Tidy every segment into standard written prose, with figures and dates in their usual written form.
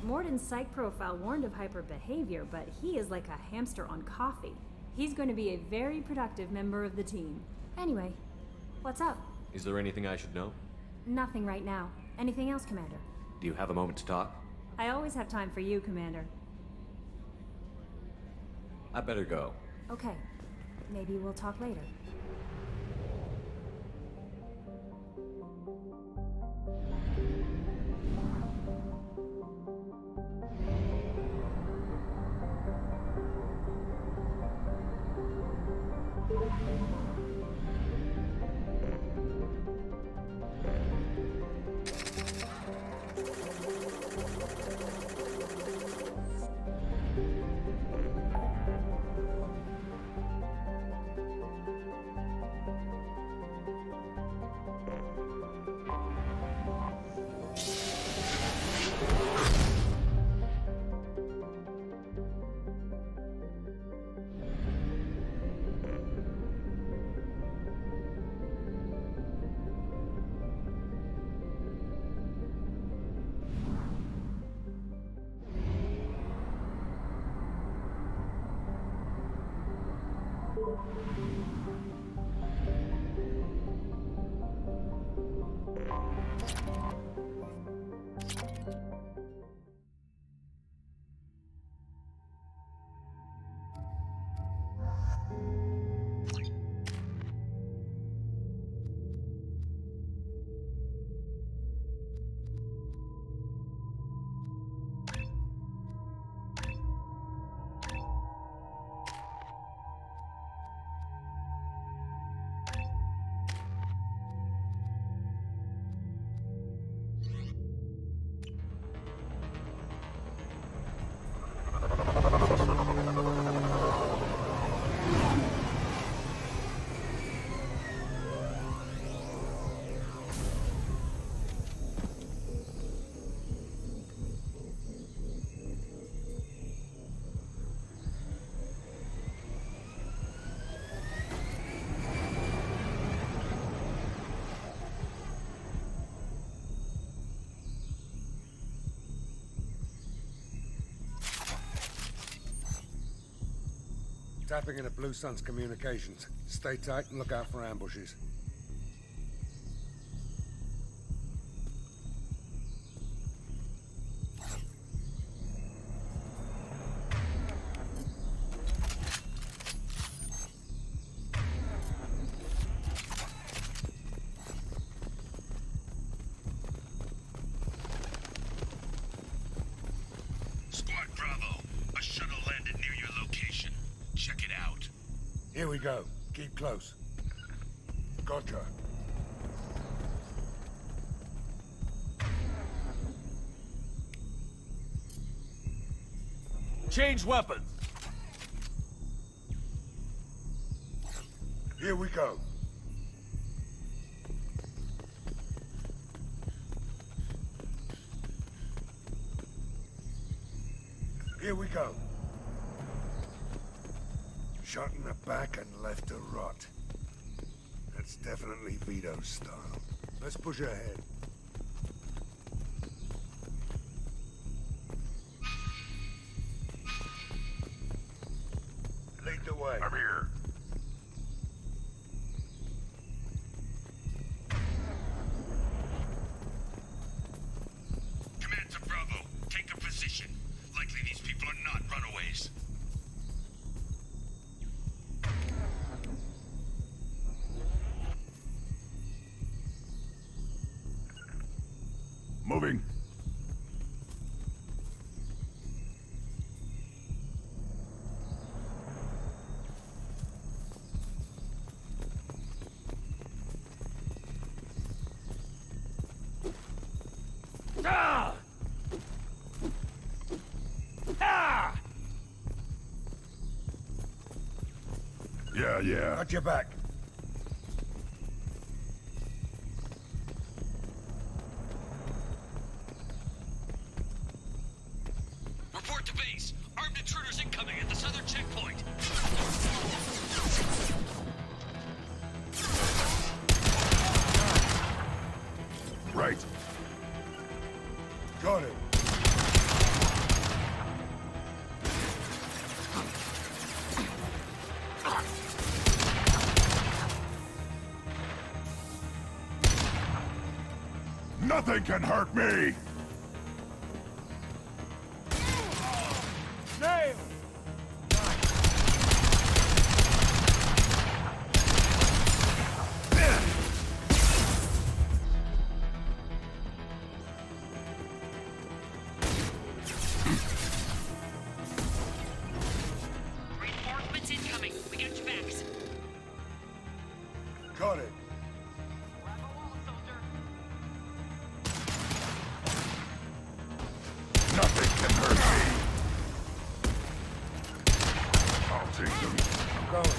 Morden's psych profile warned of hyper behavior, but he is like a hamster on coffee. He's going to be a very productive member of the team. Anyway, what's up? Is there anything I should know? Nothing right now. Anything else, Commander? Do you have a moment to talk? I always have time for you, Commander. I better go. Okay. Maybe we'll talk later. Tapping into Blue Sun's communications. Stay tight and look out for ambushes. Squad Bravo, a shuttle landed near your location. Check it out. Here we go. Keep close. Gotcha. Change weapons. Here we go. Here we go. Shot in the back and left to rot. That's definitely Vito's style. Let's push ahead. Lead the way. I'm here. Command to Bravo. Take a position. Likely these people are not runaways. Moving. Ah! Ah! Yeah. Got your back. Report to base. Armed intruders incoming at the southern checkpoint. Right. Got it. Nothing can hurt me! Nail! Reinforcements incoming. We got your backs. Got it. Grab a wall, soldier. Nothing can hurt me! I'll take them. I'm going.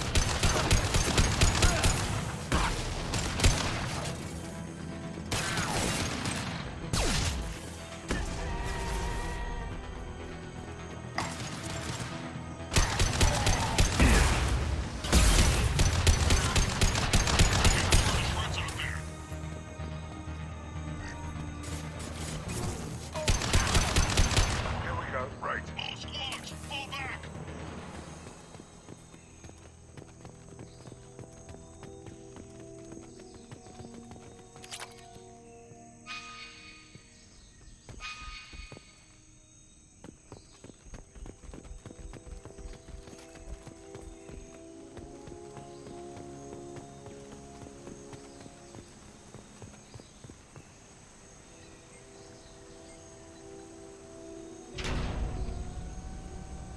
What's out there? Here we go. Right. All squads, fall back!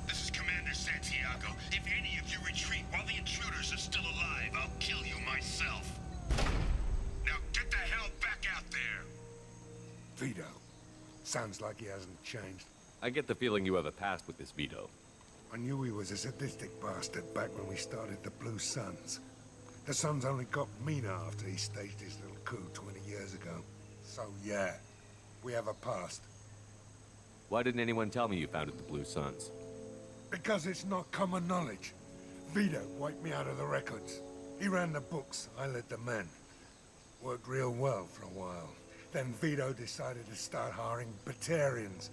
This is Commander Santiago. If any of you retreat while the intruders are still alive, I'll kill you myself. Now get the hell back out there! Vito. Sounds like he hasn't changed. I get the feeling you have a past with this Vito. I knew he was a sadistic bastard back when we started the Blue Suns. The Suns only got meaner after he staged his little coup 20 years ago. So yeah, we have a past. Why didn't anyone tell me you founded the Blue Suns? Because it's not common knowledge. Vito wiped me out of the records. He ran the books, I led the men. Worked real well for a while. Then Vito decided to start hiring Batarians.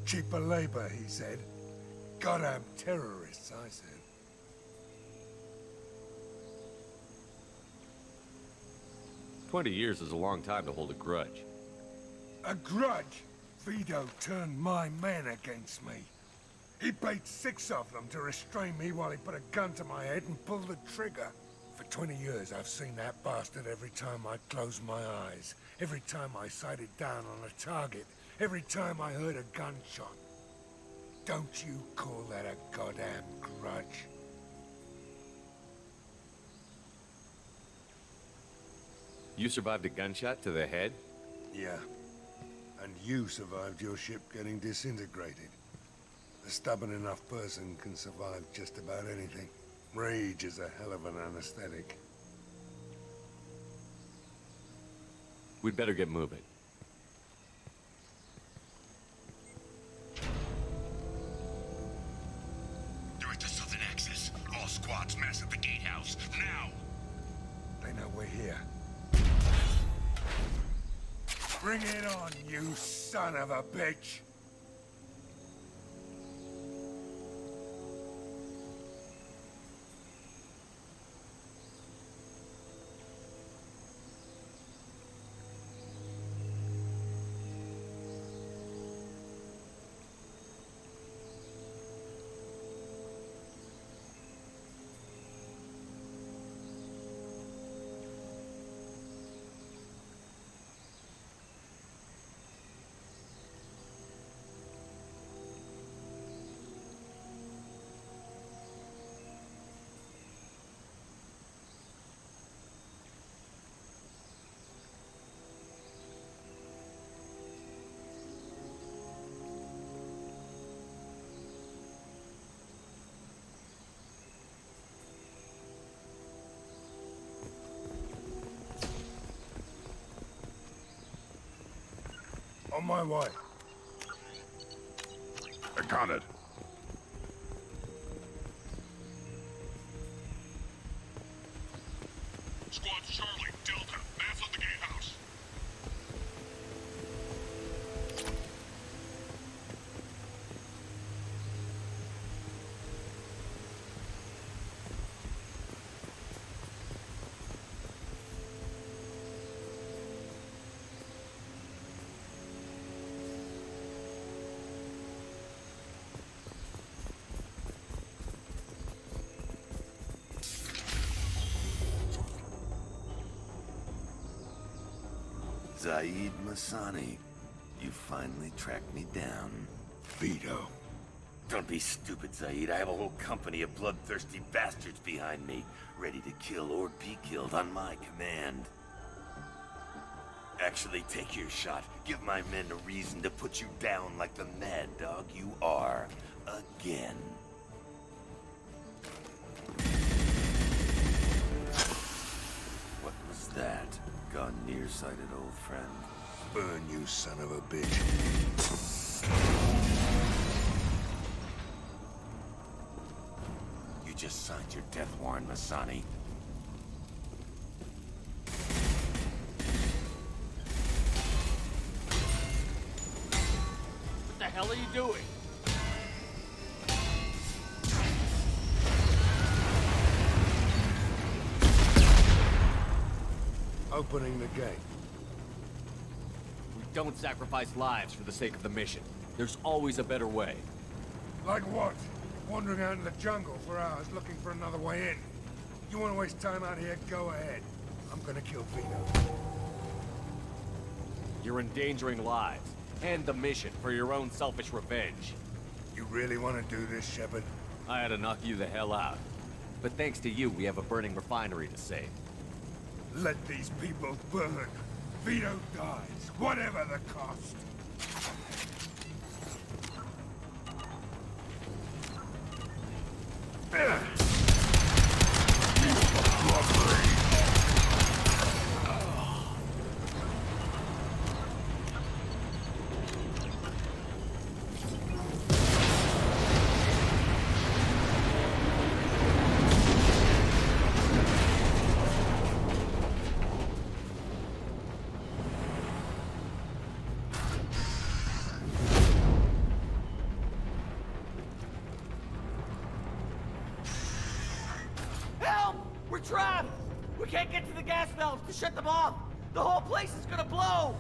Cheaper labor, he said. Goddamn terrorists, I said. "20 years is a long time to hold a grudge. A grudge? Vito turned my men against me. He paid 6 of them to restrain me while he put a gun to my head and pulled the trigger. For 20 years, I've seen that bastard every time I closed my eyes. Every time I sighted down on a target. Every time I heard a gunshot. Don't you call that a goddamn grudge? You survived a gunshot to the head? Yeah. And you survived your ship getting disintegrated. A stubborn enough person can survive just about anything. Rage is a hell of an anesthetic. We'd better get moving. Direct to Southern Axis. All squads mass at the gatehouse. Now! They know we're here. Bring it on, you son of a bitch! On my way. I got it. Squad Charlie, Delta, mass on the gatehouse. Zaid Masani, you finally tracked me down. Vito. Don't be stupid, Zaid. I have a whole company of bloodthirsty bastards behind me, ready to kill or be killed on my command. Actually, take your shot. Give my men a reason to put you down like the mad dog you are. Again. What was that? Gone nearsighted, old friend. Burn, you son of a bitch. You just signed your death warrant, Masani. What the hell are you doing? Opening the gate. We don't sacrifice lives for the sake of the mission. There's always a better way. Like what? Wandering out in the jungle for hours looking for another way in. You want to waste time out here? Go ahead. I'm gonna kill Vito. You're endangering lives and the mission for your own selfish revenge. You really want to do this, Shepard? I had to knock you the hell out. But thanks to you, we have a burning refinery to save. Let these people burn. Vito dies, whatever the cost. Help! We're trapped! We can't get to the gas valves to shut them off! The whole place is gonna blow!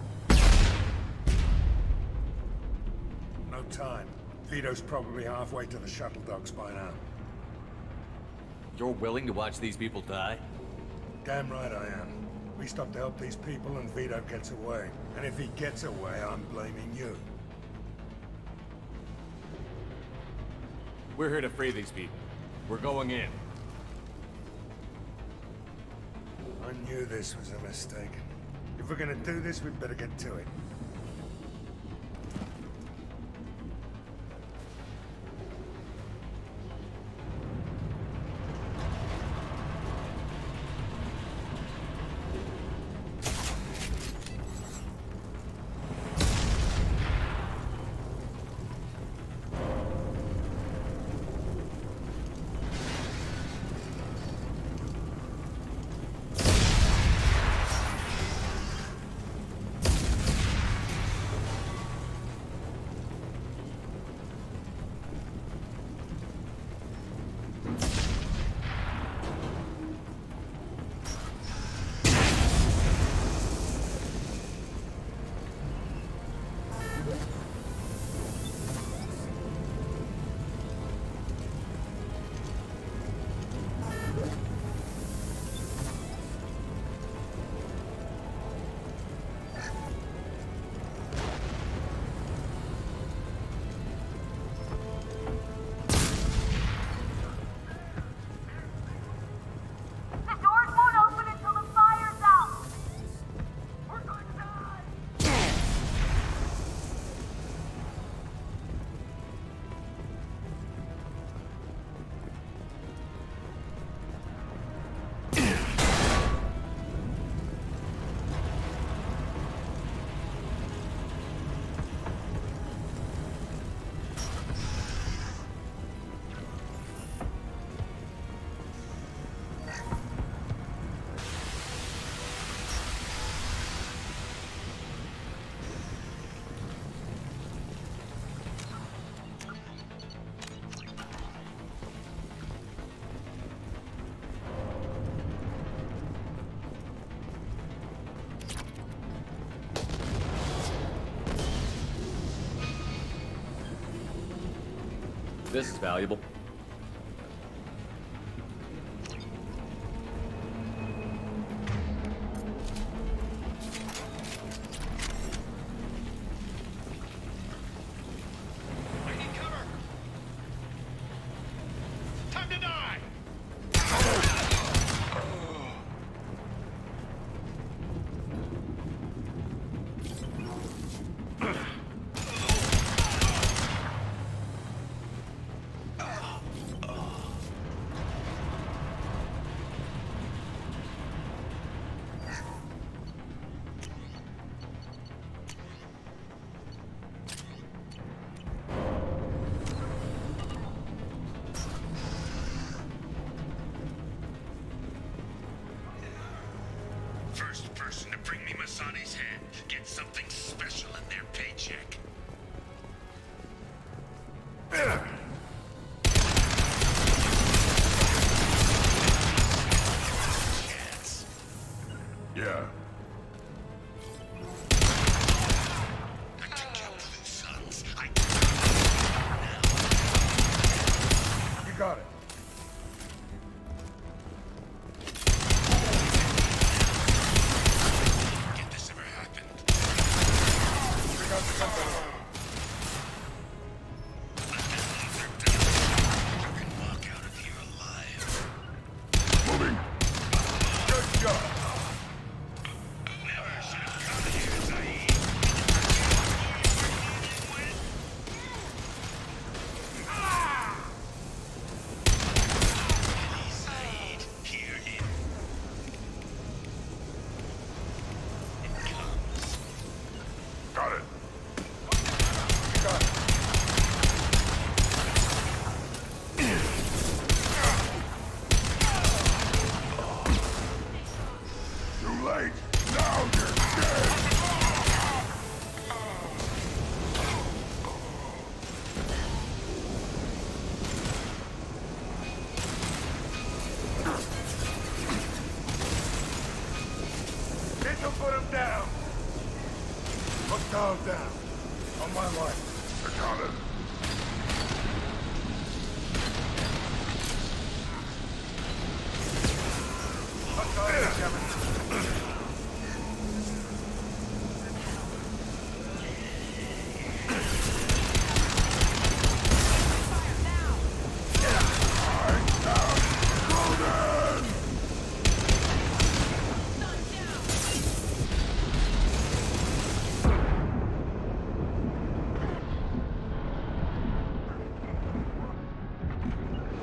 No time. Vito's probably halfway to the shuttle docks by now. You're willing to watch these people die? Damn right I am. We stop to help these people and Vito gets away. And if he gets away, I'm blaming you. We're here to free these people. We're going in. I knew this was a mistake. If we're gonna do this, we'd better get to it. The doors won't open until the fire's out! We're going to die! This is valuable. You can walk out of here alive. Moving. Good job. Never should have come here, Zaid. Please, Zaid, hear him. It comes. Got it. Got it. Too late. Now you're dead. This'll put him down. Hostile down. On my way. I got it. Hostile incoming.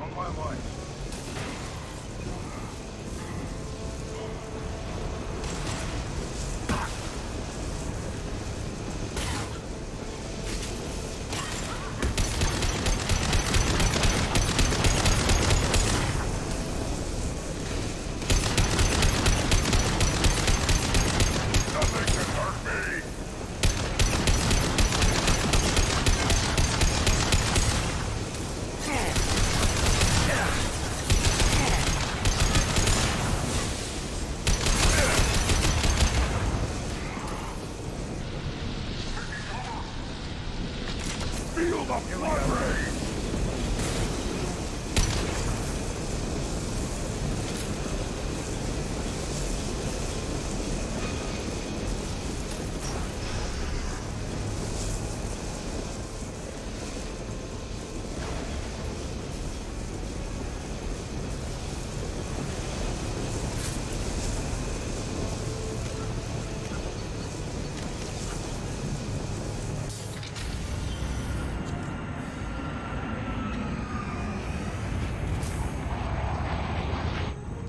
On my way. Nothing can hurt me. Feel the blood rain!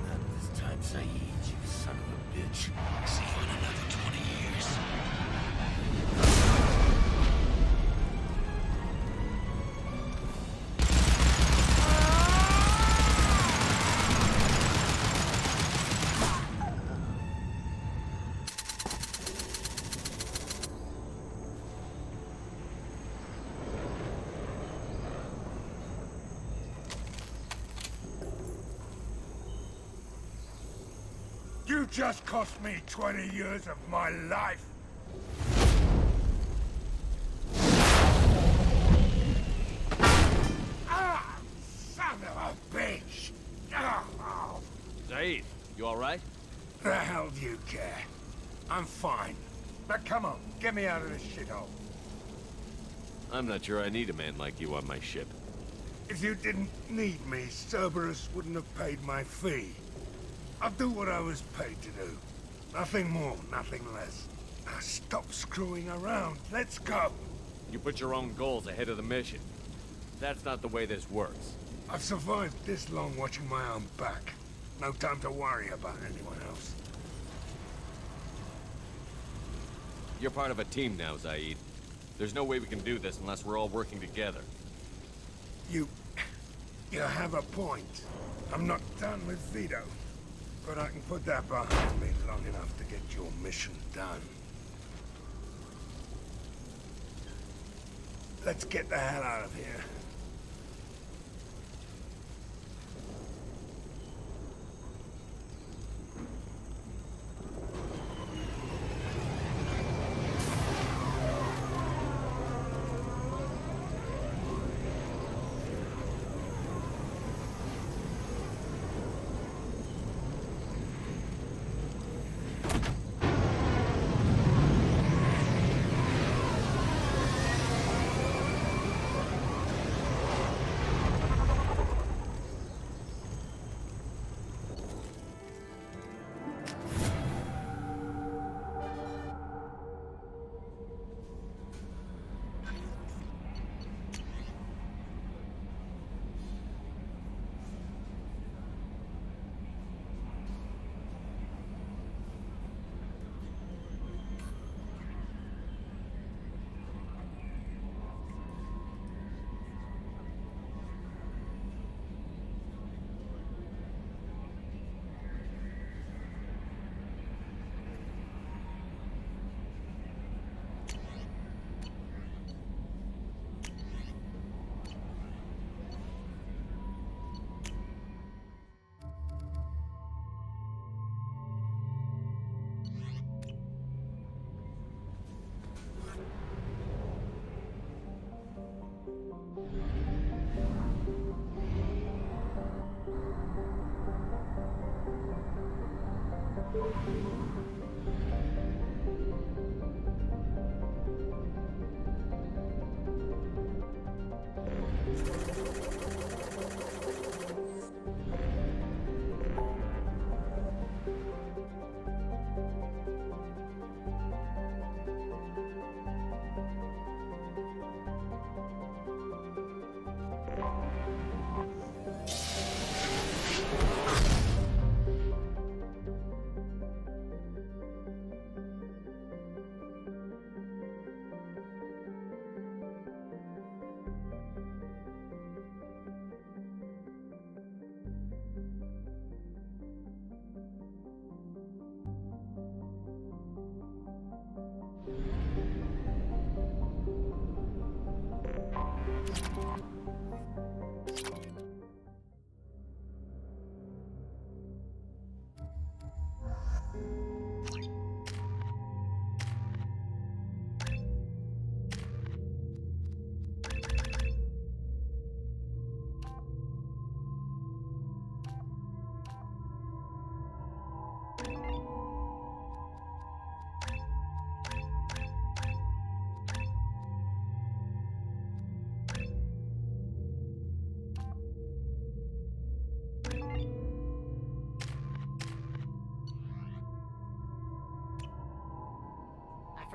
Not this time, Zaid, you son of a bitch. See you in another 20 years. You just cost me 20 years of my life. Ah, son of a bitch. Oh, Zaid, you alright? the hell do you care? I'm fine. But come on, get me out of this shithole. I'm not sure I need a man like you on my ship. If you didn't need me, Cerberus wouldn't have paid my fee. I'll do what I was paid to do. Nothing more, nothing less. Now stop screwing around. Let's go. You put your own goals ahead of the mission. That's not the way this works. I've survived this long watching my own back. No time to worry about anyone else. You're part of a team now, Zaid. There's no way we can do this unless we're all working together. You have a point. I'm not done with Vito. But I can put that behind me long enough to get your mission done. Let's get the hell out of here.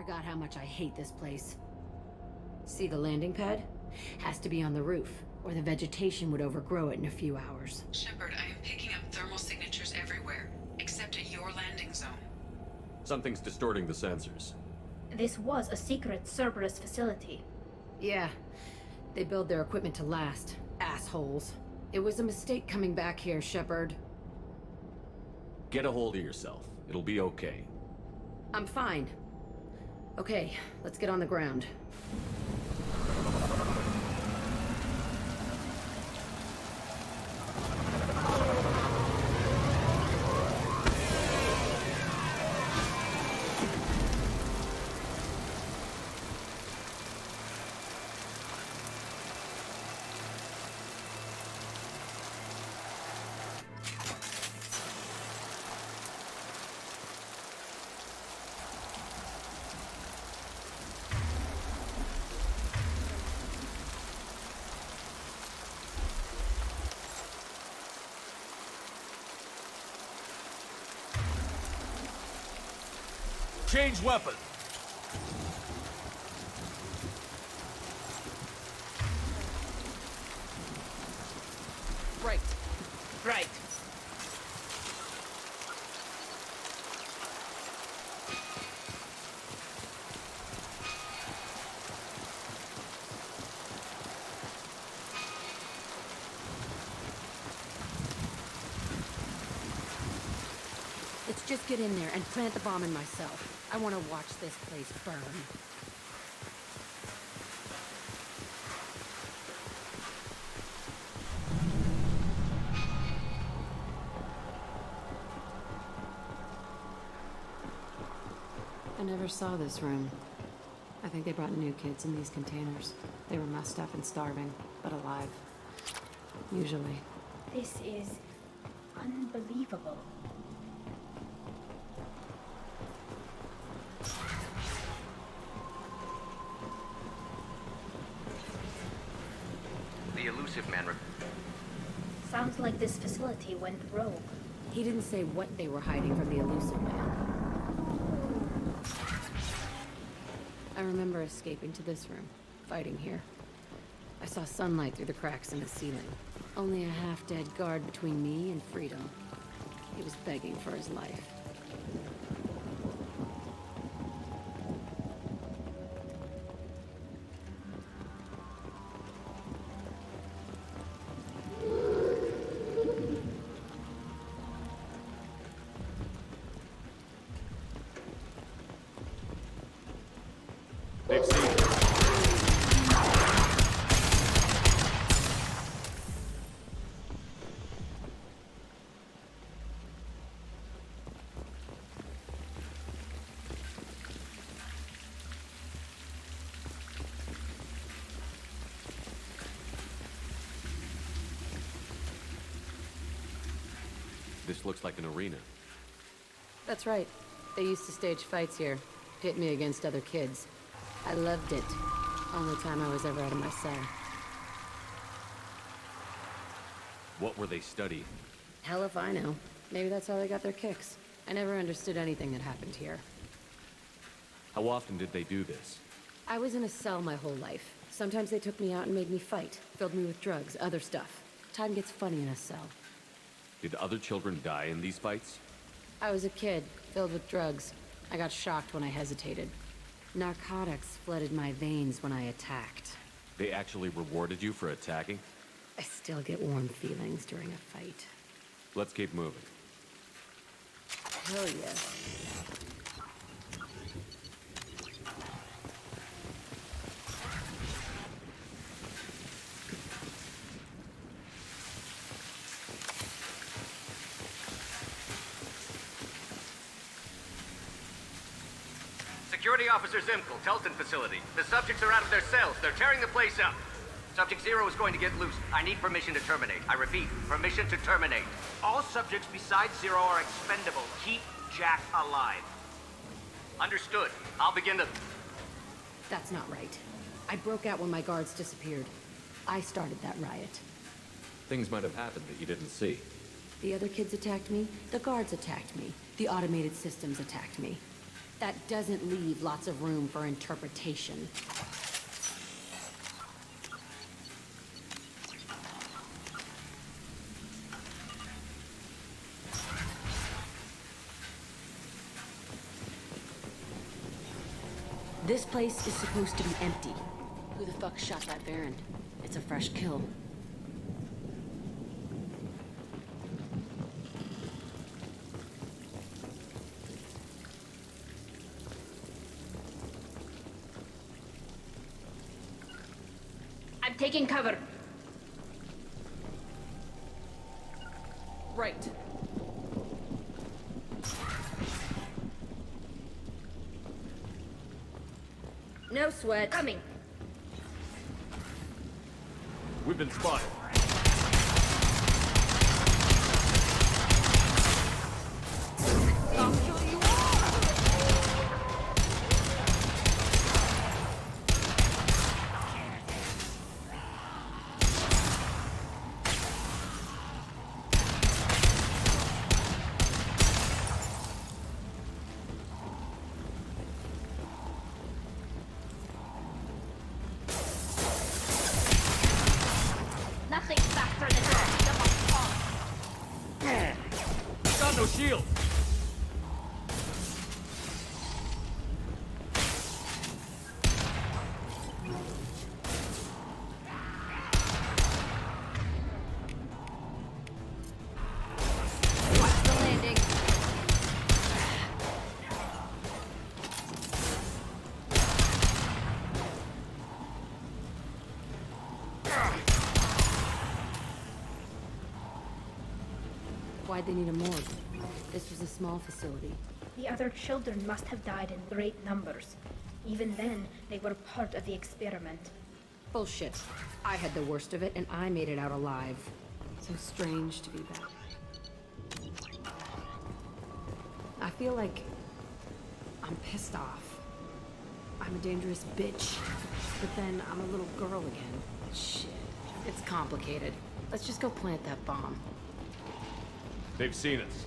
forgot how much I hate this place. See the landing pad? Has to be on the roof, or the vegetation would overgrow it in a few hours. Shepard, I am picking up thermal signatures everywhere, except at your landing zone. Something's distorting the sensors. This was a secret Cerberus facility. Yeah, they build their equipment to last. Assholes. It was a mistake coming back here, Shepard. Get a hold of yourself. It'll be okay. I'm fine. Okay, let's get on the ground. Change weapon! Right. Right. Let's just get in there and plant the bomb in myself. I want to watch this place burn. I never saw this room. I think they brought new kids in these containers. They were messed up and starving, but alive. Usually. This is unbelievable. The elusive man. Sounds like this facility went rogue. He didn't say what they were hiding from the elusive man. I remember escaping to this room, fighting here. I saw sunlight through the cracks in the ceiling. Only a half-dead guard between me and freedom. He was begging for his life. They've seen it. This looks like an arena. That's right. They used to stage fights here. Pit me against other kids. I loved it. Only time I was ever out of my cell. What were they studying? Hell if I know. Maybe that's how they got their kicks. I never understood anything that happened here. How often did they do this? I was in a cell my whole life. Sometimes they took me out and made me fight. Filled me with drugs, other stuff. Time gets funny in a cell. Did other children die in these fights? I was a kid, filled with drugs. I got shocked when I hesitated. Narcotics flooded my veins when I attacked. They actually rewarded you for attacking? I still get warm feelings during a fight. Let's keep moving. Hell yeah. Security Officer Zimkel, Telton facility. The subjects are out of their cells. They're tearing the place up. Subject Zero is going to get loose. I need permission to terminate. I repeat, permission to terminate. All subjects besides Zero are expendable. Keep Jack alive. Understood. I'll begin to... That's not right. I broke out when my guards disappeared. I started that riot. Things might have happened that you didn't see. The other kids attacked me. The guards attacked me. The automated systems attacked me. That doesn't leave lots of room for interpretation. This place is supposed to be empty. Who the fuck shot that Baron? It's a fresh kill. I'm taking cover. Right. No sweat. Coming. We've been spotted. Nothing faster than Got no shield. Watch the landing. Why'd they need a morgue? This was a small facility. The other children must have died in great numbers. Even then, they were part of the experiment. Bullshit. I had the worst of it, and I made it out alive. So strange to be back. I feel like I'm pissed off. I'm a dangerous bitch, but then I'm a little girl again. Shit. It's complicated. Let's just go plant that bomb. They've seen us.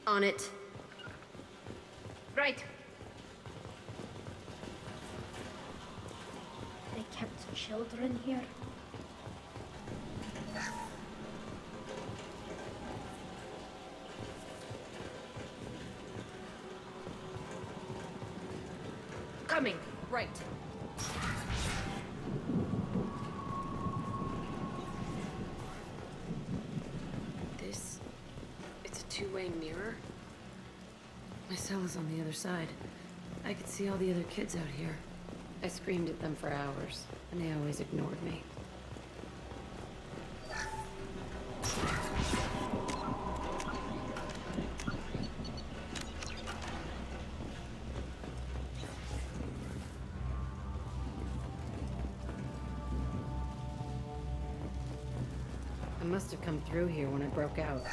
On it. Right. They kept children here? Coming. Right. This... it's a two-way mirror? My cell is on the other side. I could see all the other kids out here. I screamed at them for hours, and they always ignored me. I must have come through here when I broke out.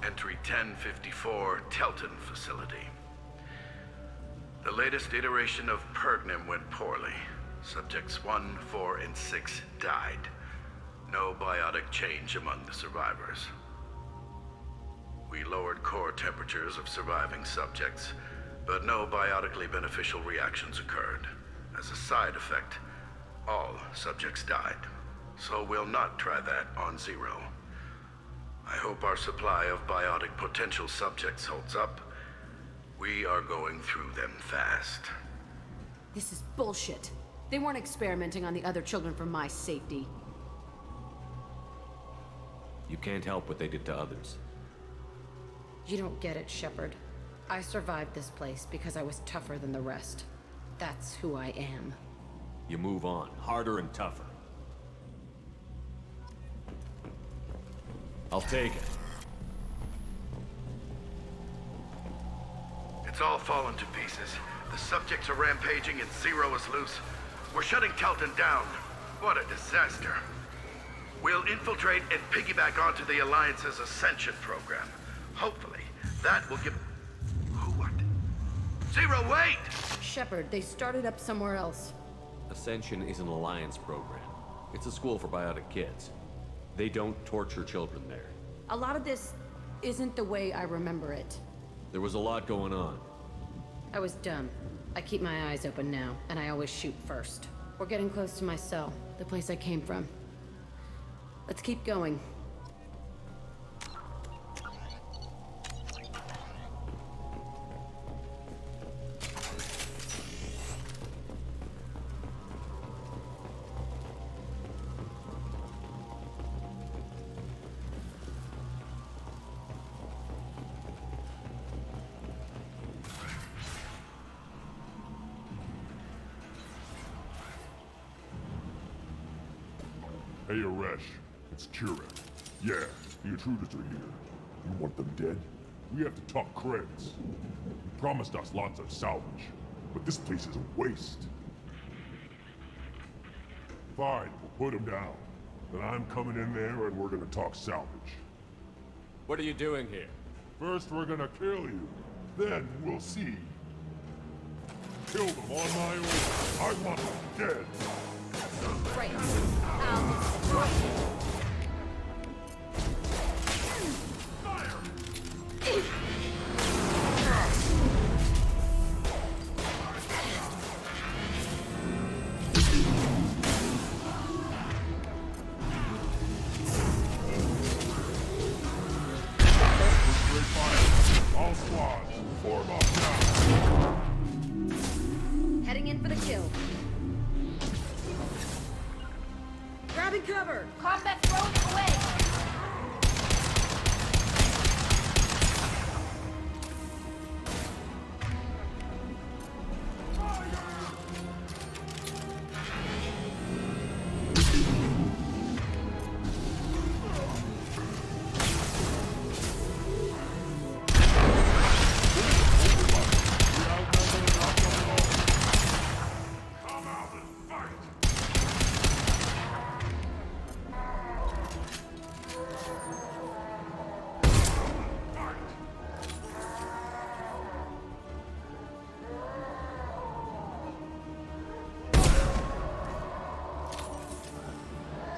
Entry 1054, Telton facility. The latest iteration of Pergnum went poorly. Subjects 1, 4, and 6 died. No biotic change among the survivors. We lowered core temperatures of surviving subjects, but no biotically beneficial reactions occurred. As a side effect, all subjects died. So we'll not try that on Zero. I hope our supply of biotic potential subjects holds up. We are going through them fast. This is bullshit. They weren't experimenting on the other children for my safety. You can't help what they did to others. You don't get it, Shepard. I survived this place because I was tougher than the rest. That's who I am. You move on, harder and tougher. I'll take it. It's all fallen to pieces. The subjects are rampaging and Zero is loose. We're shutting Telton down. What a disaster. We'll infiltrate and piggyback onto the Alliance's Ascension program. Hopefully, that will give... What? Zero, wait! Shepard, they started up somewhere else. Ascension is an Alliance program. It's a school for biotic kids. They don't torture children there. A lot of this isn't the way I remember it. There was a lot going on. I was dumb. I keep my eyes open now, and I always shoot first. We're getting close to my cell, the place I came from. Let's keep going. Hey, Aresh. It's Kira. Yeah, the intruders are here. You want them dead? We have to talk credits. You promised us lots of salvage, but this place is a waste. Fine, we'll put them down. Then I'm coming in there and we're gonna talk salvage. What are you doing here? First we're gonna kill you. Then we'll see. Kill them on my own. I want them dead. Right. Ow. All squads, form up now. Heading in for the kill. Grabbing cover! Combat drones away!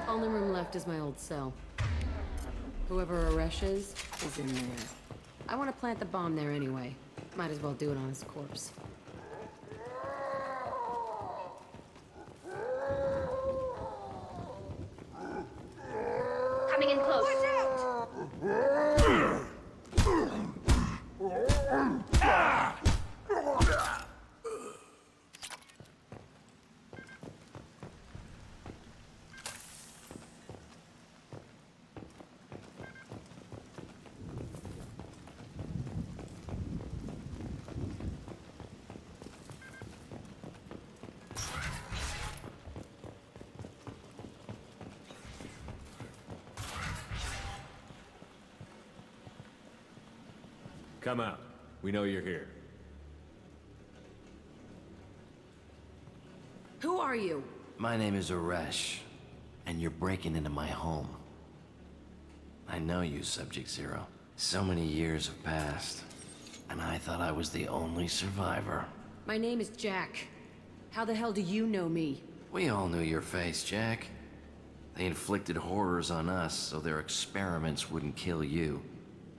Only room left is my old cell. Whoever Aresh is in there. I want to plant the bomb there anyway. Might as well do it on his corpse. Coming in close. Come out. We know you're here. Who are you? My name is Aresh, and you're breaking into my home. I know you, Subject Zero. So many years have passed, and I thought I was the only survivor. My name is Jack. How the hell do you know me? We all knew your face, Jack. They inflicted horrors on us so their experiments wouldn't kill you.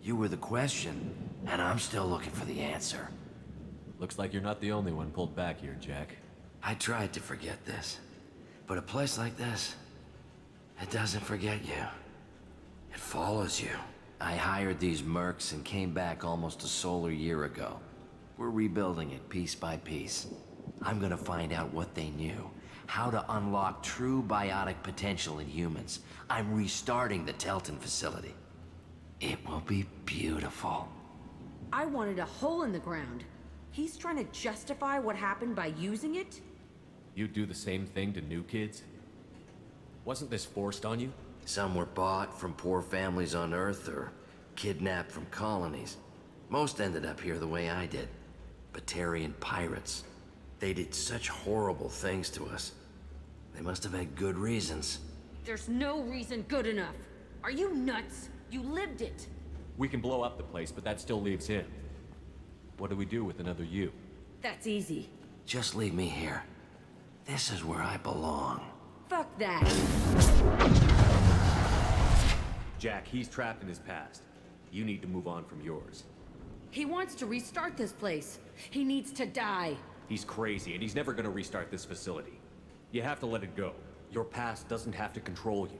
You were the question, and I'm still looking for the answer. Looks like you're not the only one pulled back here, Jack. I tried to forget this, but a place like this, it doesn't forget you. It follows you. I hired these mercs and came back almost a solar year ago. We're rebuilding it piece by piece. I'm gonna find out what they knew, how to unlock true biotic potential in humans. I'm restarting the Telton facility. It will be beautiful. I wanted a hole in the ground. He's trying to justify what happened by using it? You'd do the same thing to new kids? Wasn't this forced on you? Some were bought from poor families on Earth or kidnapped from colonies. Most ended up here the way I did. Batarian pirates. They did such horrible things to us. They must have had good reasons. There's no reason good enough. Are you nuts? You lived it. We can blow up the place, but that still leaves him. What do we do with another you? That's easy. Just leave me here. This is where I belong. Fuck that. Jack, he's trapped in his past. You need to move on from yours. He wants to restart this place. He needs to die. He's crazy, and he's never gonna restart this facility. You have to let it go. Your past doesn't have to control you.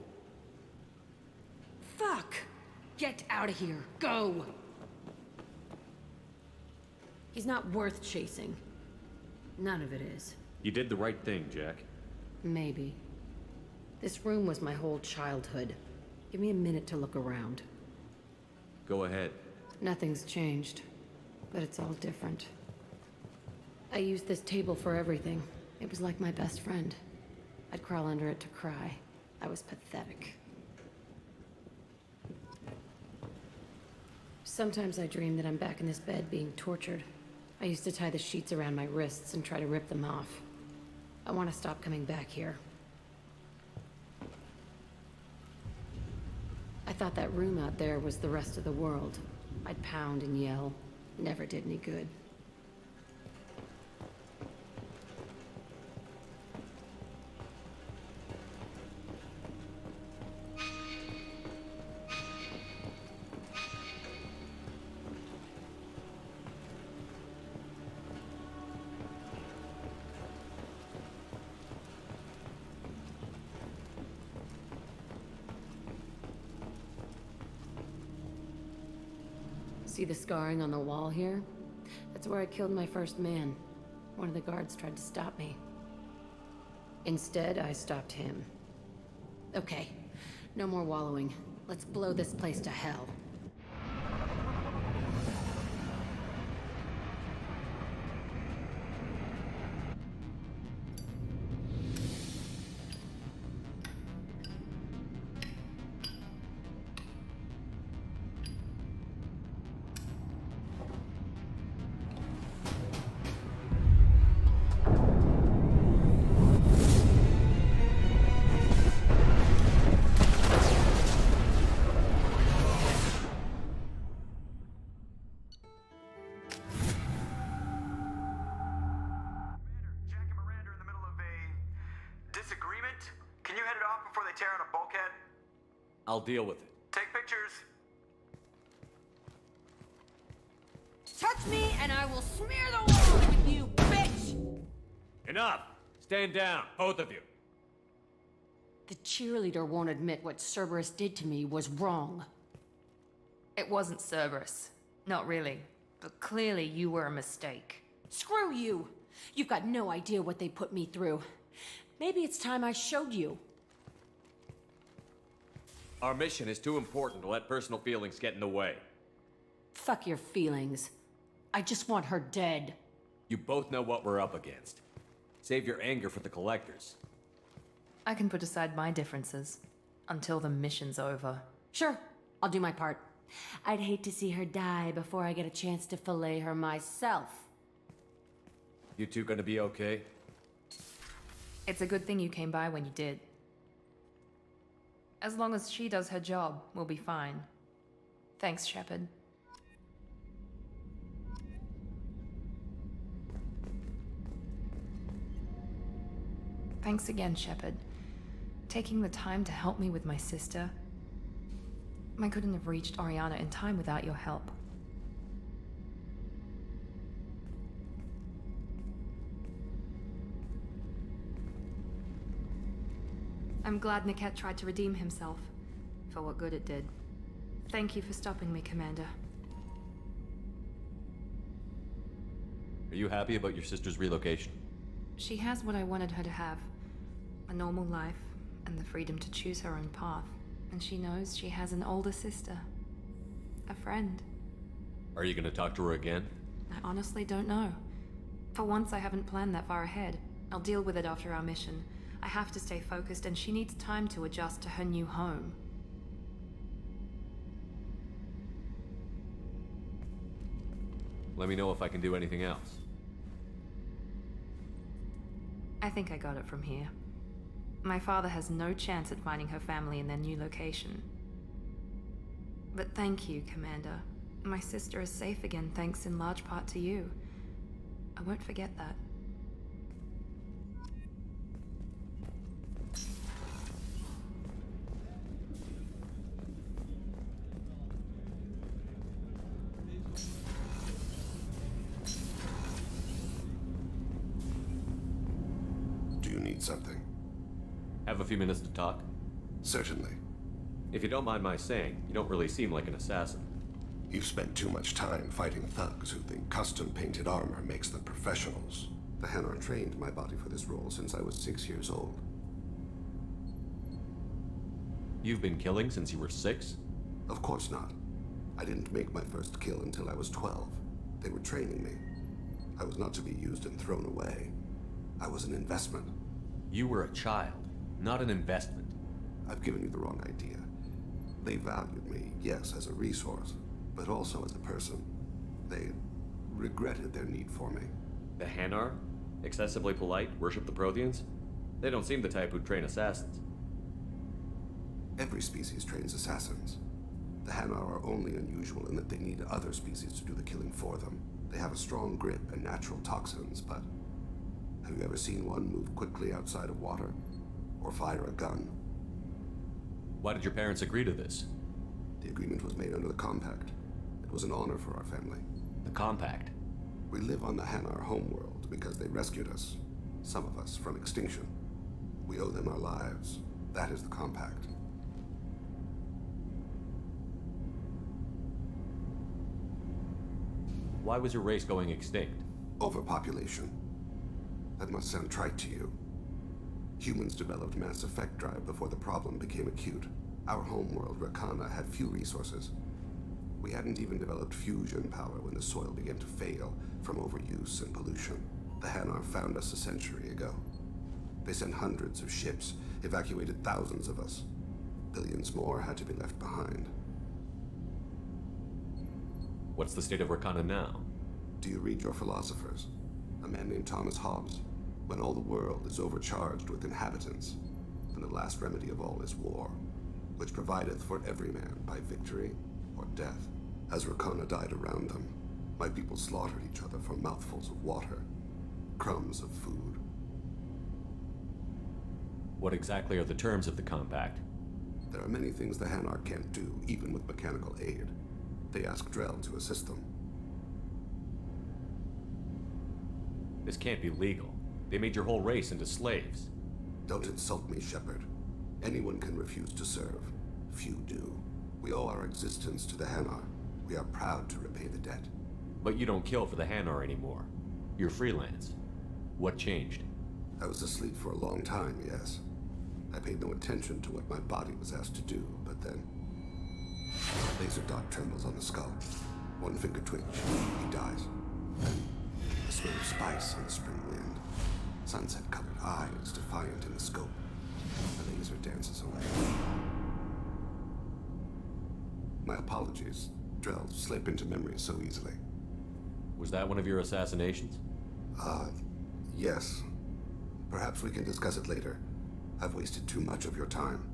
Fuck! Get out of here. Go! He's not worth chasing. None of it is. You did the right thing, Jack. Maybe. This room was my whole childhood. Give me a minute to look around. Go ahead. Nothing's changed, but it's all different. I used this table for everything. It was like my best friend. I'd crawl under it to cry. I was pathetic. Sometimes I dream that I'm back in this bed being tortured. I used to tie the sheets around my wrists and try to rip them off. I want to stop coming back here. I thought that room out there was the rest of the world. I'd pound and yell. Never did any good. See the scarring on the wall here? That's where I killed my first man. One of the guards tried to stop me. Instead, I stopped him. Okay, no more wallowing. Let's blow this place to hell. I'll deal with it. Take pictures. Touch me and I will smear the wall with you, bitch! Enough! Stand down, both of you. The cheerleader won't admit what Cerberus did to me was wrong. It wasn't Cerberus. Not really. But clearly you were a mistake. Screw you! You've got no idea what they put me through. Maybe it's time I showed you. Our mission is too important to let personal feelings get in the way. Fuck your feelings. I just want her dead. You both know what we're up against. Save your anger for the collectors. I can put aside my differences until the mission's over. Sure, I'll do my part. I'd hate to see her die before I get a chance to fillet her myself. You two gonna be okay? It's a good thing you came by when you did. As long as she does her job, we'll be fine. Thanks, Shepard. Thanks again, Shepard. Taking the time to help me with my sister. I couldn't have reached Oriana in time without your help. I'm glad Niket tried to redeem himself, for what good it did. Thank you for stopping me, Commander. Are you happy about your sister's relocation? She has what I wanted her to have. A normal life, and the freedom to choose her own path. And she knows she has an older sister. A friend. Are you gonna talk to her again? I honestly don't know. For once, I haven't planned that far ahead. I'll deal with it after our mission. I have to stay focused, and she needs time to adjust to her new home. Let me know if I can do anything else. I think I got it from here. My father has no chance at finding her family in their new location. But thank you, Commander. My sister is safe again thanks in large part to you. I won't forget that. Do you need something? Have a few minutes to talk? Certainly. If you don't mind my saying, you don't really seem like an assassin. You've spent too much time fighting thugs who think custom-painted armor makes them professionals. The Hanar trained my body for this role since I was 6 years old. You've been killing since you were 6? Of course not. I didn't make my first kill until I was 12. They were training me. I was not to be used and thrown away. I was an investment. You were a child, not an investment. I've given you the wrong idea. They valued me, yes, as a resource, but also as a person. They regretted their need for me. The Hanar? Excessively polite, worship the Protheans? They don't seem the type who'd train assassins. Every species trains assassins. The Hanar are only unusual in that they need other species to do the killing for them. They have a strong grip and natural toxins, but have you ever seen one move quickly outside of water? Or fire a gun? Why did your parents agree to this? The agreement was made under the Compact. It was an honor for our family. The Compact? We live on the Hanar homeworld because they rescued us. Some of us from extinction. We owe them our lives. That is the Compact. Why was your race going extinct? Overpopulation. That must sound trite to you. Humans developed mass effect drive before the problem became acute. Our homeworld, Rakana, had few resources. We hadn't even developed fusion power when the soil began to fail from overuse and pollution. The Hanar found us a century ago. They sent hundreds of ships, evacuated thousands of us. Billions more had to be left behind. What's the state of Rakana now? Do you read your philosophers? A man named Thomas Hobbes. When all the world is overcharged with inhabitants, then the last remedy of all is war, which provideth for every man by victory or death. As Rakana died around them, my people slaughtered each other for mouthfuls of water, crumbs of food. What exactly are the terms of the Compact? There are many things the Hanar can't do, even with mechanical aid. They ask Drell to assist them. This can't be legal. They made your whole race into slaves. Don't insult me, Shepard. Anyone can refuse to serve. Few do. We owe our existence to the Hanar. We are proud to repay the debt. But you don't kill for the Hanar anymore. You're freelance. What changed? I was asleep for a long time, yes. I paid no attention to what my body was asked to do, but then... a laser dot trembles on the skull. One finger twitch. He dies. Then the smell of spice on the spring wind. Sunset-colored eyes defiant in the scope. The laser dances away. My apologies. Drell slip into memory so easily. Was that one of your assassinations? Yes. Perhaps we can discuss it later. I've wasted too much of your time.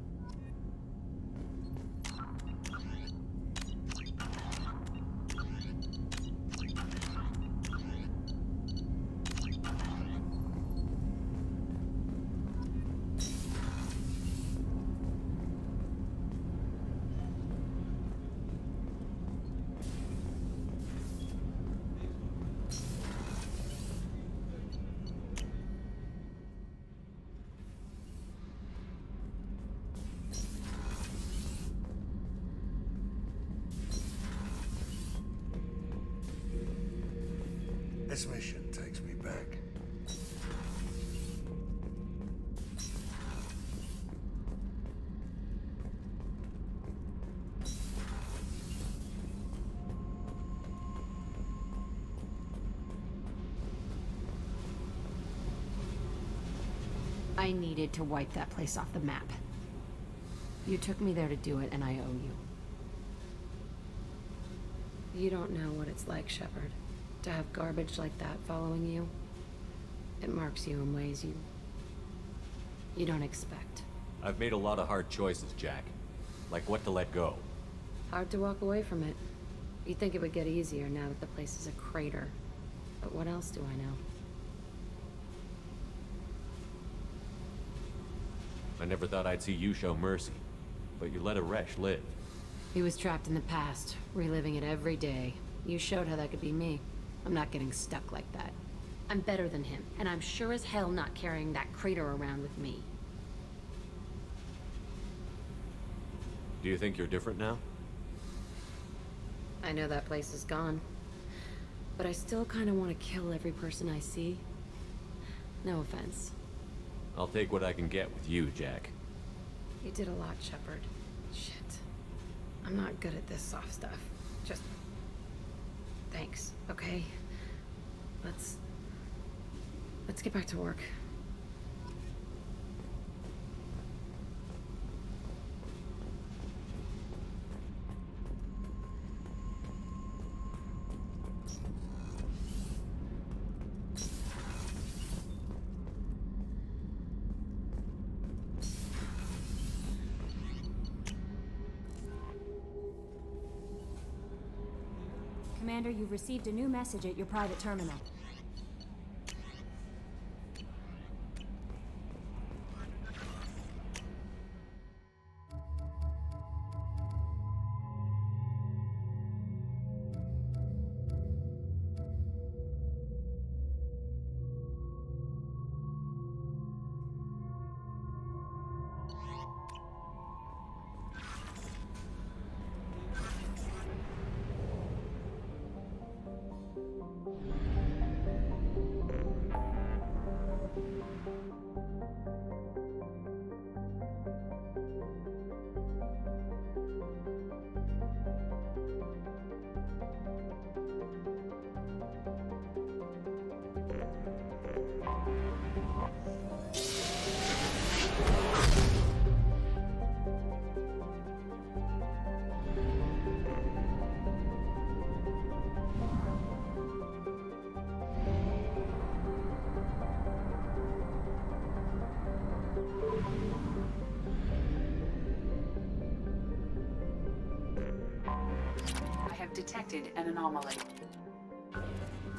This mission takes me back. I needed to wipe that place off the map. You took me there to do it, and I owe you. You don't know what it's like, Shepard. To have garbage like that following you. It marks you in ways you you don't expect. I've made a lot of hard choices, Jack. Like what to let go. Hard to walk away from it. You'd think it would get easier now that the place is a crater. But what else do I know? I never thought I'd see you show mercy, but you let a wretch live. He was trapped in the past, reliving it every day. You showed how that could be me. I'm not getting stuck like that. I'm better than him, and I'm sure as hell not carrying that crater around with me. Do you think you're different now? I know that place is gone. But I still kind of want to kill every person I see. No offense. I'll take what I can get with you, Jack. You did a lot, Shepard. Shit. I'm not good at this soft stuff. Just... thanks, okay? Let's get back to work. Commander, you've received a new message at your private terminal. Detected an anomaly.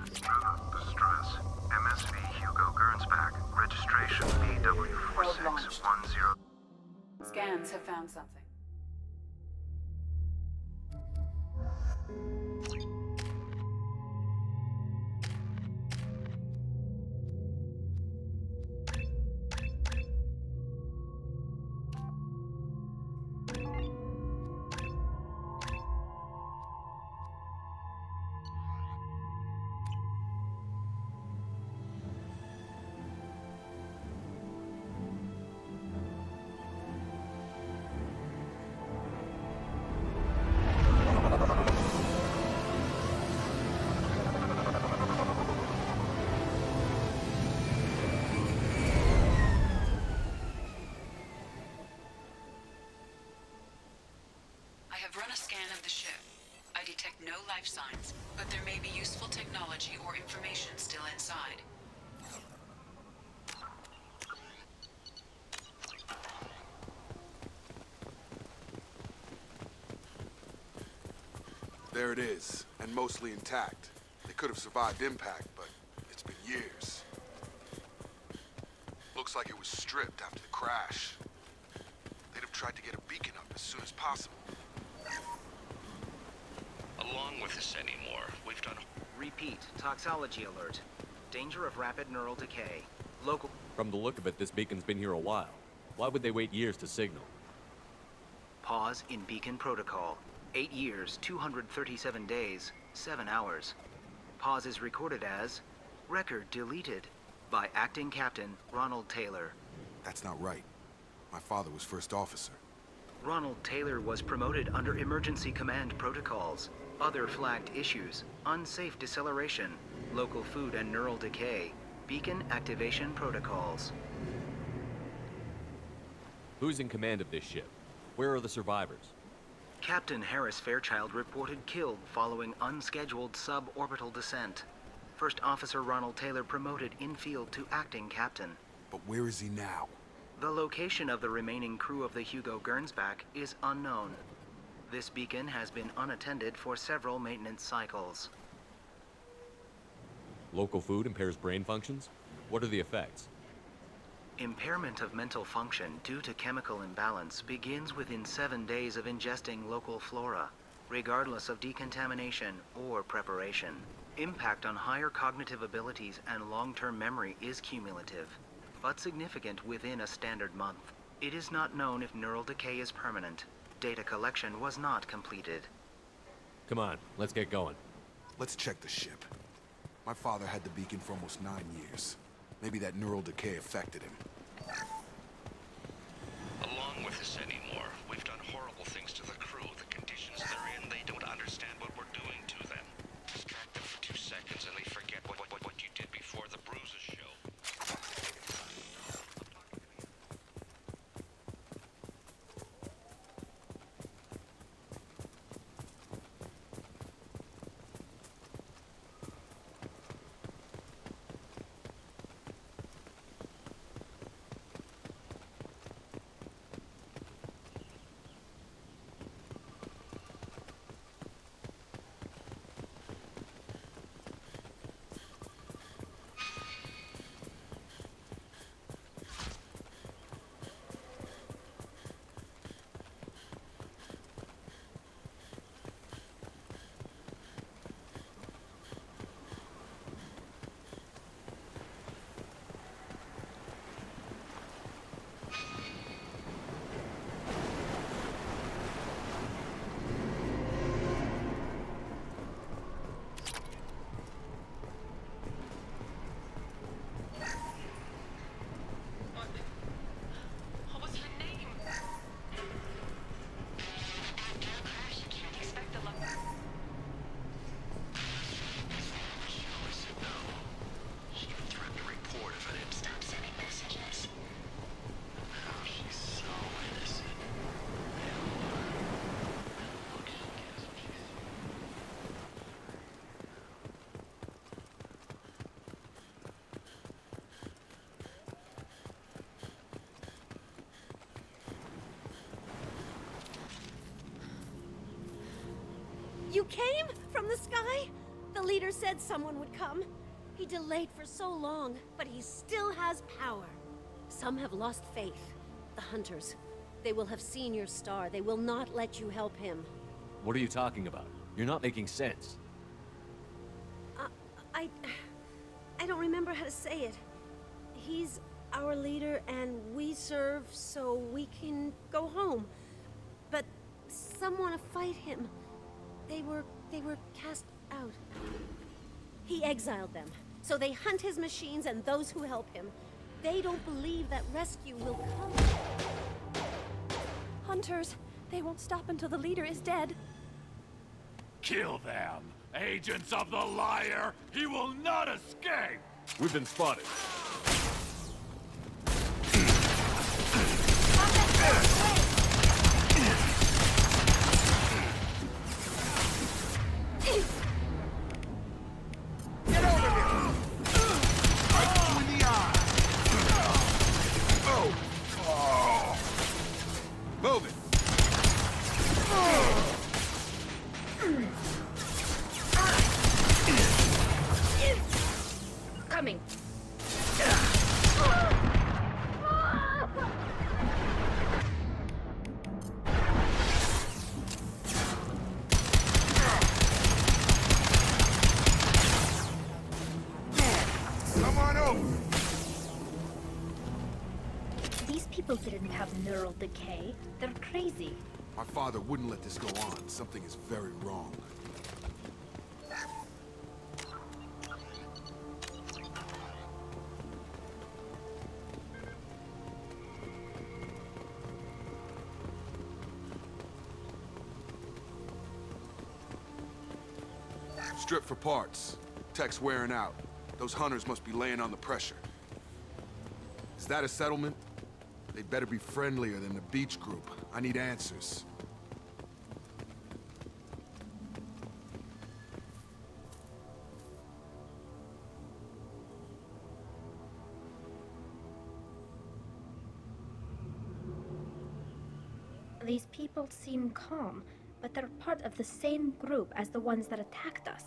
Distress. MSV Hugo Gernsback. Registration BW4610. Scans have found something. I have run a scan of the ship. I detect no life signs, but there may be useful technology or information still inside. There it is, and mostly intact. They could have survived impact, but it's been years. Looks like it was stripped after the crash. They'd have tried to get a beacon up as soon as possible. Along with this anymore, we've done... Repeat, toxology alert. Danger of rapid neural decay. Local... From the look of it, this beacon's been here a while. Why would they wait years to signal? Pause in beacon protocol. 8 years, 237 days, 7 hours. Pause is recorded as... Record deleted by Acting Captain Ronald Taylor. That's not right. My father was first officer. Ronald Taylor was promoted under emergency command protocols. Other flagged issues: unsafe deceleration, local food and neural decay, beacon activation protocols. Who's in command of this ship? Where are the survivors? Captain Harris Fairchild reported killed following unscheduled suborbital descent. First Officer Ronald Taylor promoted in-field to acting captain. But where is he now? The location of the remaining crew of the Hugo Gernsback is unknown. This beacon has been unattended for several maintenance cycles. Local food impairs brain functions? What are the effects? Impairment of mental function due to chemical imbalance begins within 7 days of ingesting local flora, regardless of decontamination or preparation. Impact on higher cognitive abilities and long-term memory is cumulative, but significant within a standard month. It is not known if neural decay is permanent. Data collection was not completed. Come on, let's get going. Let's check the ship. My father had the beacon for almost 9 years. Maybe that neural decay affected him. Along with this anymore, we've done horrible things to the crew. The conditions they're in, they don't understand what we're doing to them. Distract them for 2 seconds and they forget what you did before the bruises show. You came? From the sky? The leader said someone would come. He delayed for so long, but he still has power. Some have lost faith. The hunters. They will have seen your star. They will not let you help him. What are you talking about? You're not making sense. I don't remember how to say it. He's our leader and we serve so we can go home. But some want to fight him. They were cast out. He exiled them, so they hunt his machines and those who help him. They don't believe that rescue will come. Hunters, they won't stop until the leader is dead. Kill them! Agents of the liar! He will not escape! We've been spotted. Get over here! Right you in the eye! Oh! Move it! Coming. Come on over! These people didn't have neural decay. They're crazy. My father wouldn't let this go on. Something is very wrong. Strip for parts. Tech's wearing out. Those hunters must be laying on the pressure. Is that a settlement? They'd better be friendlier than the beach group. I need answers. These people seem calm, but they're part of the same group as the ones that attacked us.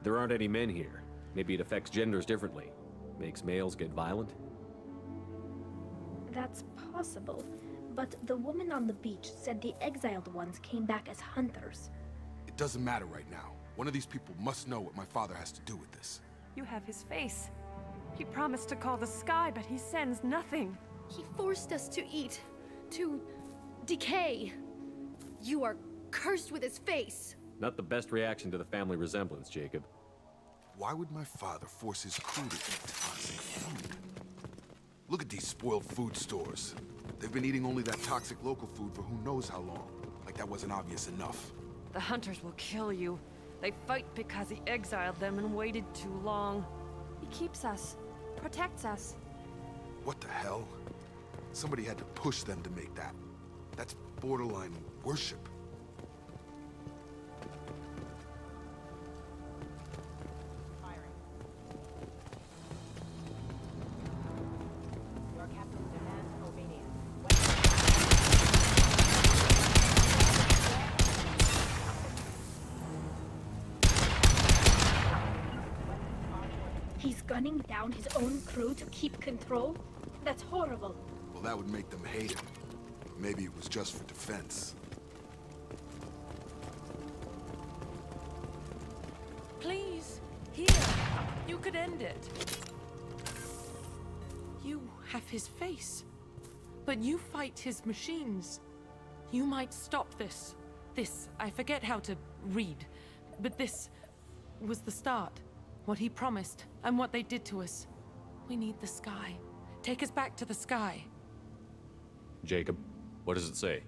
There aren't any men here. Maybe it affects genders differently. Makes males get violent? That's possible, but the woman on the beach said the exiled ones came back as hunters. It doesn't matter right now. One of these people must know what my father has to do with this. You have his face. He promised to call the sky, but he sends nothing. He forced us to eat, to decay. You are cursed with his face. Not the best reaction to the family resemblance, Jacob. Why would my father force his crew to eat toxic food? Look at these spoiled food stores. They've been eating only that toxic local food for who knows how long. Like that wasn't obvious enough. The hunters will kill you. They fight because he exiled them and waited too long. He keeps us, protects us. What the hell? Somebody had to push them to make that. That's borderline worship. He's gunning down his own crew to keep control? That's horrible. Well, that would make them hate him. But maybe it was just for defense. Please, here. You could end it. You have his face, but you fight his machines. You might stop this. This, I forget how to read, but this was the start. What he promised, and what they did to us. We need the sky. Take us back to the sky. Jacob, what does it say?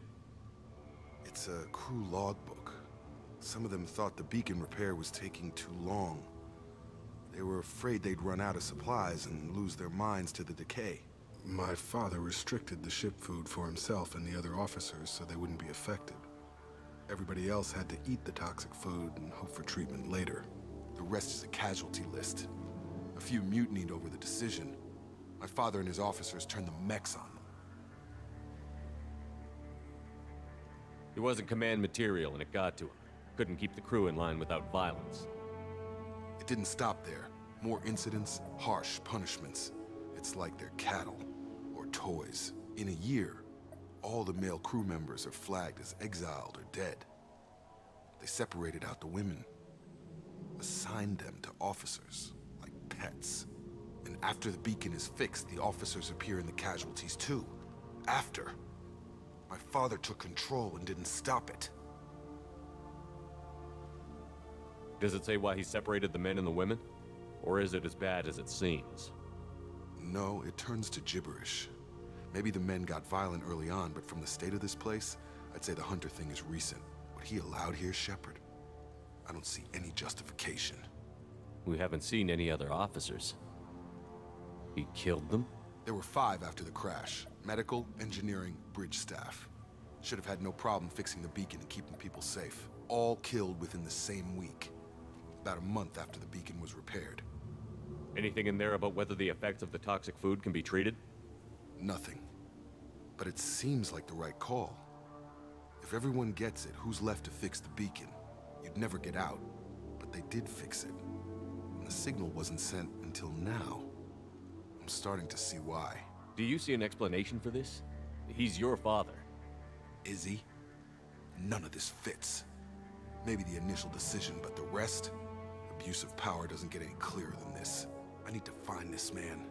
It's a crew logbook. Some of them thought the beacon repair was taking too long. They were afraid they'd run out of supplies and lose their minds to the decay. My father restricted the ship food for himself and the other officers so they wouldn't be affected. Everybody else had to eat the toxic food and hope for treatment later. The rest is a casualty list. A few mutinied over the decision. My father and his officers turned the mechs on them. He wasn't command material and it got to him. Couldn't keep the crew in line without violence. It didn't stop there. More incidents, harsh punishments. It's like they're cattle or toys. In a year, all the male crew members are flagged as exiled or dead. They separated out the women. Assigned them to officers, like pets. And after the beacon is fixed, the officers appear in the casualties too. After. My father took control and didn't stop it. Does it say why he separated the men and the women? Or is it as bad as it seems? No, it turns to gibberish. Maybe the men got violent early on, but from the state of this place, I'd say the hunter thing is recent. What he allowed here, Shepard? I don't see any justification. We haven't seen any other officers. He killed them? There were 5 after the crash. Medical, engineering, bridge staff. Should have had no problem fixing the beacon and keeping people safe. All killed within the same week. About a month after the beacon was repaired. Anything in there about whether the effects of the toxic food can be treated? Nothing. But it seems like the right call. If everyone gets it, who's left to fix the beacon? You'd never get out, but they did fix it. And the signal wasn't sent until now. I'm starting to see why. Do you see an explanation for this? He's your father. Is he? None of this fits. Maybe the initial decision, but the rest? Abuse of power doesn't get any clearer than this. I need to find this man.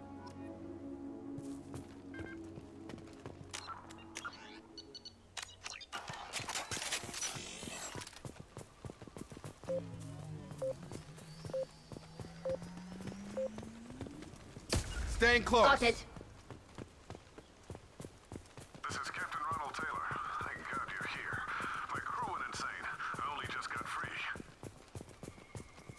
Staying close. Got it. This is Captain Ronald Taylor. Thank God you're here. My crew went insane. I only just got free.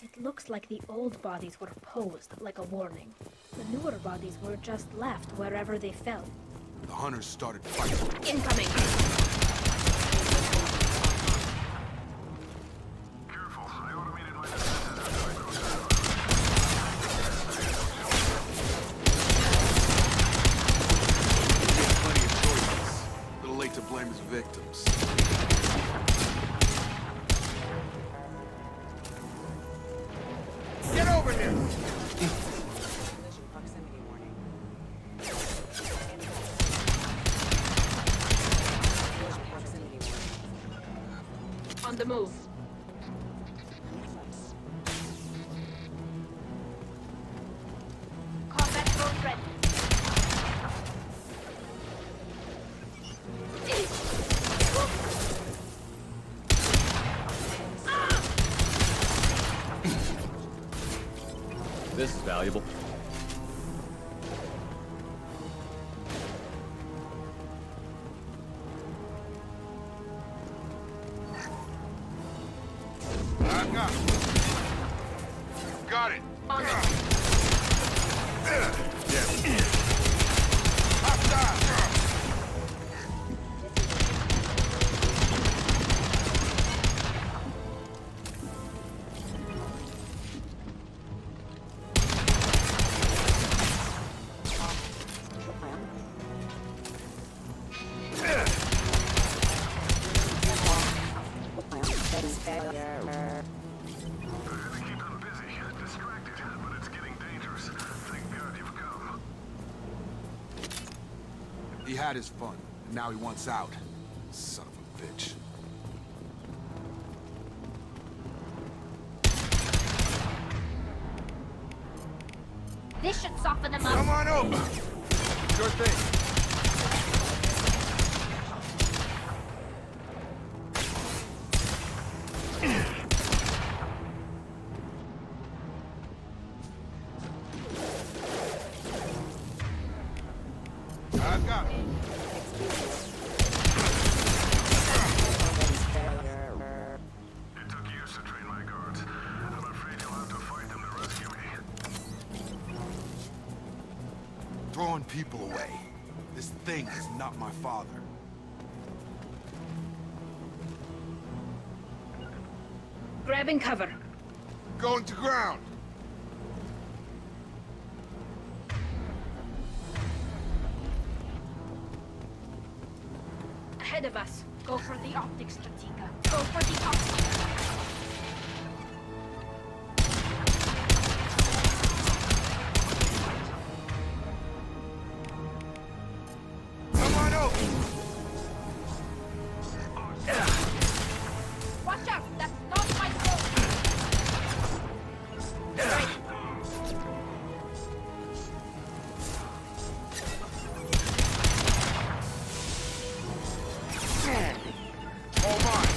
It looks like the old bodies were posed like a warning. The newer bodies were just left wherever they fell. The hunters started fighting. Incoming! Careful. I automated my defenses after I crossed Plenty of choices. A little late to blame his On the move. Combat drone ready. This is valuable. Got it. He had his fun, and now he wants out. Son of a bitch. This should soften them up. Come on over. Sure thing. I've got it. It took years to train my guards. I'm afraid you'll have to fight them to rescue me. Throwing people away. This thing is not my father. Grabbing cover. Going to ground. Ahead of us. Go for the optics, Strategica. Go for the optics. Come on over. Watch out! That's not my fault! All mine.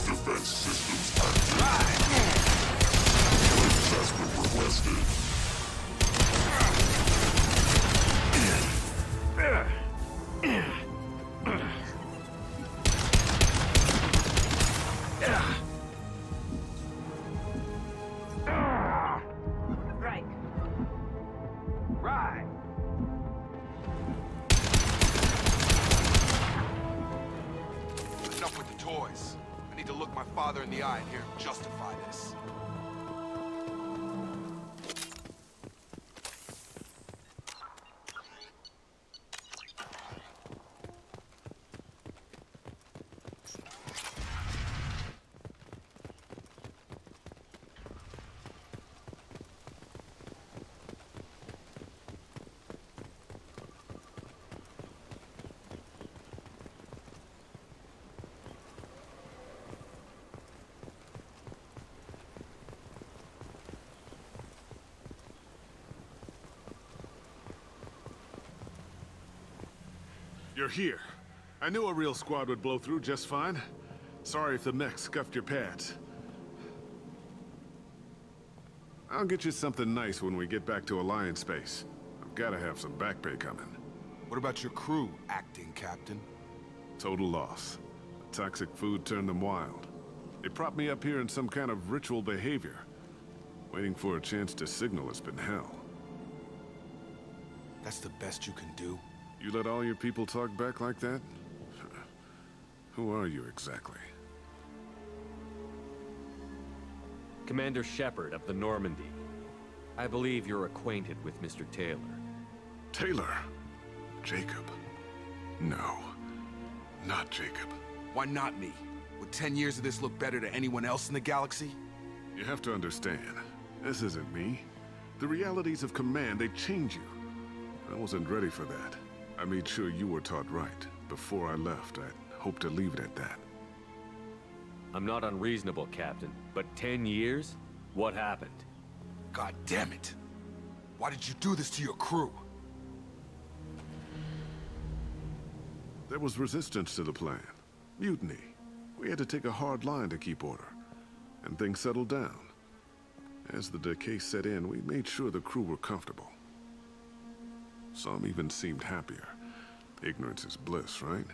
Defense systems active. Assessment requested. Right. Right. Enough with the toys. I need to look my father in the eye and hear him justify this. You're here. I knew a real squad would blow through just fine. Sorry if the mech scuffed your pads. I'll get you something nice when we get back to Alliance space. I've gotta have some back pay coming. What about your crew, acting captain? Total loss. The toxic food turned them wild. They propped me up here in some kind of ritual behavior. Waiting for a chance to signal has been hell. That's the best you can do? You let all your people talk back like that? Who are you exactly? Commander Shepard of the Normandy. I believe you're acquainted with Mr. Taylor. Taylor? Jacob? No. Not Jacob. Why not me? Would 10 years of this look better to anyone else in the galaxy? You have to understand, this isn't me. The realities of command, they change you. I wasn't ready for that. I made sure you were taught right. Before I left, I hoped to leave it at that. I'm not unreasonable, Captain, but 10 years? What happened? God damn it! Why did you do this to your crew? There was resistance to the plan. Mutiny. We had to take a hard line to keep order. And things settled down. As the decay set in, we made sure the crew were comfortable. Some even seemed happier. Ignorance is bliss, right?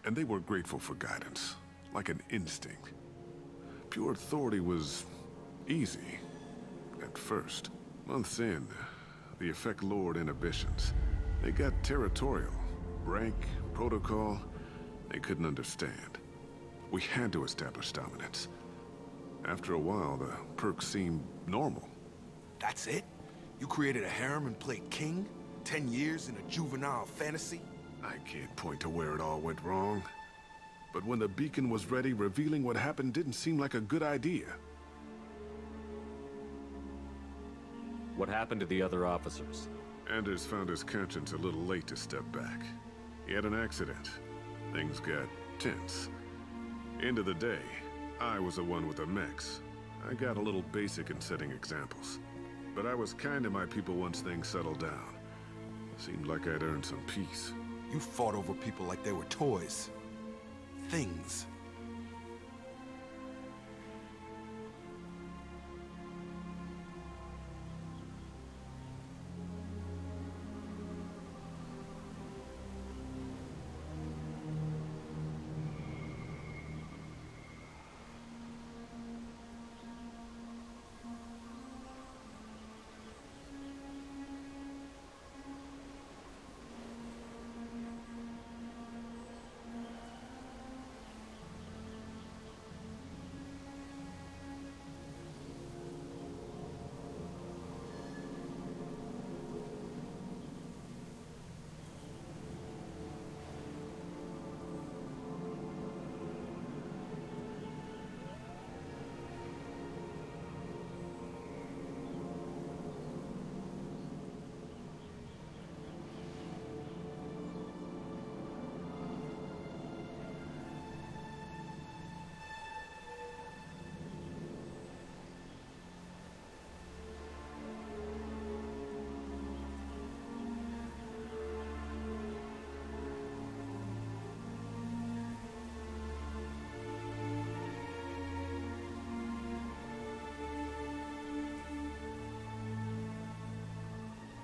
And they were grateful for guidance, like an instinct. Pure authority was easy, at first. Months in, the effect lowered inhibitions. They got territorial. Rank, protocol, they couldn't understand. We had to establish dominance. After a while, the perks seemed normal. That's it? You created a harem and played king? 10 years in a juvenile fantasy? I can't point to where it all went wrong. But when the beacon was ready, revealing what happened didn't seem like a good idea. What happened to the other officers? Anders found his conscience a little late to step back. He had an accident. Things got tense. End of the day, I was the one with the mechs. I got a little basic in setting examples. But I was kind to my people once things settled down. Seemed like I'd earned some peace. You fought over people like they were toys. Things.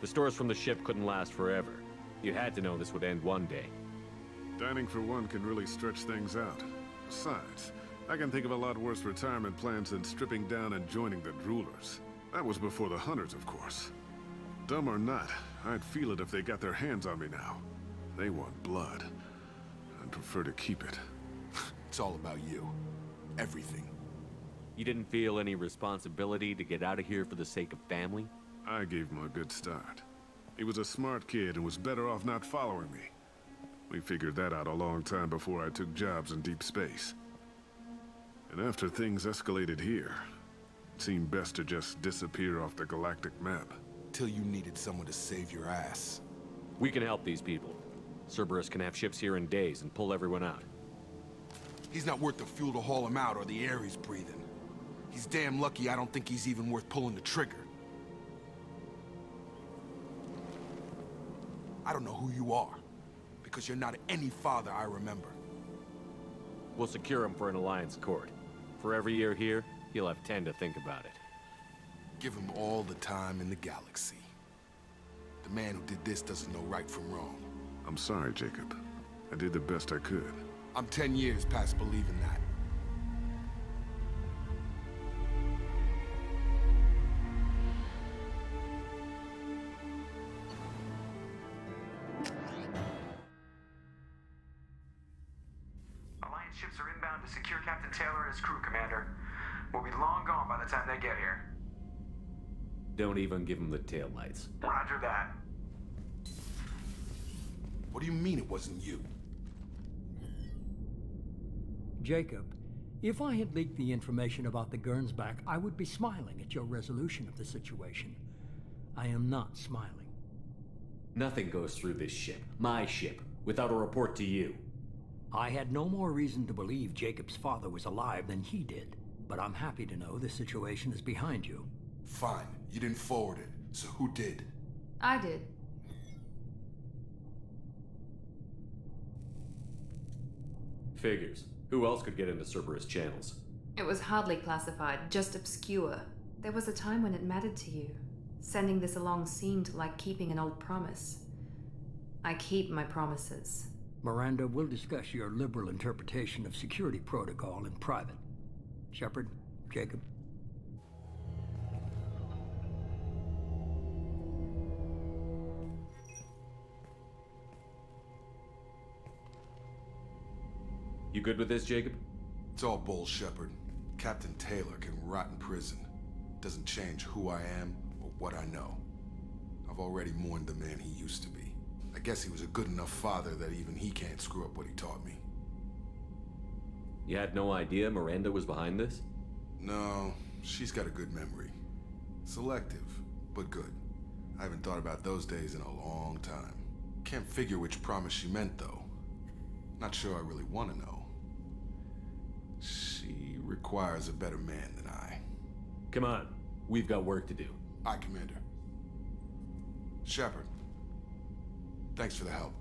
The stores from the ship couldn't last forever. You had to know this would end one day. Dining for one can really stretch things out. Besides, I can think of a lot worse retirement plans than stripping down and joining the Droolers. That was before the Hunters, of course. Dumb or not, I'd feel it if they got their hands on me now. They want blood. I'd prefer to keep it. It's all about you. Everything. You didn't feel any responsibility to get out of here for the sake of family? I gave him a good start. He was a smart kid and was better off not following me. We figured that out a long time before I took jobs in deep space. And after things escalated here, it seemed best to just disappear off the galactic map. Till you needed someone to save your ass. We can help these people. Cerberus can have ships here in days and pull everyone out. He's not worth the fuel to haul him out or the air he's breathing. He's damn lucky I don't think he's even worth pulling the trigger. I don't know who you are, because you're not any father I remember. We'll secure him for an Alliance court. For every year here, he'll have 10 to think about it. Give him all the time in the galaxy. The man who did this doesn't know right from wrong. I'm sorry, Jacob. I did the best I could. I'm 10 years past believing that. Alliance ships are inbound to secure Captain Taylor and his crew, Commander. We'll be long gone by the time they get here. Don't even give him the taillights. Roger that. What do you mean it wasn't you? Jacob, if I had leaked the information about the Gernsback, I would be smiling at your resolution of the situation. I am not smiling. Nothing goes through this ship, my ship, without a report to you. I had no more reason to believe Jacob's father was alive than he did, but I'm happy to know the situation is behind you. Fine, you didn't forward it, so who did? I did. Figures. Who else could get into Cerberus channels? It was hardly classified, just obscure. There was a time when it mattered to you. Sending this along seemed like keeping an old promise. I keep my promises. Miranda, we'll discuss your liberal interpretation of security protocol in private. Shepard, Jacob. You good with this, Jacob? It's all bull, Shepard. Captain Taylor can rot in prison. Doesn't change who I am or what I know. I've already mourned the man he used to be. I guess he was a good enough father that even he can't screw up what he taught me. You had no idea Miranda was behind this? No, she's got a good memory. Selective, but good. I haven't thought about those days in a long time. Can't figure which promise she meant, though. Not sure I really want to know. She requires a better man than I. Come on, we've got work to do. Aye, Commander. Shepard, thanks for the help.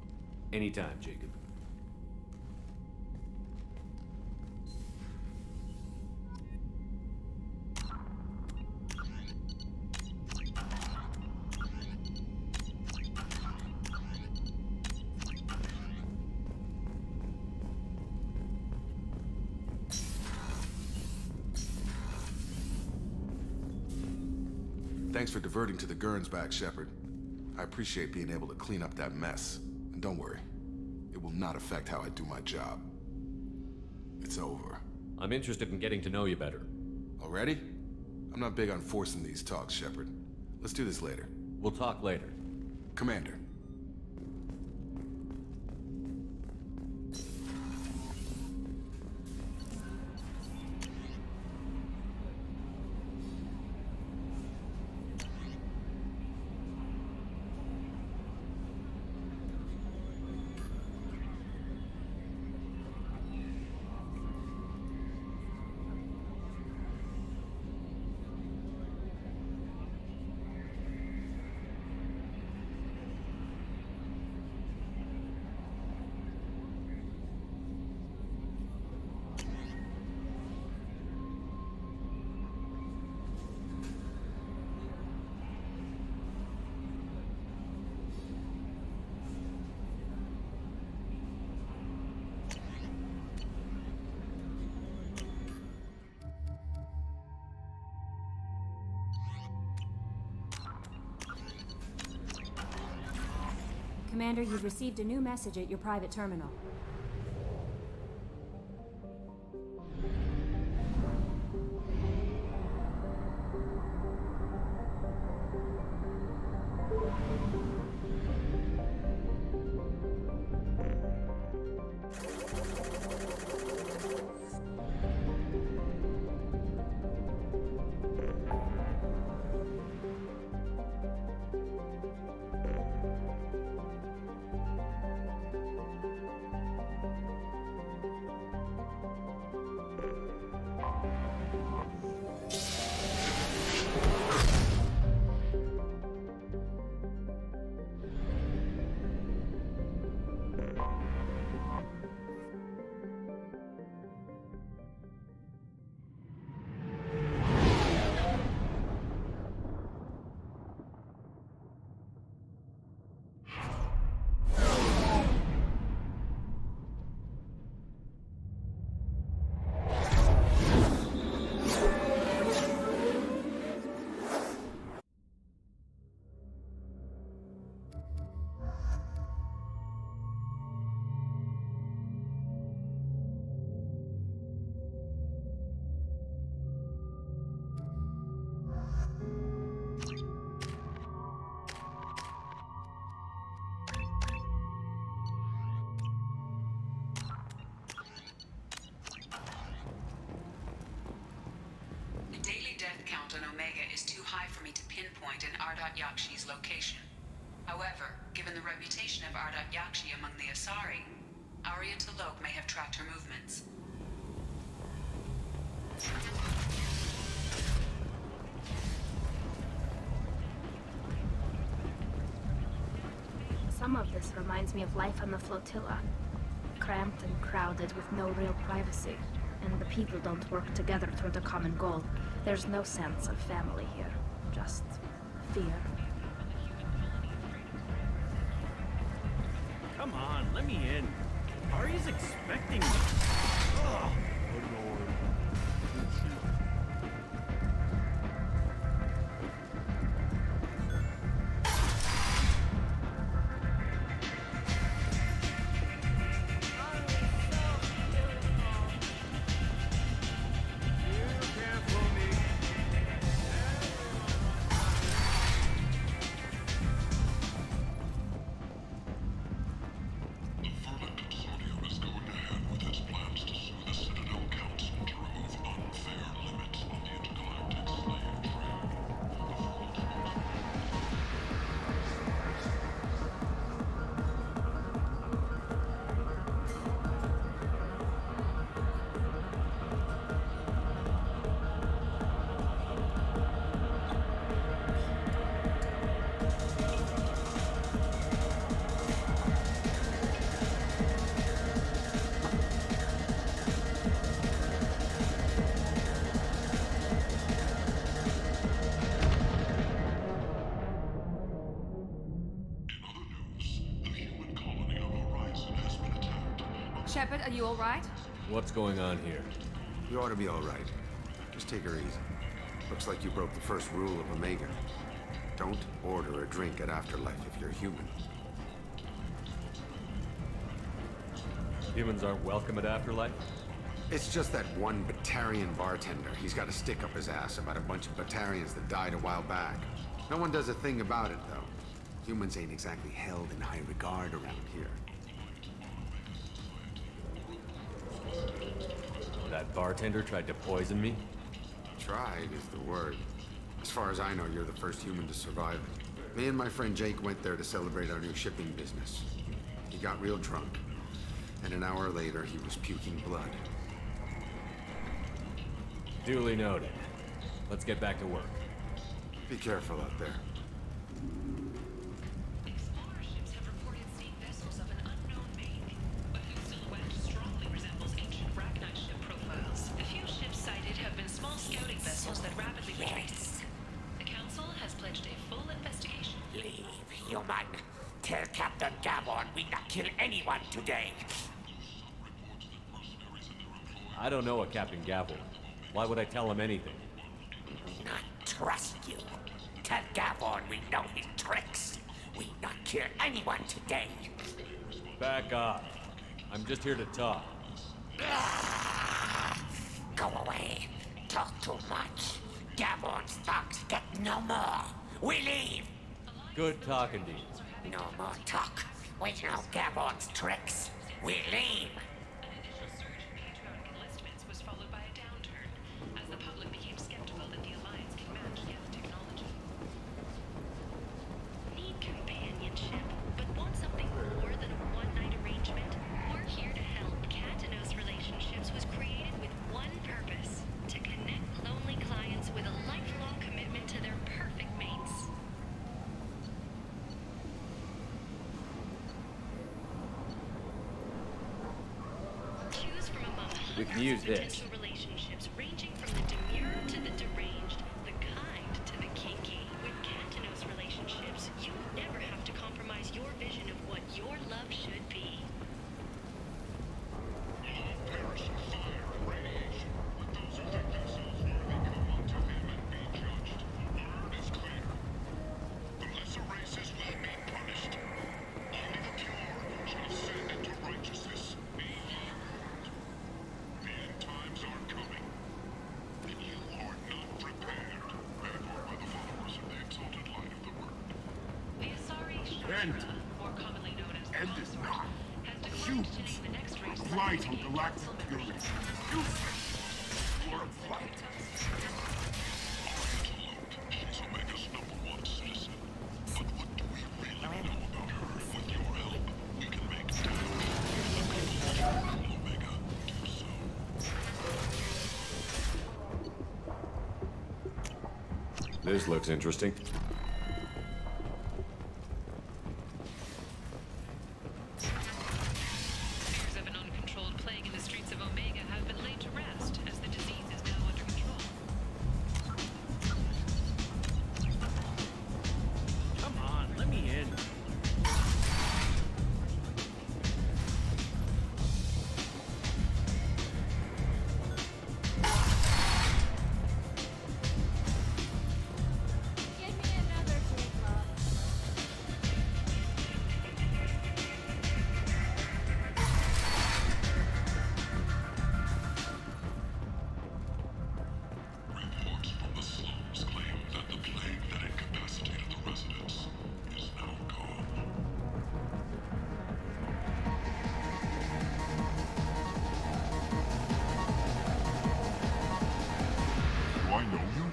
Anytime, Jacob. Thanks for diverting to the Gernsback, Shepard. I appreciate being able to clean up that mess. And don't worry, it will not affect how I do my job. It's over. I'm interested in getting to know you better. Already? I'm not big on forcing these talks, Shepard. Let's do this later. We'll talk later. Commander. Commander, you've received a new message at your private terminal. point in Ardat Yakshi's location. However, given the reputation of Ardat Yakshi among the Asari, Arya T'Loak may have tracked her movements. Some of this reminds me of life on the flotilla. Cramped and crowded with no real privacy. And the people don't work together toward a common goal. There's no sense of family here. Just fear. Come on, let me in. Arya's expecting me. Ugh. Shepard, are you all right? What's going on here? You ought to be all right. Just take her easy. Looks like you broke the first rule of Omega. Don't order a drink at Afterlife if you're human. Humans aren't welcome at Afterlife? It's just that one Batarian bartender. He's got a stick up his ass about a bunch of Batarians that died a while back. No one does a thing about it, though. Humans ain't exactly held in high regard around here. That bartender tried to poison me? Tried is the word. As far as I know, you're the first human to survive it. Me and my friend Jake went there to celebrate our new shipping business. He got real drunk, and an hour later he was puking blood. Duly noted. Let's get back to work. Be careful out there. Explorerships have reported seeing vessels of an unknown make, but whose silhouette strongly resembles ancient Ragnar ship profiles. The few ships sighted have been small scouting vessels that rapidly retreat. The Council has pledged a full investigation. Leave, human. Tell Captain Gavon we not kill anyone today. I don't know a Captain Gavel. Why would I tell him anything? Not trust you. Tell Gavon we know his tricks. We not kill anyone today. Back off. I'm just here to talk. Go away. Talk too much. Gavon's thugs get no more. We leave. Good talking to you. No more talk. We know Gavon's tricks. We leave. Was followed by a downturn, as the public became skeptical that the Alliance can match Geth technology. Need companionship, but want something more than a one-night arrangement? We're here to help. Katanos Relationships was created with one purpose: to connect lonely clients with a lifelong commitment to their perfect mates. Choose from among We can use this. potential relationships ranging from the demure to the deranged, the kind to the kinky. With Katanos Relationships, you never have to compromise your vision of what your love should be. The Asari End. more commonly known as End is not. has declined to Humans name the next race are right to on gain galactic council purity. membership. Useless. You are a fight. She's Omega's #1 This looks interesting. Fears of an uncontrolled plague in the streets of Omega have been laid to rest, as the disease is now under control. Come on, let me in. Reports from the slums claim that the plague that incapacitated the residents is now gone. Do I know you?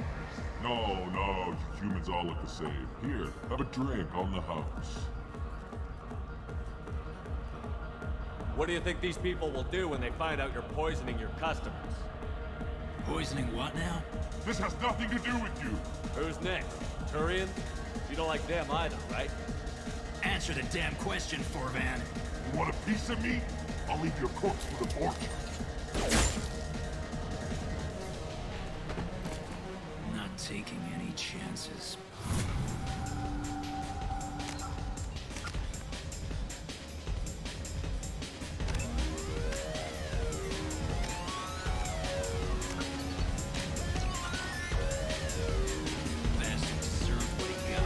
No, you humans all look the same. Here, have a drink on the house. What do you think these people will do when they find out you're poisoning your customers? Poisoning what now? This has nothing to do with you. Who's next? Turian? You don't like them either, right? Answer the damn question, Forvan. You want a piece of me? I'll leave your corpse for the torture. Not taking any chances. Bastard deserved what he got.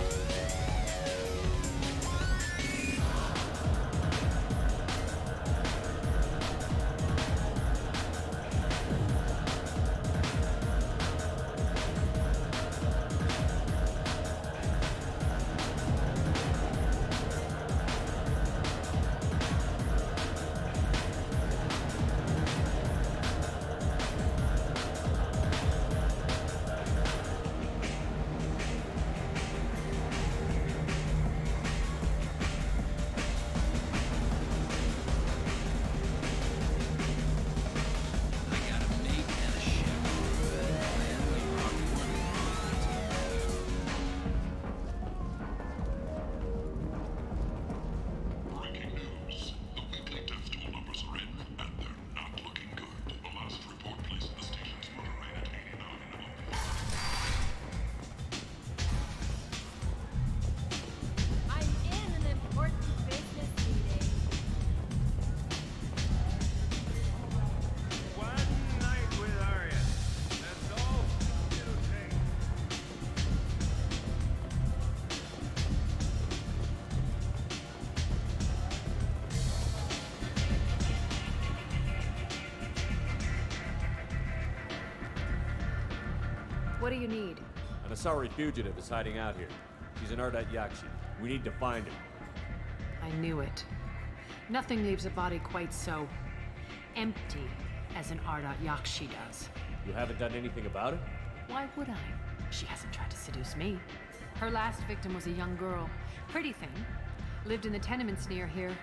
Breaking news. The weekly death toll numbers are in, and they're not looking good. The last report placed the station's murder rate at 89 and up. I'm in an important business meeting. One night with Arya. That's all it'll take. What do you need? An Asari fugitive is hiding out here. He's an Ardat Yakshi. We need to find him. I knew it. Nothing leaves a body quite so empty as an Ardat Yakshi does. You haven't done anything about it? Why would I? She hasn't tried to seduce me. Her last victim was a young girl. Pretty thing. Lived in the tenements near here.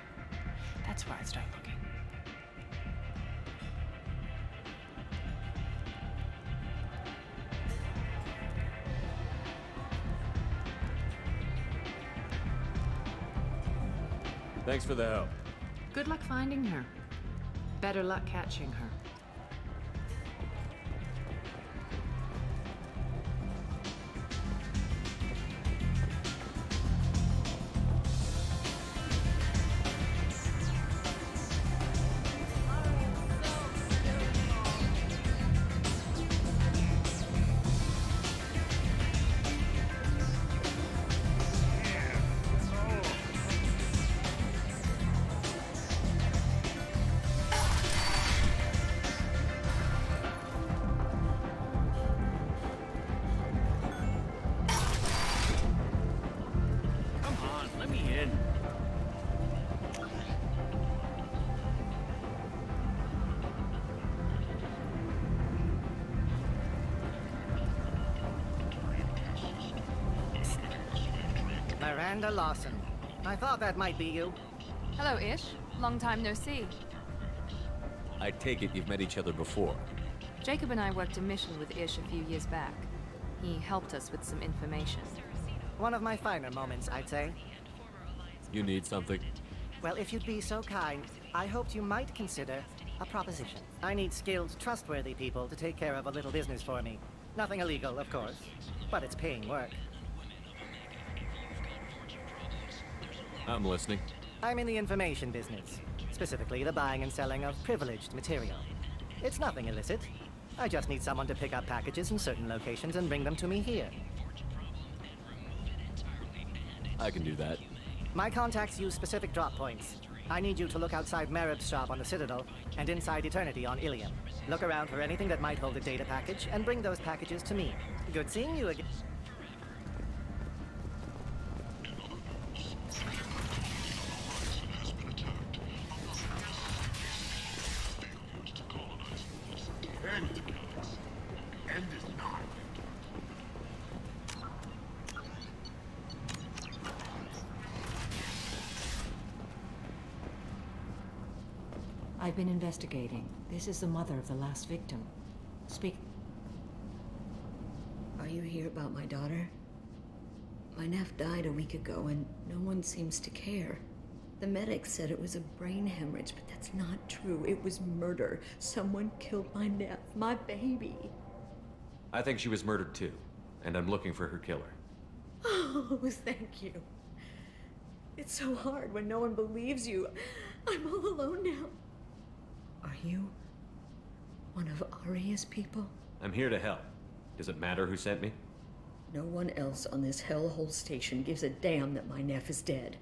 That's where I'd start looking. Thanks for the help. Good luck finding her. Better luck catching her. Come on, let me in. Miranda Lawson. I thought that might be you. Hello, Ish. Long time no see. I take it you've met each other before. Jacob and I worked a mission with Ish a few years back. He helped us with some information. One of my finer moments, I'd say. You need something? Well, if you'd be so kind, I hoped you might consider a proposition. I need skilled, trustworthy people to take care of a little business for me. Nothing illegal, of course, but it's paying work. I'm listening. I'm in the information business, specifically the buying and selling of privileged material. It's nothing illicit. I just need someone to pick up packages in certain locations and bring them to me here. I can do that. My contacts use specific drop points. I need you to look outside Merib's shop on the Citadel and inside Eternity on Ilium. Look around for anything that might hold a data package and bring those packages to me. Good seeing you again. I've been investigating. This is the mother of the last victim. Speak. Are you here about my daughter? My nephew died a week ago and no one seems to care. The medic said it was a brain hemorrhage, but that's not true. It was murder. Someone killed my nephew, my baby. I think she was murdered too, and I'm looking for her killer. Oh, thank you. It's so hard when no one believes you. I'm all alone now. Are you one of Aria's people? I'm here to help. Does it matter who sent me? No one else on this hellhole station gives a damn that my nephew is dead.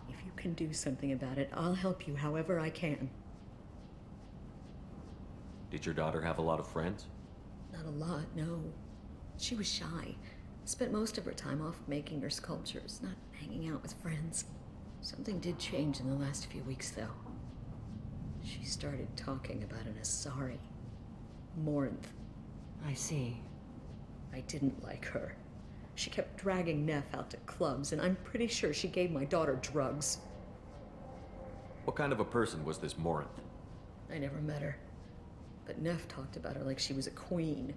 If you can do something about it, I'll help you however I can. Did your daughter have a lot of friends? Not a lot, no. She was shy. Spent most of her time off making her sculptures, not hanging out with friends. Something did change in the last few weeks, though. She started talking about an Asari. Morinth. I see. I didn't like her. She kept dragging Neff out to clubs, and I'm pretty sure she gave my daughter drugs. What kind of a person was this Morinth? I never met her. But Neff talked about her like she was a queen.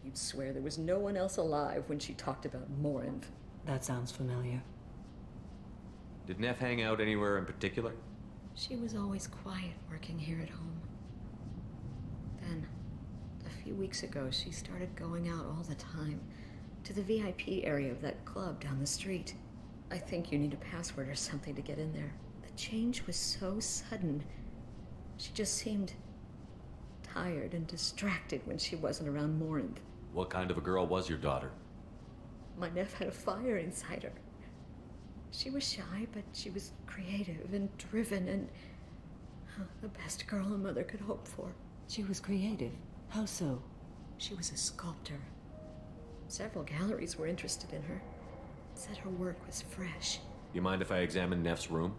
You'd swear there was no one else alive when she talked about Morinth. That sounds familiar. Did Neff hang out anywhere in particular? She was always quiet working here at home. Then, a few weeks ago, she started going out all the time to the VIP area of that club down the street. I think you need a password or something to get in there. The change was so sudden. She just seemed tired and distracted when she wasn't around Morinth. What kind of a girl was your daughter? My nephew had a fire inside her. She was shy, but she was creative and driven and the best girl a mother could hope for. She was creative. How so? She was a sculptor. Several galleries were interested in her. Said her work was fresh. You mind if I examine Neff's room?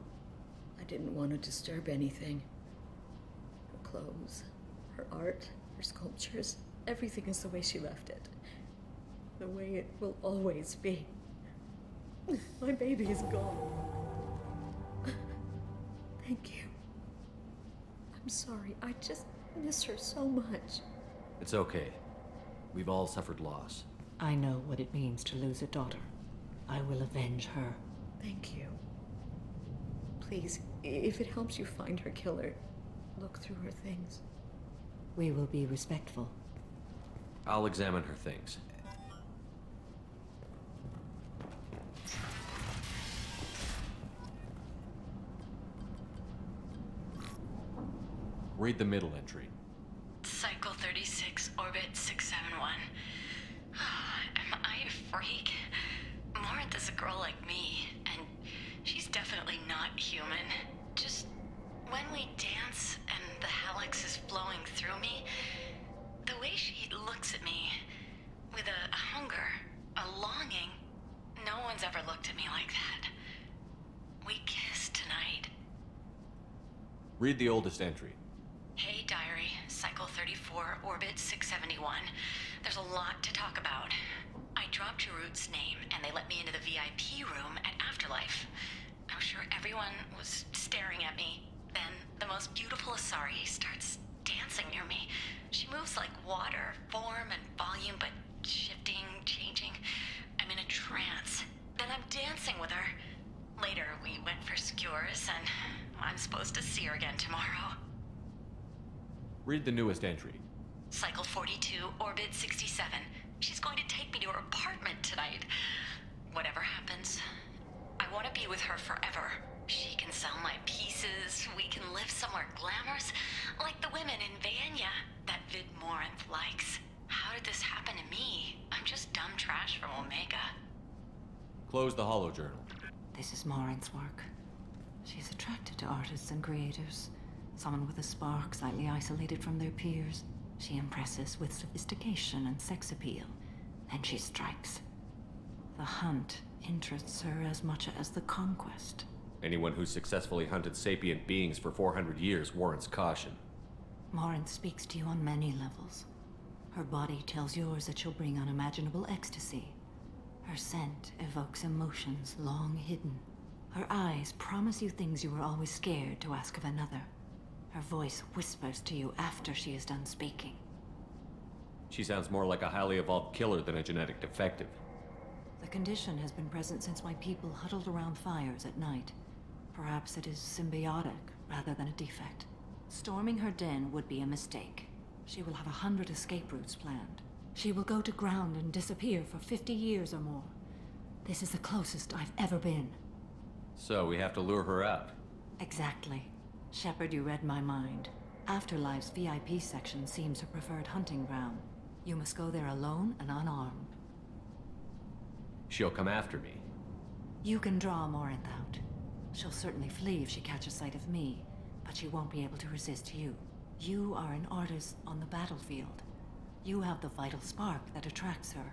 I didn't want to disturb anything. Her clothes, her art, her sculptures, everything is the way she left it. The way it will always be. My baby is gone. Thank you. I'm sorry. I just miss her so much. It's okay. We've all suffered loss. I know what it means to lose a daughter. I will avenge her. Thank you. Please, if it helps you find her killer, look through her things. We will be respectful. I'll examine her things. Read the middle entry. Cycle 36, orbit 671. Am I a freak? Morinth is a girl like me, and she's definitely not human. Just when we dance and the helix is flowing through me, the way she looks at me with a hunger, a longing, no one's ever looked at me like that. We kissed tonight. Read the oldest entry. Hey, diary. Cycle 34, orbit 671. There's a lot to talk about. I dropped Jarut's name, and they let me into the VIP room at Afterlife. I'm sure everyone was staring at me. Then the most beautiful Asari starts dancing near me. She moves like water, form and volume, but shifting, changing. I'm in a trance. Then I'm dancing with her. Later, we went for skewers, and I'm supposed to see her again tomorrow. Read the newest entry. Cycle 42, orbit 67. She's going to take me to her apartment tonight. Whatever happens, I want to be with her forever. She can sell my pieces. We can live somewhere glamorous, like the women in Vanya that Vid Morinth likes. How did this happen to me? I'm just dumb trash from Omega. Close the holojournal. This is Morinth's work. She's attracted to artists and creators. Someone with a spark, slightly isolated from their peers. She impresses with sophistication and sex appeal. Then she strikes. The hunt interests her as much as the conquest. Anyone who's successfully hunted sapient beings for 400 years warrants caution. Morinth speaks to you on many levels. Her body tells yours that she'll bring unimaginable ecstasy. Her scent evokes emotions long hidden. Her eyes promise you things you were always scared to ask of another. Her voice whispers to you after she is done speaking. She sounds more like a highly evolved killer than a genetic defective. The condition has been present since my people huddled around fires at night. Perhaps it is symbiotic rather than a defect. Storming her den would be a mistake. She will have 100 escape routes planned. She will go to ground and disappear for 50 years or more. This is the closest I've ever been. So we have to lure her out. Exactly. Shepard, you read my mind. Afterlife's VIP section seems her preferred hunting ground. You must go there alone and unarmed. She'll come after me. You can draw Morinth out. She'll certainly flee if she catches sight of me, but she won't be able to resist you. You are an artist on the battlefield. You have the vital spark that attracts her.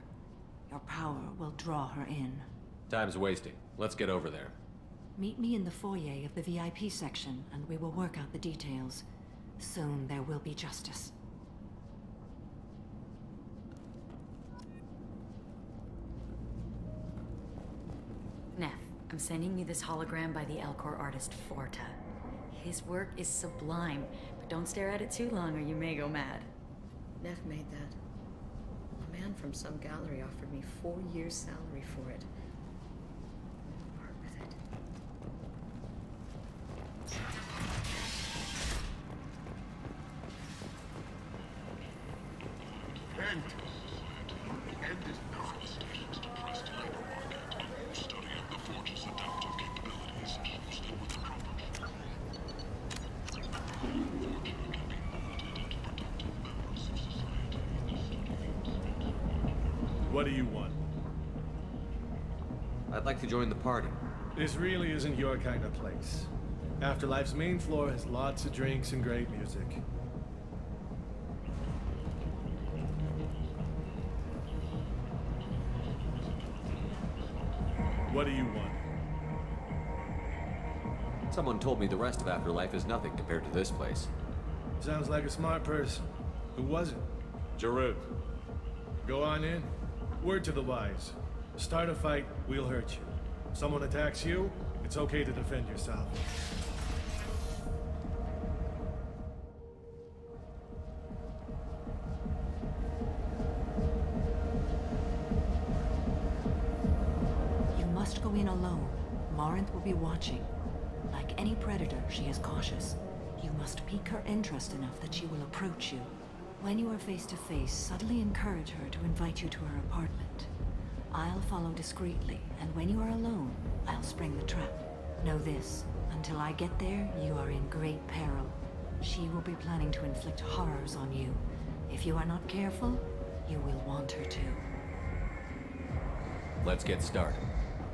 Your power will draw her in. Time's wasting. Let's get over there. Meet me in the foyer of the VIP section, and we will work out the details. Soon there will be justice. Neff, I'm sending you this hologram by the Elcor artist Forta. His work is sublime, but don't stare at it too long or you may go mad. Neff made that. A man from some gallery offered me 4 years' salary for it. Part with it. End! End is not depressed labor market. Study of the Forge's adaptive capabilities. Use them with the proper control. Forge can be molded into productive members of society. What do you want? I'd like to join the party. This really isn't your kind of place. Afterlife's main floor has lots of drinks and great music. What do you want? Someone told me the rest of Afterlife is nothing compared to this place. Sounds like a smart person. Who was it? Jarut. Go on in. Word to the wise. Start a fight, we'll hurt you. Someone attacks you, it's okay to defend yourself. You must go in alone. Morinth will be watching. Like any predator, she is cautious. You must pique her interest enough that she will approach you. When you are face to face, subtly encourage her to invite you to her apartment. I'll follow discreetly, and when you are alone, I'll spring the trap. Know this, until I get there, you are in great peril. She will be planning to inflict horrors on you. If you are not careful, you will want her to. Let's get started.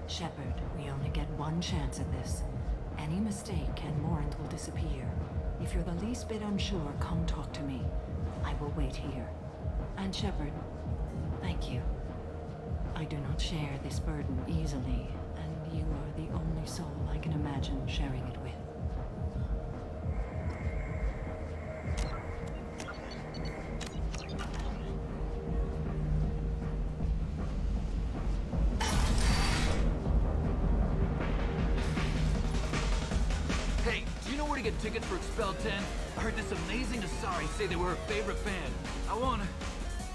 Shepard, we only get one chance at this. Any mistake and Morinth will disappear. If you're the least bit unsure, come talk to me. I will wait here. And Shepard, thank you. I do not share this burden easily, and you are the only soul I can imagine sharing it with. Hey, do you know where to get tickets for Expel 10? I heard this amazing Asari say they were her favorite band.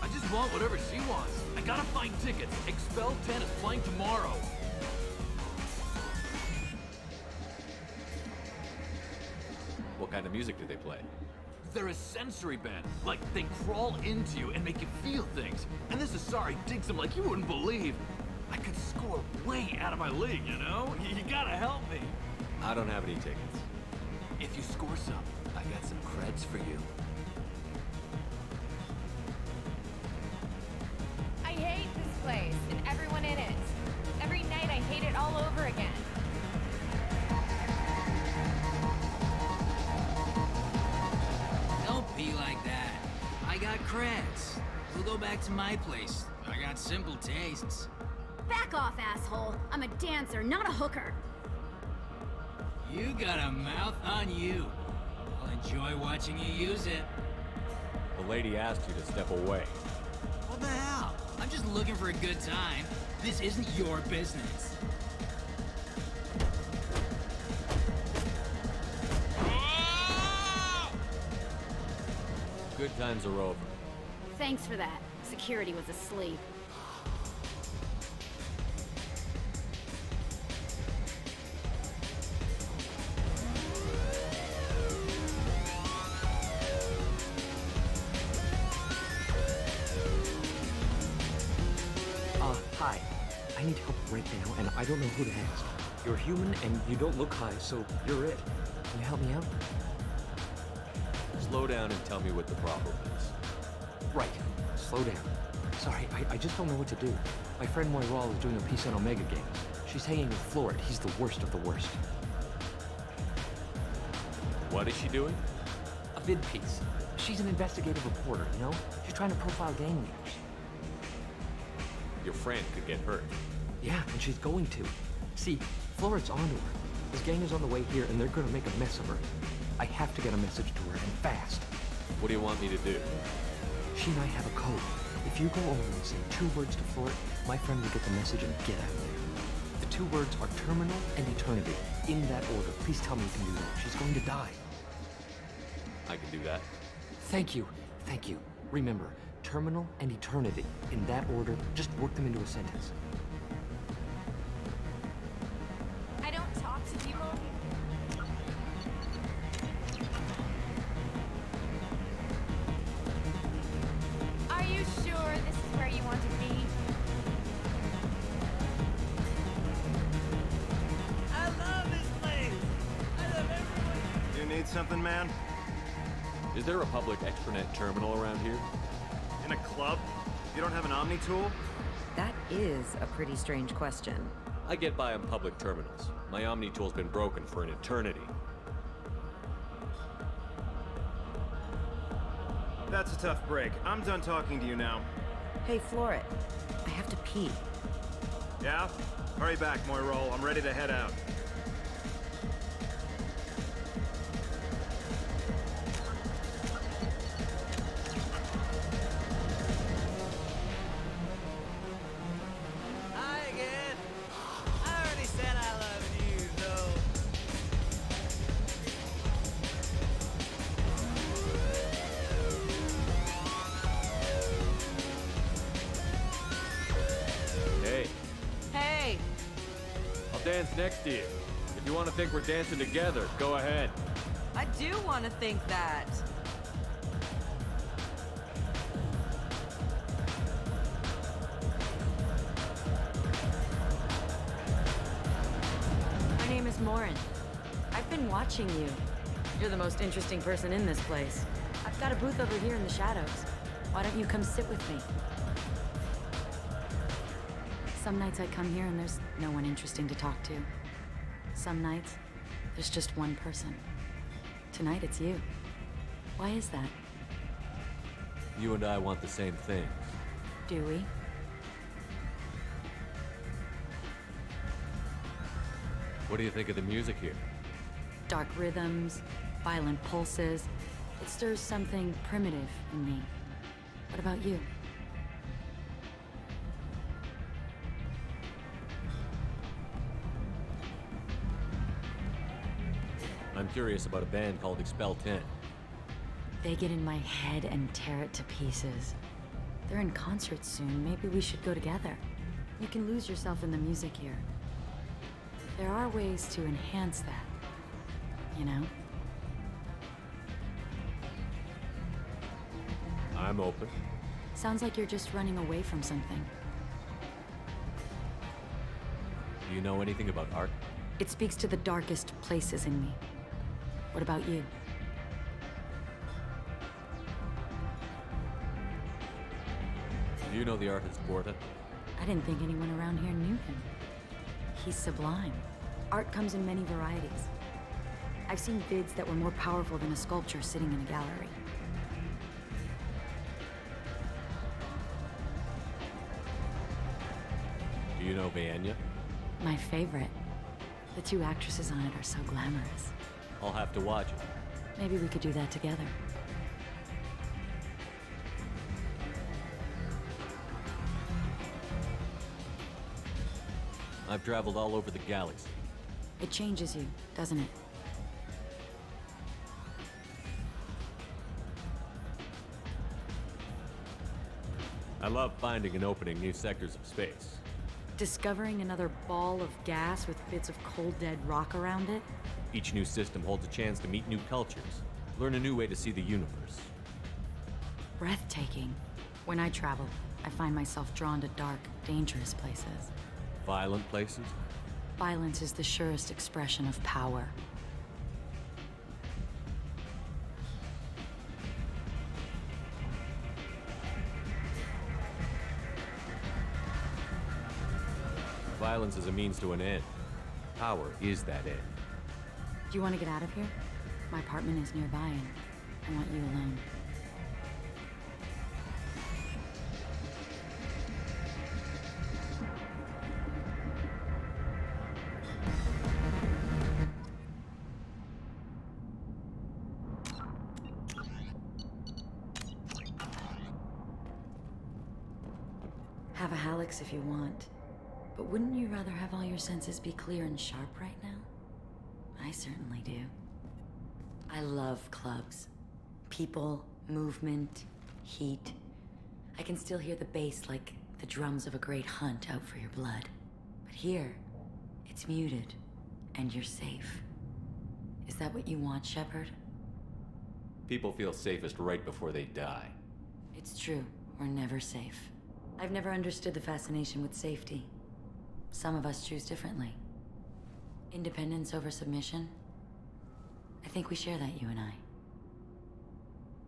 I just just want whatever she wants. I gotta find tickets. Expel 10 is playing tomorrow. What kind of music do they play? They're a sensory band. Like, they crawl into you and make you feel things. And this Asari digs them like you wouldn't believe. I could score way out of my league, you know? You gotta help me. I don't have any tickets. If you score some, I got some creds for you. I hate this place and everyone in it. Every night I hate it all over again. Don't be like that. I got creds. We'll go back to my place. I got simple tastes. Back off, asshole. I'm a dancer, not a hooker. You got a mouth on you. I'll enjoy watching you use it. The lady asked you to step away. What the hell? I'm just looking for a good time. This isn't your business. Good times are over. Thanks for that. Security was asleep. Hi. I need help right now, and I don't know who to ask. You're human, and you don't look high, so you're it. Can you help me out? Slow down and tell me what the problem is. Right. Slow down. Sorry, I just don't know what to do. My friend Moiral is doing a piece on Omega Games. She's hanging with Florid. He's the worst of the worst. What is she doing? A vid piece. She's an investigative reporter, you know? She's trying to profile gang leaders. Your friend could get hurt. Yeah, and she's going to. See, Florid's onto her. His gang is on the way here, and they're gonna make a mess of her. I have to get a message to her, and fast. What do you want me to do? She and I have a code. If you go over and say 2 words to Florid, my friend will get the message and get out of there. The 2 words are terminal and eternity. In that order. Please tell me you can do that. She's going to die. I can do that. Thank you. Thank you. Remember, terminal and eternity. In that order, just work them into a sentence. I don't talk to people. Are you sure this is where you want to be? I love this place. I love everyone. You need something, man? Is there a public extranet terminal around here? In a club? You don't have an Omni tool? That is a pretty strange question. I get by on public terminals. My Omni tool's been broken for an eternity. That's a tough break. I'm done talking to you now. Hey, Florid. I have to pee. Yeah? Hurry back, Moiral. I'm ready to head out. Hi again. I already said I love you, though. Hey, Hey, I'll dance next to you. If you want to think we're dancing together, go ahead. I do want to think that. My name is Morin. I've been watching you. You're the most interesting person in this place. I've got a booth over here in the shadows. Why don't you come sit with me? Some nights I come here and there's no one interesting to talk to. Some nights, there's just one person. Tonight it's you. Why is that? You and I want the same thing. Do we? What do you think of the music here? Dark rhythms, violent pulses. It stirs something primitive in me. What about you? I'm curious about a band called Expel 10. They get in my head and tear it to pieces. They're in concert soon. Maybe we should go together. You can lose yourself in the music here. There are ways to enhance that, you know? I'm open. Sounds like you're just running away from something. Do you know anything about art? It speaks to the darkest places in me. What about you? Do you know the artist Porta? I didn't think anyone around here knew him. He's sublime. Art comes in many varieties. I've seen vids that were more powerful than a sculpture sitting in a gallery. Do you know Vaenya? My favorite. The two actresses on it are so glamorous. I'll have to watch it. Maybe we could do that together. I've traveled all over the galaxy. It changes you, doesn't it? I love finding and opening new sectors of space. Discovering another ball of gas with bits of cold dead rock around it? Each new system holds a chance to meet new cultures, learn a new way to see the universe. Breathtaking. When I travel, I find myself drawn to dark, dangerous places. Violent places? Violence is the surest expression of power. Violence is a means to an end. Power is that end. Do you want to get out of here? My apartment is nearby and I want you alone. Have a Hallex if you want. But wouldn't you rather have all your senses be clear and sharp right now? I certainly do. I love clubs. People, movement, heat. I can still hear the bass like the drums of a great hunt out for your blood. But here, it's muted, and you're safe. Is that what you want, Shepard? People feel safest right before they die. It's true. We're never safe. I've never understood the fascination with safety. Some of us choose differently. Independence over submission? I think we share that, you and I.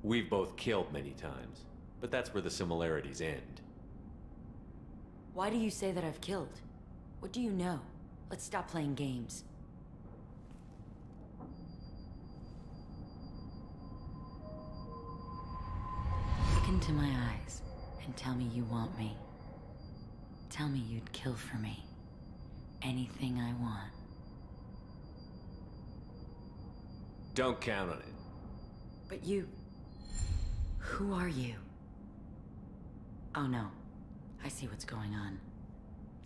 We've both killed many times, but that's where the similarities end. Why do you say that I've killed? What do you know? Let's stop playing games. Look into my eyes and tell me you want me. Tell me you'd kill for me. Anything I want. Don't count on it. But you... Who are you? Oh no. I see what's going on.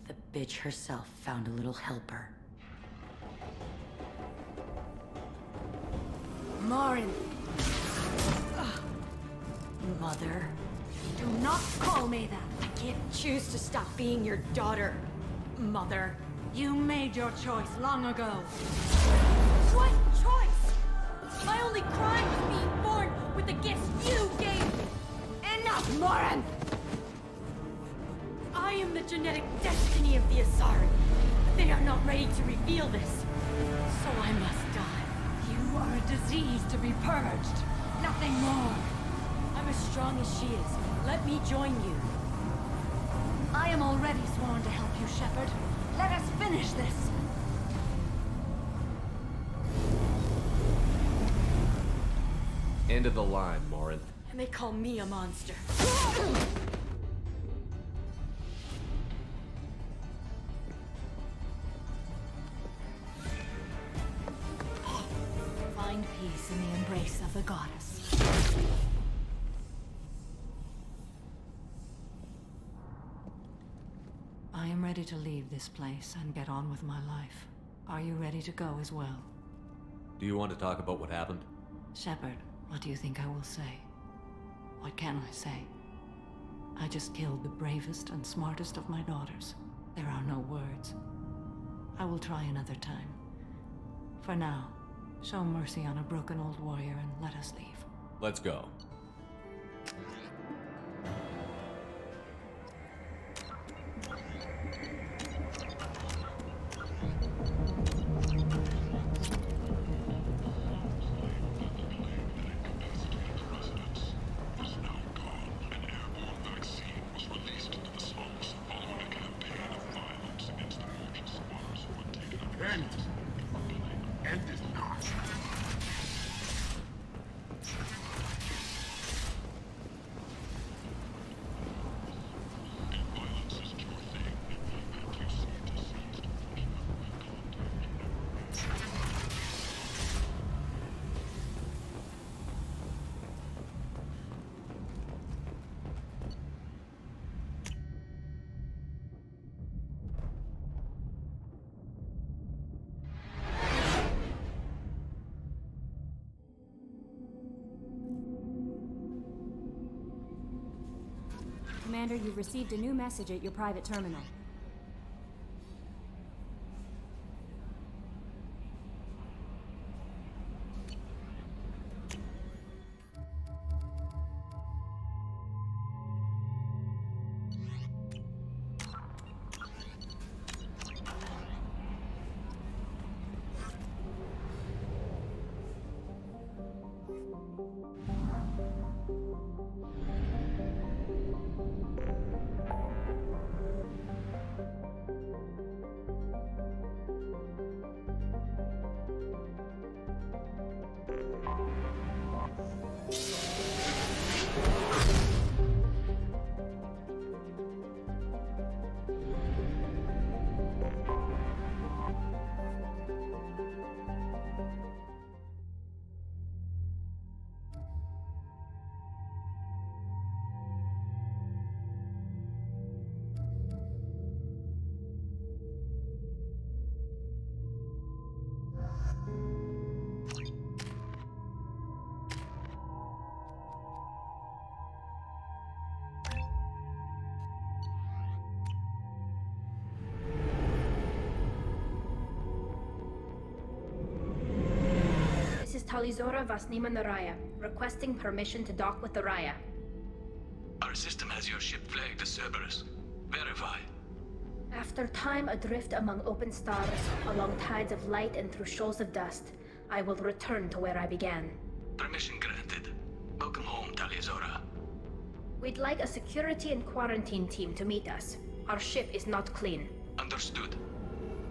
The bitch herself found a little helper. Marin! Mother. Do not call me that! I can't choose to stop being your daughter, Mother. You made your choice long ago. What choice? My only crime was being born with the gifts you gave me. Enough, Morin! I am the genetic destiny of the Asari. They are not ready to reveal this, so I must die. You are a disease to be purged. Nothing more. I'm as strong as she is. Let me join you. I am already sworn to help you, Shepard. Let us finish this. End of the line, Morin. And they call me a monster. Find peace in the embrace of the goddess. I am ready to leave this place and get on with my life. Are you ready to go as well? Do you want to talk about what happened? Shepard, what do you think I will say? What can I say? I just killed the bravest and smartest of my daughters. There are no words. I will try another time. For now, show mercy on a broken old warrior and let us leave. Let's go. End is not. Commander, you've received a new message at your private terminal. This is Talizora Vasnima Naraya, requesting permission to dock with the Raya. Our system has your ship flagged as Cerberus. Verify. After time adrift among open stars, along tides of light and through shoals of dust, I will return to where I began. Permission granted. Welcome home, Talizora. We'd like a security and quarantine team to meet us. Our ship is not clean. Understood.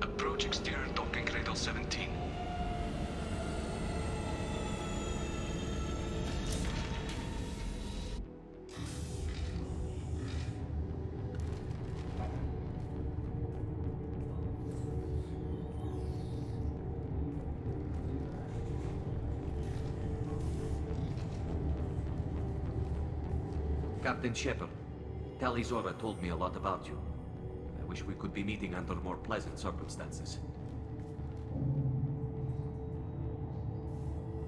Approach exterior docking cradle 17. Captain Shepard, Talizora told me a lot about you. I wish we could be meeting under more pleasant circumstances.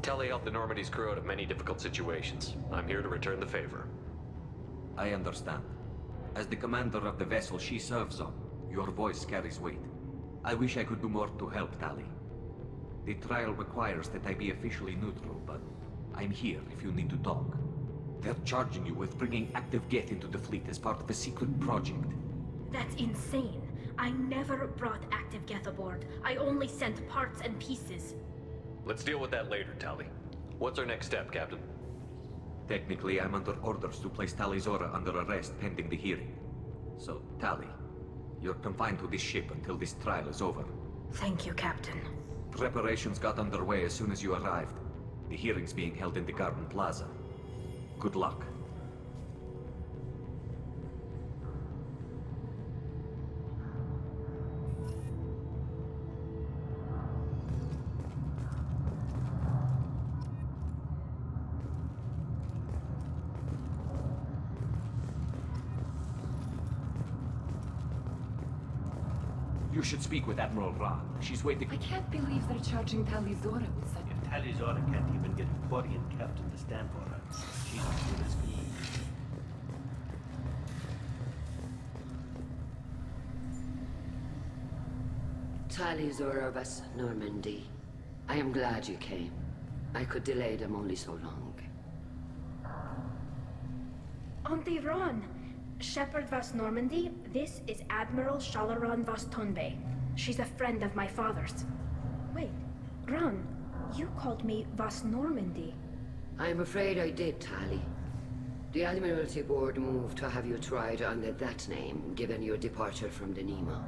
Tally helped the Normandy's crew out of many difficult situations. I'm here to return the favor. I understand. As the commander of the vessel she serves on, your voice carries weight. I wish I could do more to help, Tally. The trial requires that I be officially neutral, but I'm here if you need to talk. They're charging you with bringing active Geth into the fleet as part of a secret project. That's insane. I never brought active Geth aboard. I only sent parts and pieces. Let's deal with that later, Tally. What's our next step, Captain? Technically, I'm under orders to place Talizora under arrest pending the hearing. So, Tally, you're confined to this ship until this trial is over. Thank you, Captain. Preparations got underway as soon as you arrived. The hearing's being held in the Garden Plaza. Good luck. You should speak with Admiral Ra. She's waiting. I can't believe they're charging Talizora with such... If Talizora can't even get a Quarian captain to stand for her, she's as good as Tali Zora of us, Normandy. I am glad you came. I could delay them only so long. Auntie Ron! Shepherd Vas Normandy, this is Admiral Shalaran Vas Tonbe. She's a friend of my father's. Wait, Ron, you called me Vas Normandy. I'm afraid I did, Tali. The Admiralty Board moved to have you tried under that name, given your departure from the Nima.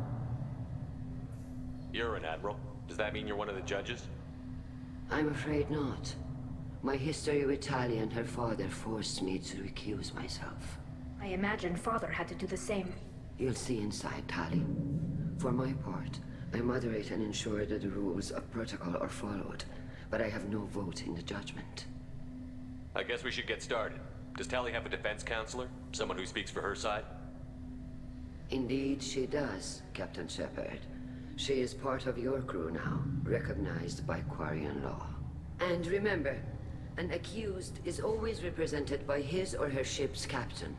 You're an admiral. Does that mean you're one of the judges? I'm afraid not. My history with Tali and her father forced me to recuse myself. I imagine father had to do the same. You'll see inside, Tali. For my part, I moderate and ensure that the rules of protocol are followed, but I have no vote in the judgment. I guess we should get started. Does Tali have a defense counselor? Someone who speaks for her side? Indeed, she does, Captain Shepard. She is part of your crew now, recognized by Quarian law. And remember, an accused is always represented by his or her ship's captain.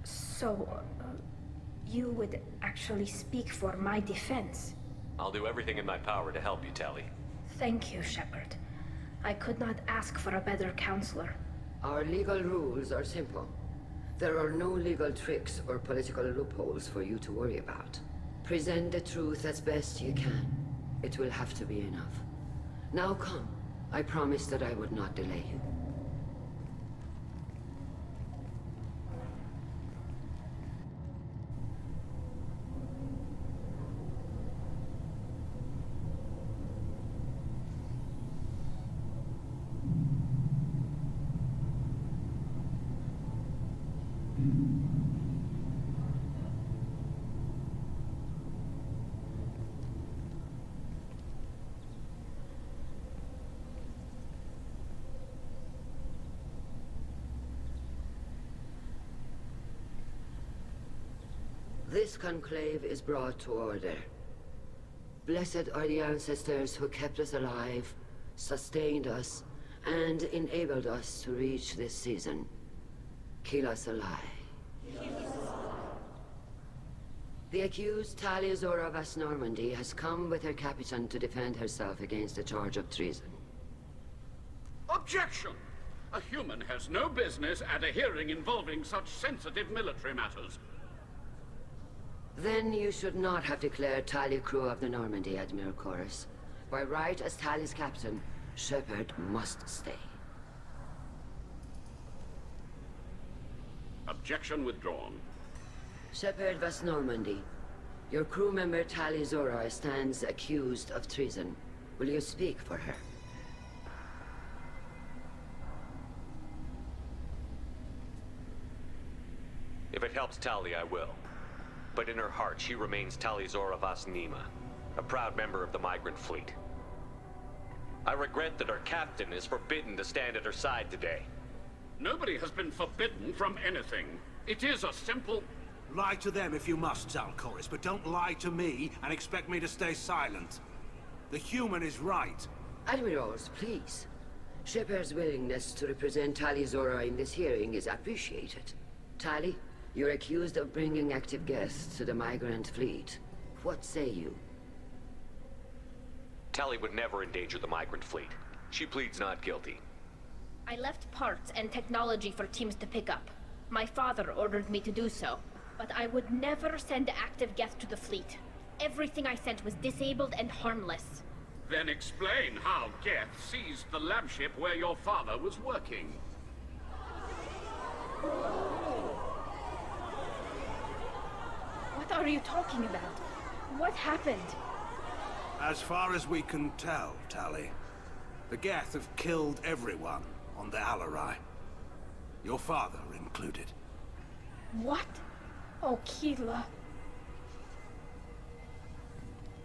So, you would actually speak for my defense? I'll do everything in my power to help you, Tali. Thank you, Shepard. I could not ask for a better counselor. Our legal rules are simple. There are no legal tricks or political loopholes for you to worry about. Present the truth as best you can. It will have to be enough. Now come. I promised that I would not delay you. This conclave is brought to order. Blessed are the ancestors who kept us alive, sustained us, and enabled us to reach this season. Kill us alive. The accused Tali Zora Vas Normandy has come with her captain to defend herself against a charge of treason. Objection! A human has no business at a hearing involving such sensitive military matters. Then you should not have declared Tali crew of the Normandy, Admiral Chorus. By right as Tali's captain, Shepard must stay. Objection withdrawn. Shepard Vas Normandy, your crew member Tali Zora stands accused of treason. Will you speak for her? If it helps Tali, I will. But in her heart, she remains Tali Zora Vas Nima, a proud member of the migrant fleet. I regret that our captain is forbidden to stand at her side today. Nobody has been forbidden from anything. It is a simple... Lie to them if you must, Zalcoris, but don't lie to me and expect me to stay silent. The human is right. Admirals, please. Shepard's willingness to represent Tali Zora in this hearing is appreciated. Tali, you're accused of bringing active guests to the migrant fleet. What say you? Tali would never endanger the migrant fleet. She pleads not guilty. I left parts and technology for teams to pick up. My father ordered me to do so, but I would never send active guests to the fleet. Everything I sent was disabled and harmless. Then explain how Geth seized the lab ship where your father was working. What are you talking about? What happened? As far as we can tell, Tali, the Geth have killed everyone on the Alarai. Your father included. What? Oh, Keela.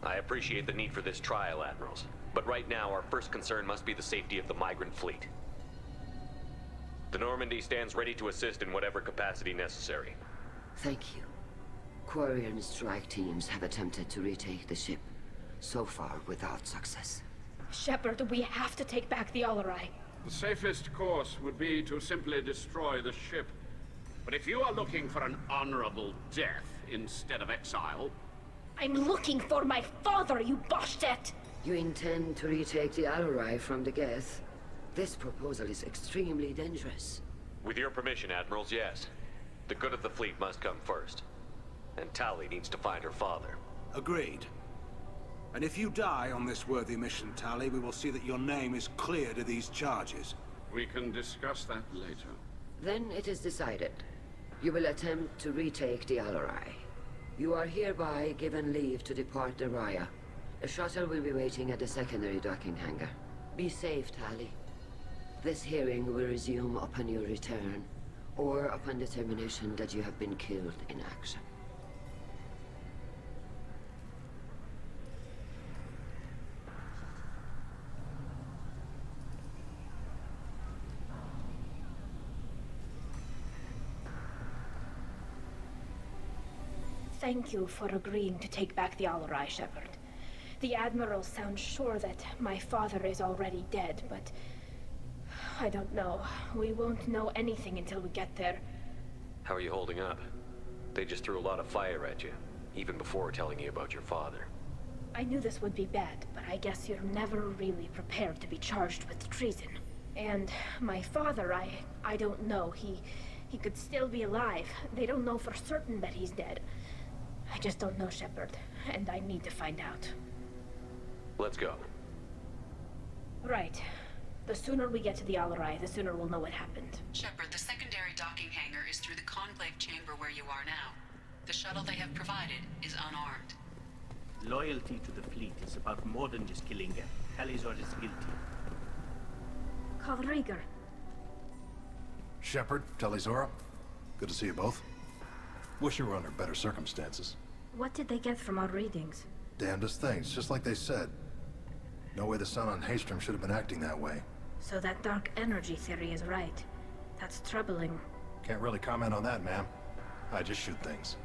I appreciate the need for this trial, Admirals. But right now, our first concern must be the safety of the migrant fleet. The Normandy stands ready to assist in whatever capacity necessary. Thank you. Quarian strike teams have attempted to retake the ship, so far without success. Shepard, we have to take back the Alarai. The safest course would be to simply destroy the ship. But if you are looking for an honorable death instead of exile, I'm looking for my father, you bastet! You intend to retake the Alarai from the Geth? This proposal is extremely dangerous. With your permission, Admirals, yes. The good of the fleet must come first. And Tali needs to find her father. Agreed. And if you die on this worthy mission, Tali, we will see that your name is cleared of these charges. We can discuss that later. Then it is decided. You will attempt to retake the Alarai. You are hereby given leave to depart the Raya. A shuttle will be waiting at the secondary docking hangar. Be safe, Tali. This hearing will resume upon your return, or upon determination that you have been killed in action. Thank you for agreeing to take back the Alarai, Shepard. The Admiral sounds sure that my father is already dead, but... I don't know. We won't know anything until we get there. How are you holding up? They just threw a lot of fire at you, even before telling you about your father. I knew this would be bad, but I guess you're never really prepared to be charged with treason. And my father, I don't know. He could still be alive. They don't know for certain that he's dead. I just don't know, Shepard, and I need to find out. Let's go. Right. The sooner we get to the Alarai, the sooner we'll know what happened. Shepard, the secondary docking hangar is through the conclave chamber where you are now. The shuttle they have provided is unarmed. Loyalty to the fleet is about more than just killing them. Talizor is guilty. Call Rieger. Shepard, Talizora, good to see you both. Wish you were under better circumstances. What did they get from our readings? Damnedest things, just like they said. No way the sun on Haystrom should have been acting that way. So that dark energy theory is right. That's troubling. Can't really comment on that, ma'am. I just shoot things.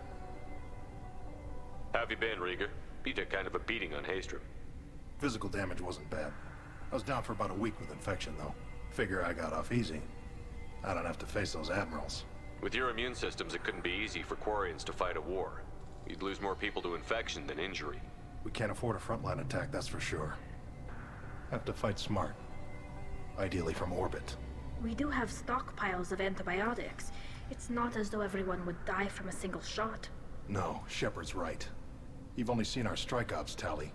How have you been, Rieger? You took kind of a beating on Haystrom. Physical damage wasn't bad. I was down for about a week with infection, though. Figure I got off easy. I don't have to face those admirals. With your immune systems, it couldn't be easy for Quarians to fight a war. You'd lose more people to infection than injury. We can't afford a frontline attack, that's for sure. Have to fight smart. Ideally from orbit. We do have stockpiles of antibiotics. It's not as though everyone would die from a single shot. No, Shepard's right. You've only seen our strike ops, Tali.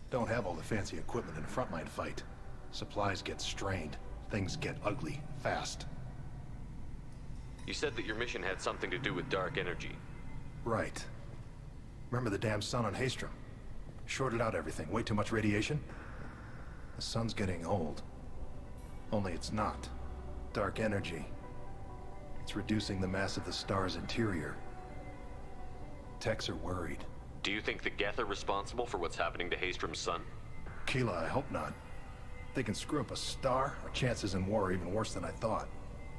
Don't have all the fancy equipment in a frontline fight. Supplies get strained. Things get ugly, fast. You said that your mission had something to do with dark energy. Right. Remember the damn sun on Haystrom? Shorted out everything. Way too much radiation? The sun's getting old. Only it's not. Dark energy. It's reducing the mass of the star's interior. Techs are worried. Do you think the Geth are responsible for what's happening to Haystrom's sun? Keela, I hope not. If they can screw up a star, our chances in war are even worse than I thought.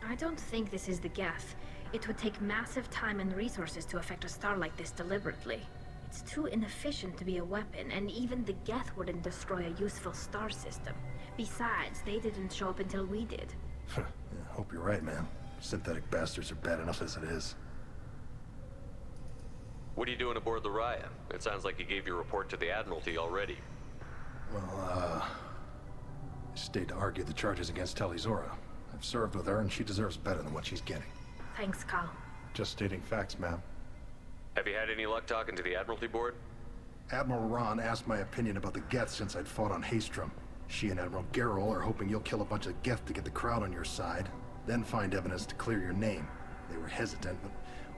I don't think this is the Geth. It would take massive time and resources to affect a star like this deliberately. It's too inefficient to be a weapon, and even the Geth wouldn't destroy a useful star system. Besides, they didn't show up until we did. Yeah, hope you're right, man. Synthetic bastards are bad enough as it is. What are you doing aboard the Raya? It sounds like you gave your report to the Admiralty already. Well, I stayed to argue the charges against Talizora. I've served with her, and she deserves better than what she's getting. Thanks, Cal. Just stating facts, ma'am. Have you had any luck talking to the Admiralty board? Admiral Ron asked my opinion about the Geth since I'd fought on Haystrom. She and Admiral Garrel are hoping you'll kill a bunch of Geth to get the crowd on your side, then find evidence to clear your name. They were hesitant, but,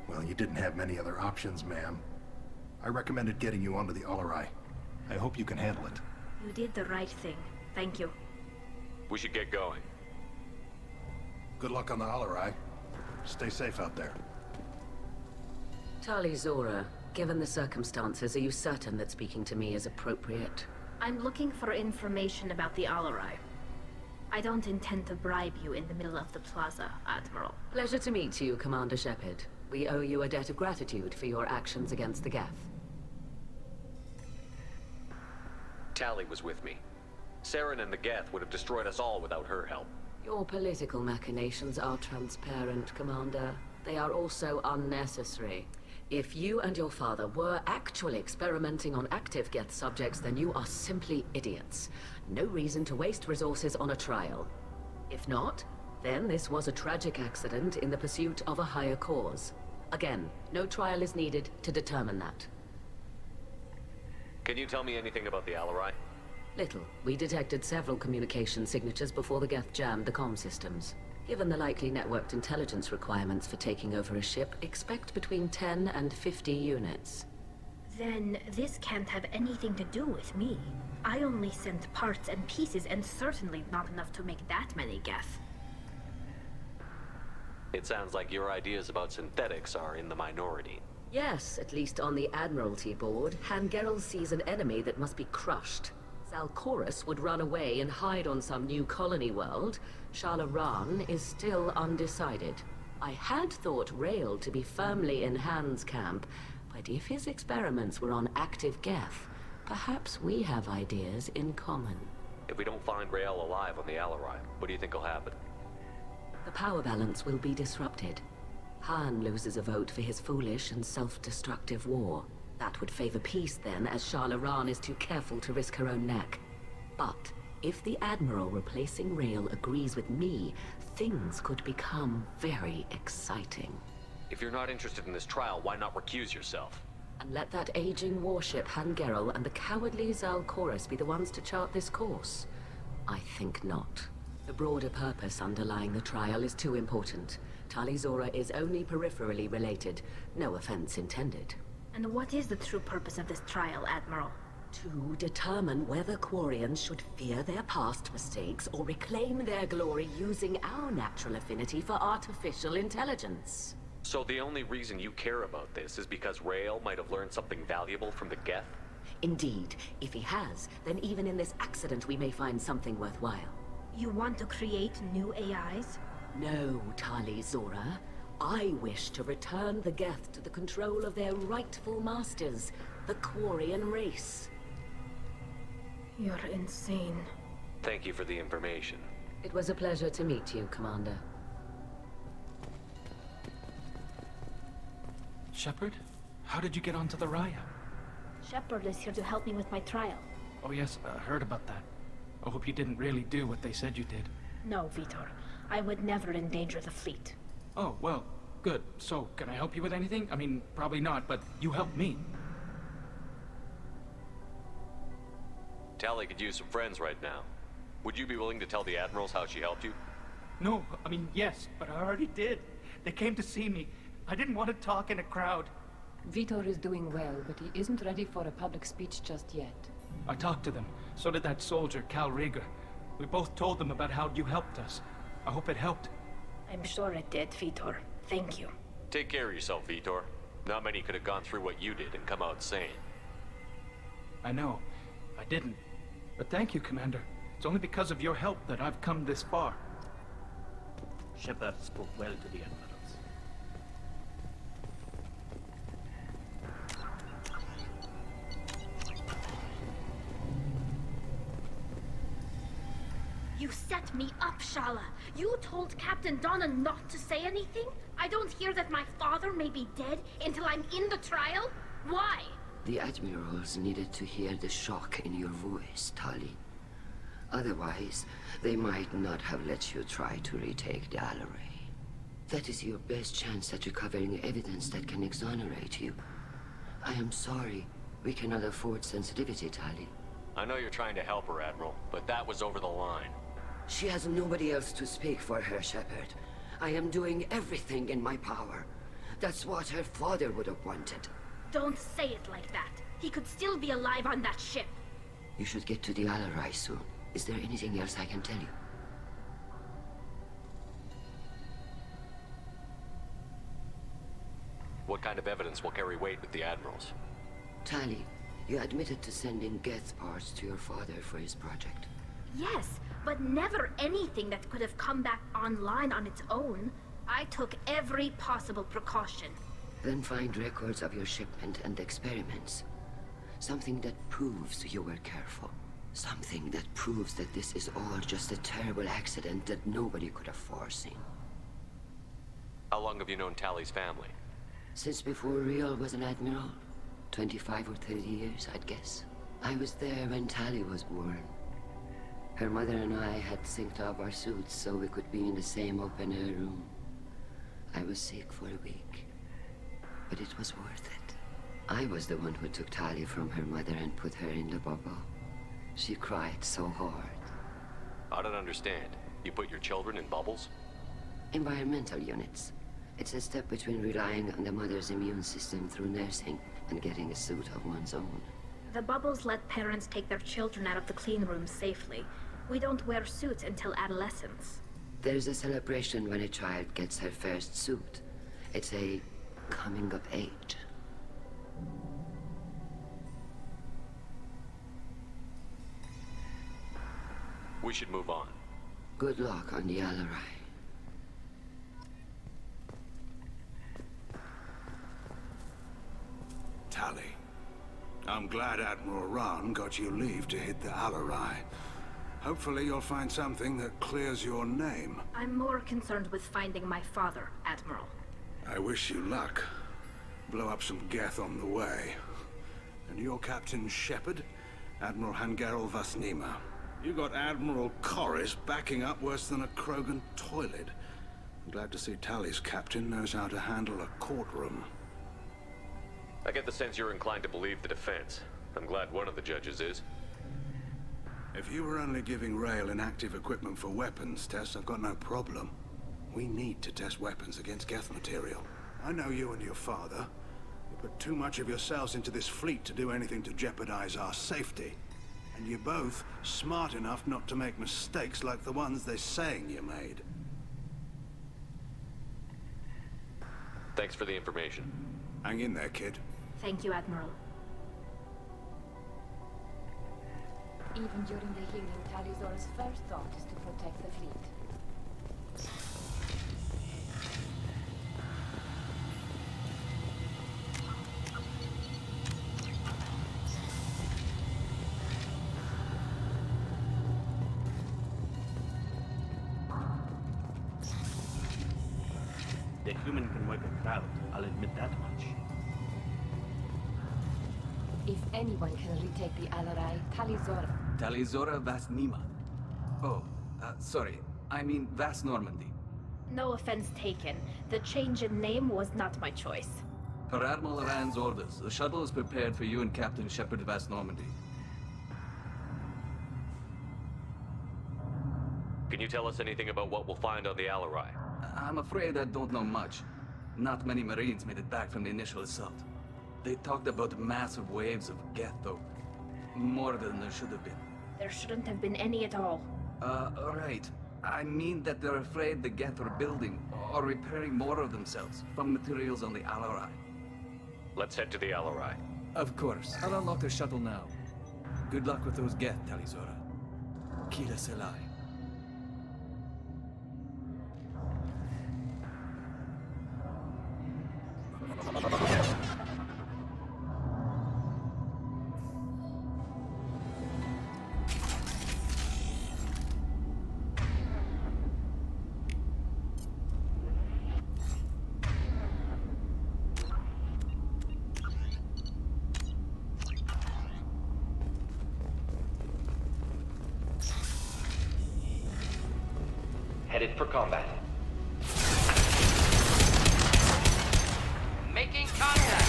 well, you didn't have many other options, ma'am. I recommended getting you onto the Alarai. I hope you can handle it. You did the right thing. Thank you. We should get going. Good luck on the Alarai. Stay safe out there. Talizora, given the circumstances, are you certain that speaking to me is appropriate? I'm looking for information about the Alarai. I don't intend to bribe you in the middle of the plaza, Admiral. Pleasure to meet you, Commander Shepard. We owe you a debt of gratitude for your actions against the Geth. Tali was with me. Saren and the Geth would have destroyed us all without her help. Your political machinations are transparent, Commander. They are also unnecessary. If you and your father were actually experimenting on active Geth subjects, then you are simply idiots. No reason to waste resources on a trial. If not, then this was a tragic accident in the pursuit of a higher cause. Again, no trial is needed to determine that. Can you tell me anything about the Alarai? Little. We detected several communication signatures before the Geth jammed the comm systems. Given the likely networked intelligence requirements for taking over a ship, expect between 10 and 50 units. Then this can't have anything to do with me. I only sent parts and pieces, and certainly not enough to make that many Geth. It sounds like your ideas about synthetics are in the minority. Yes, at least on the Admiralty board, Hangerel sees an enemy that must be crushed. Zalcorus would run away and hide on some new colony world. Shalaran is still undecided. I had thought Rael to be firmly in Han's camp, but if his experiments were on active Geth, perhaps we have ideas in common. If we don't find Rael alive on the Alarai, what do you think will happen? The power balance will be disrupted. Han loses a vote for his foolish and self-destructive war. That would favor peace then, as Shalaran is too careful to risk her own neck. But if the Admiral replacing Rael agrees with me, things could become very exciting. If you're not interested in this trial, why not recuse yourself? And let that aging warship Hangerel and the cowardly Zalcorus be the ones to chart this course? I think not. The broader purpose underlying the trial is too important. Tali Zora is only peripherally related. No offense intended. And what is the true purpose of this trial, Admiral? To determine whether Quarians should fear their past mistakes or reclaim their glory using our natural affinity for artificial intelligence. So the only reason you care about this is because Rael might have learned something valuable from the Geth? Indeed. If he has, then even in this accident we may find something worthwhile. You want to create new AIs? No, Tali Zora. I wish to return the Geth to the control of their rightful masters, the Quarian race. You're insane. Thank you for the information. It was a pleasure to meet you, Commander. Shepard? How did you get onto the Raya? Shepard is here to help me with my trial. Oh yes, I heard about that. I hope you didn't really do what they said you did. No, Vitor. I would never endanger the fleet. Oh, well, good. So, can I help you with anything? I mean, probably not, but you helped me. Tali could use some friends right now. Would you be willing to tell the Admirals how she helped you? No, I mean, yes, but I already did. They came to see me. I didn't want to talk in a crowd. Vitor is doing well, but he isn't ready for a public speech just yet. I talked to them. So did that soldier, Cal Rieger. We both told them about how you helped us. I hope it helped. I'm sure it did, Vitor. Thank you. Take care of yourself, Vitor. Not many could have gone through what you did and come out sane. I know. I didn't. But thank you, Commander. It's only because of your help that I've come this far. Shepard spoke well to the Admirals. You set me up, Shala. You told Captain Donna not to say anything? I don't hear that my father may be dead until I'm in the trial? Why? The Admirals needed to hear the shock in your voice, Tali. Otherwise, they might not have let you try to retake the Alarai. That is your best chance at recovering evidence that can exonerate you. I am sorry. We cannot afford sensitivity, Tali. I know you're trying to help her, Admiral, but that was over the line. She has nobody else to speak for her, Shepard. I am doing everything in my power. That's what her father would have wanted. Don't say it like that. He could still be alive on that ship. You should get to the Alarai soon. Is there anything else I can tell you? What kind of evidence will carry weight with the Admirals? Tali, you admitted to sending Geth parts to your father for his project. Yes, but never anything that could have come back online on its own. I took every possible precaution. Then find records of your shipment and experiments. Something that proves you were careful. Something that proves that this is all just a terrible accident that nobody could have foreseen. How long have you known Tali's family? Since before Riel was an admiral. 25 or 30 years, I'd guess. I was there when Tali was born. Her mother and I had synced up our suits so we could be in the same open-air room. I was sick for a week, but it was worth it. I was the one who took Tali from her mother and put her in the bubble. She cried so hard. I don't understand. You put your children in bubbles? Environmental units. It's a step between relying on the mother's immune system through nursing and getting a suit of one's own. The bubbles let parents take their children out of the clean rooms safely. We don't wear suits until adolescence. There's a celebration when a child gets her first suit. It's a coming of age. We should move on. Good luck on the Alarai. Tali, I'm glad Admiral Rahn got you leave to hit the Alarai. Hopefully you'll find something that clears your name. I'm more concerned with finding my father, Admiral. I wish you luck. Blow up some Geth on the way. And your Captain Shepard, Admiral Hangerel Vasnima. You got Admiral Corris backing up worse than a Krogan toilet. I'm glad to see Tali's captain knows how to handle a courtroom. I get the sense you're inclined to believe the defense. I'm glad one of the judges is. If you were only giving Rail inactive equipment for weapons tests, I've got no problem. We need to test weapons against Geth material. I know you and your father. You put too much of yourselves into this fleet to do anything to jeopardize our safety. And you're both smart enough not to make mistakes like the ones they're saying you made. Thanks for the information. Hang in there, kid. Thank you, Admiral. Even during the healing, Tali'Zorah's first thought is to protect the fleet. The human can wipe a crowd, I'll admit that much. If anyone can retake the Alarai, Tali'Zorah. Tali'Zorah Vasnima. Oh, sorry. I mean Vas Normandy. No offense taken. The change in name was not my choice. Per Admiral Rand's orders, the shuttle is prepared for you and Captain Shepard Vas Normandy. Can you tell us anything about what we'll find on the Alarai? I'm afraid I don't know much. Not many Marines made it back from the initial assault. They talked about massive waves of Geth, though. More than there should have been. There shouldn't have been any at all. Right. I mean that they're afraid the Geth are building or repairing more of themselves from materials on the Alarai. Let's head to the Alarai. Of course. I'll unlock the shuttle now. Good luck with those Geth, Tali'Zorah. Kila Selai. Headed for combat. Making contact.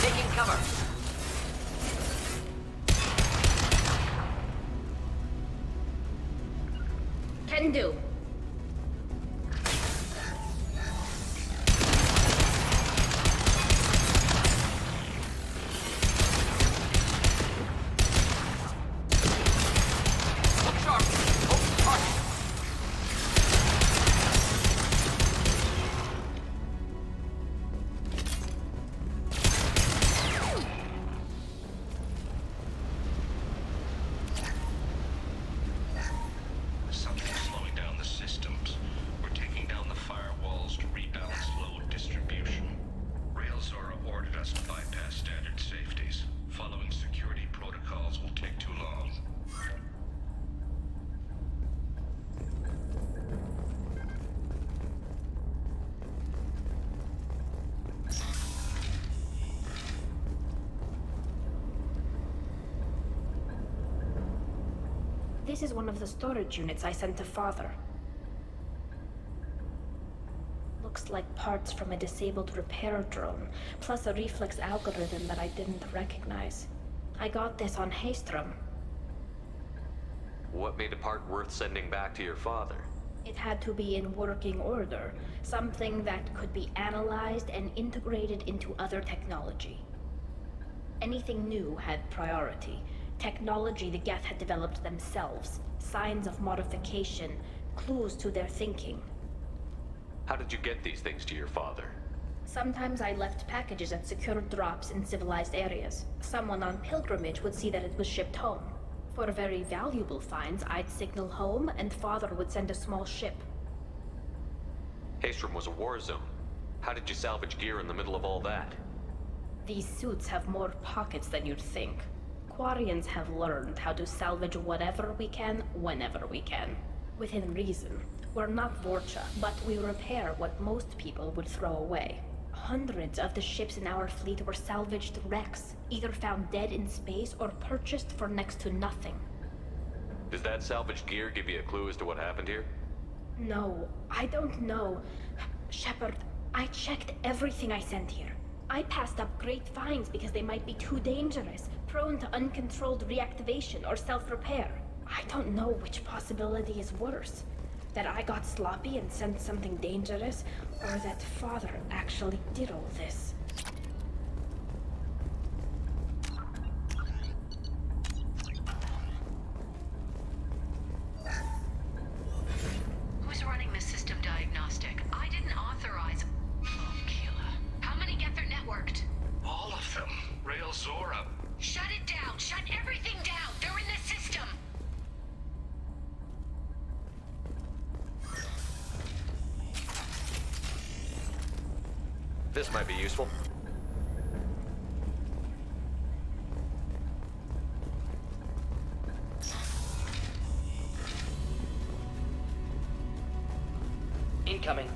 Taking cover. Can do. This is one of the storage units I sent to Father. Looks like parts from a disabled repair drone, plus a reflex algorithm that I didn't recognize. I got this on Haystrom. What made a part worth sending back to your father? It had to be in working order, something that could be analyzed and integrated into other technology. Anything new had priority. Technology the Geth had developed themselves, signs of modification, clues to their thinking. How did you get these things to your father? Sometimes I left packages at secured drops in civilized areas. Someone on pilgrimage would see that it was shipped home. For very valuable finds, I'd signal home, and Father would send a small ship. Haystrom was a war zone. How did you salvage gear in the middle of all that? These suits have more pockets than you'd think. Quarians have learned how to salvage whatever we can, whenever we can. Within reason. We're not Vorcha, but we repair what most people would throw away. Hundreds of the ships in our fleet were salvaged wrecks, either found dead in space or purchased for next to nothing. Does that salvaged gear give you a clue as to what happened here? No, I don't know. Shepard, I checked everything I sent here. I passed up great finds because they might be too dangerous, prone to uncontrolled reactivation or self-repair. I don't know which possibility is worse. That I got sloppy and sent something dangerous, or that Father actually did all this. Who's running the system diagnostic? I didn't authorize... Oh, Keela. How many Geth are networked? All of them. Rail Zora. Shut it down! Shut everything down! They're in the system! This might be useful. Incoming.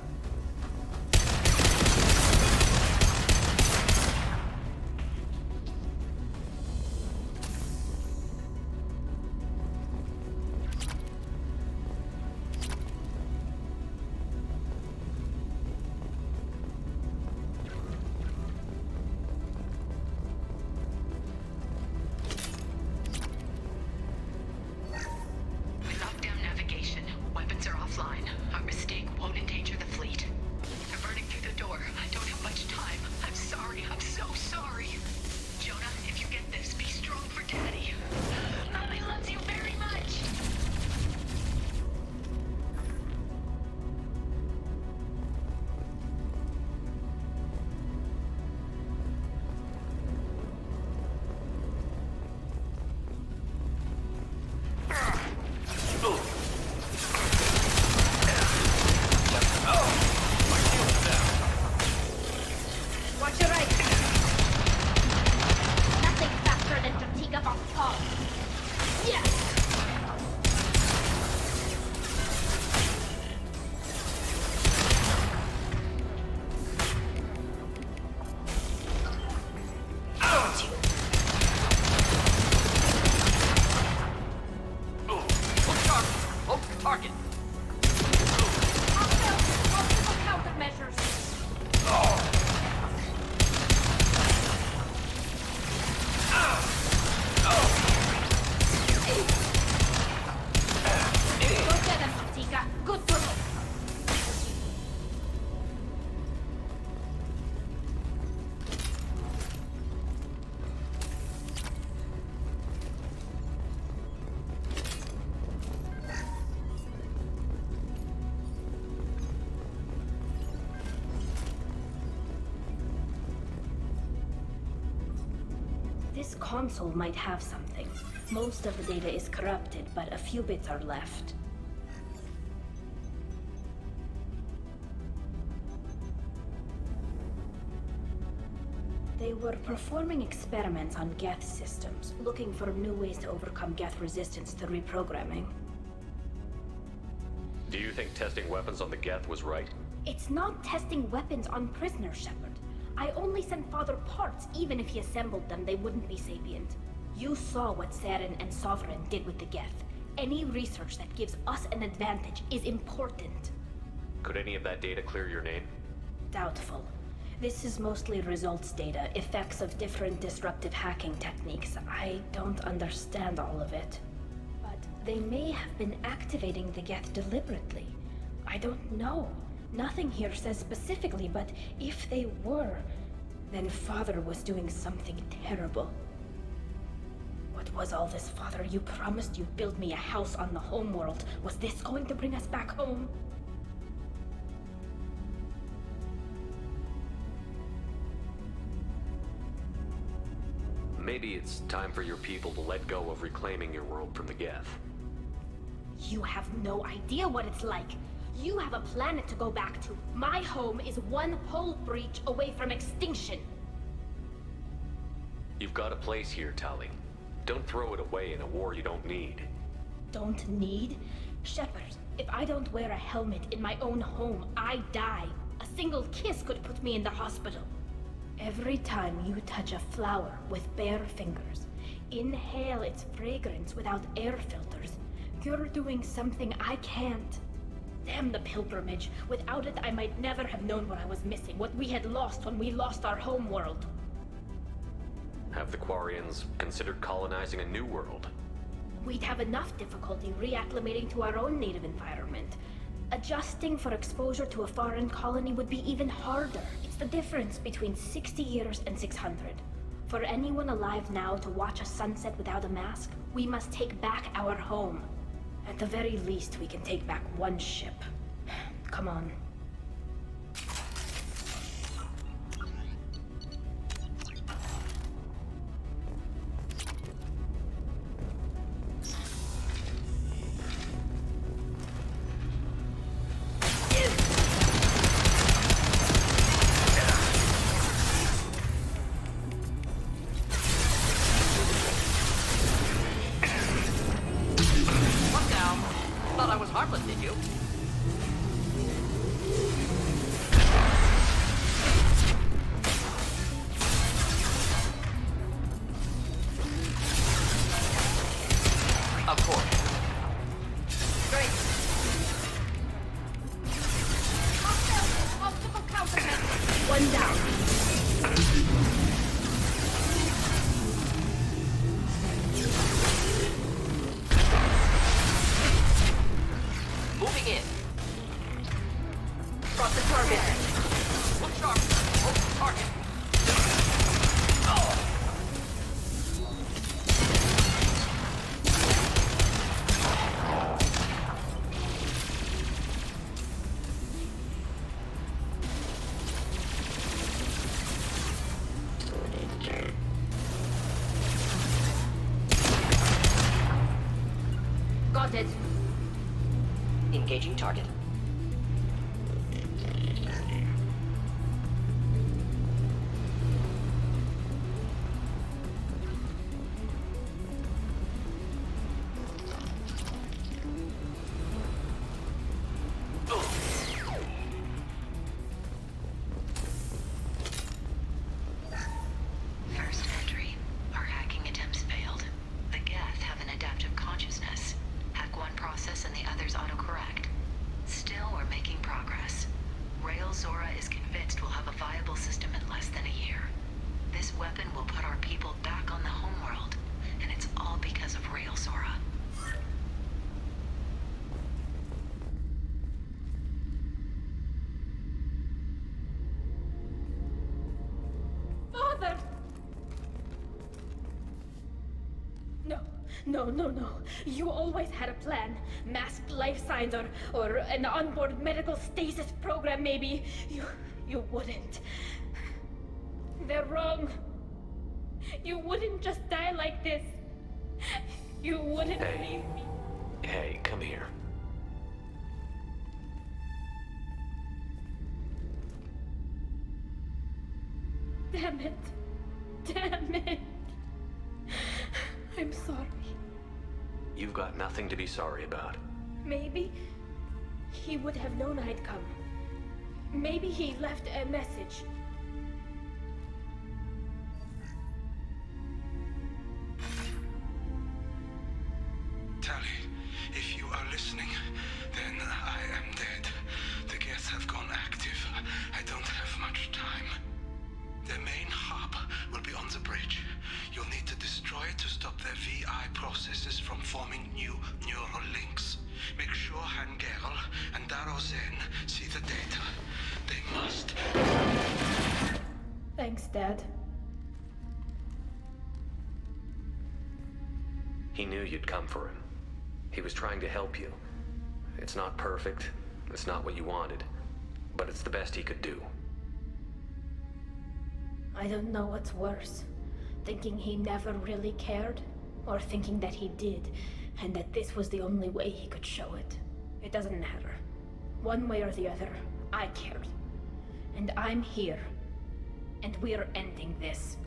This console might have something. Most of the data is corrupted, but a few bits are left. They were performing experiments on Geth systems, looking for new ways to overcome Geth resistance to reprogramming. Do you think testing weapons on the Geth was right? It's not testing weapons on prisoners, Shepard. I only sent Father parts. Even if he assembled them, they wouldn't be sapient. You saw what Saren and Sovereign did with the Geth. Any research that gives us an advantage is important. Could any of that data clear your name? Doubtful. This is mostly results data, effects of different disruptive hacking techniques. I don't understand all of it. But they may have been activating the Geth deliberately. I don't know. Nothing here says specifically, but if they were, then Father was doing something terrible. What was all this, Father? You promised you'd build me a house on the homeworld. Was this going to bring us back home? Maybe it's time for your people to let go of reclaiming your world from the Geth. You have no idea what it's like. You have a planet to go back to. My home is one hull breach away from extinction. You've got a place here, Tali. Don't throw it away in a war you don't need. Don't need? Shepard, if I don't wear a helmet in my own home, I die. A single kiss could put me in the hospital. Every time you touch a flower with bare fingers, inhale its fragrance without air filters, you're doing something I can't. Damn the pilgrimage. Without it, I might never have known what I was missing, what we had lost when we lost our home world. Have the Quarians considered colonizing a new world? We'd have enough difficulty reacclimating to our own native environment. Adjusting for exposure to a foreign colony would be even harder. It's the difference between 60 years and 600. For anyone alive now to watch a sunset without a mask, we must take back our home. At the very least, we can take back one ship. Come on. Engaging target. First entry. Our hacking attempts failed. The Geth have an adaptive consciousness. Hack one process and the others autocorrect. Still, we're making progress. Rail Zora is convinced we'll have a viable system in less than a year. This weapon will put our people back on the homeworld, and it's all because of Rail Zora. Father! No. You always had a plan. Masked life signs or an onboard medical stasis program, maybe. You wouldn't. They're wrong. You wouldn't just die like this. You wouldn't leave me. Hey, come here. Damn it. I'm sorry. You've got nothing to be sorry about. Maybe he would have known I'd come. Maybe he left a message. Tali, the bridge. You'll need to destroy it to stop their VI processes from forming new neural links. Make sure Hangerl and Darozen see the data. They must. Thanks, Dad. He knew you'd come for him. He was trying to help you. It's not perfect. It's not what you wanted. But it's the best he could do. I don't know what's worse. Thinking he never really cared, or thinking that he did, and that this was the only way he could show it. It doesn't matter. One way or the other, I cared. And I'm here. And we're ending this.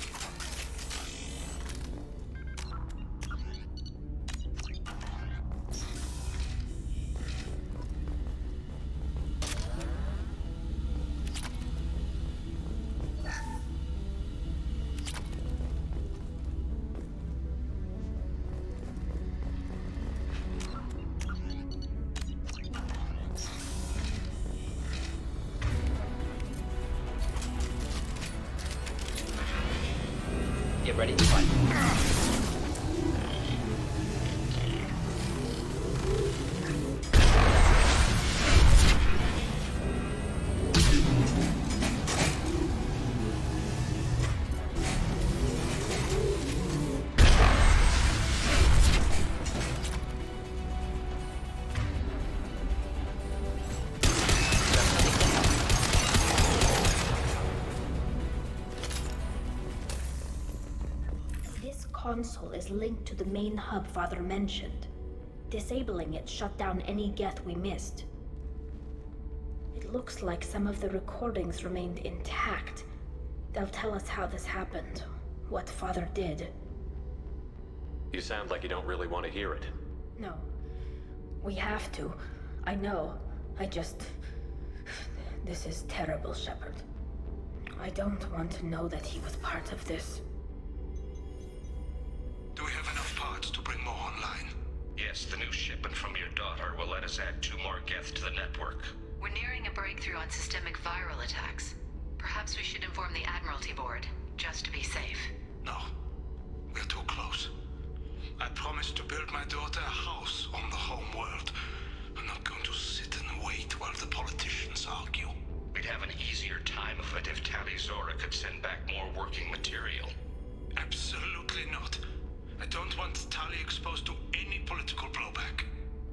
Get ready to fight. Console is linked to the main hub Father mentioned. Disabling it shut down any Geth we missed. It looks like some of the recordings remained intact. They'll tell us how this happened, what Father did. You sound like you don't really want to hear it. No. We have to. I know. This is terrible, Shepard. I don't want to know that he was part of this. Do we have enough parts to bring more online? Yes, the new shipment from your daughter will let us add 2 more Geth to the network. We're nearing a breakthrough on systemic viral attacks. Perhaps we should inform the Admiralty Board, just to be safe. No. We're too close. I promised to build my daughter a house on the home world. I'm not going to sit and wait while the politicians argue. We'd have an easier time of it if Tali Zora could send back more working material. Absolutely not. I don't want Tali exposed to any political blowback.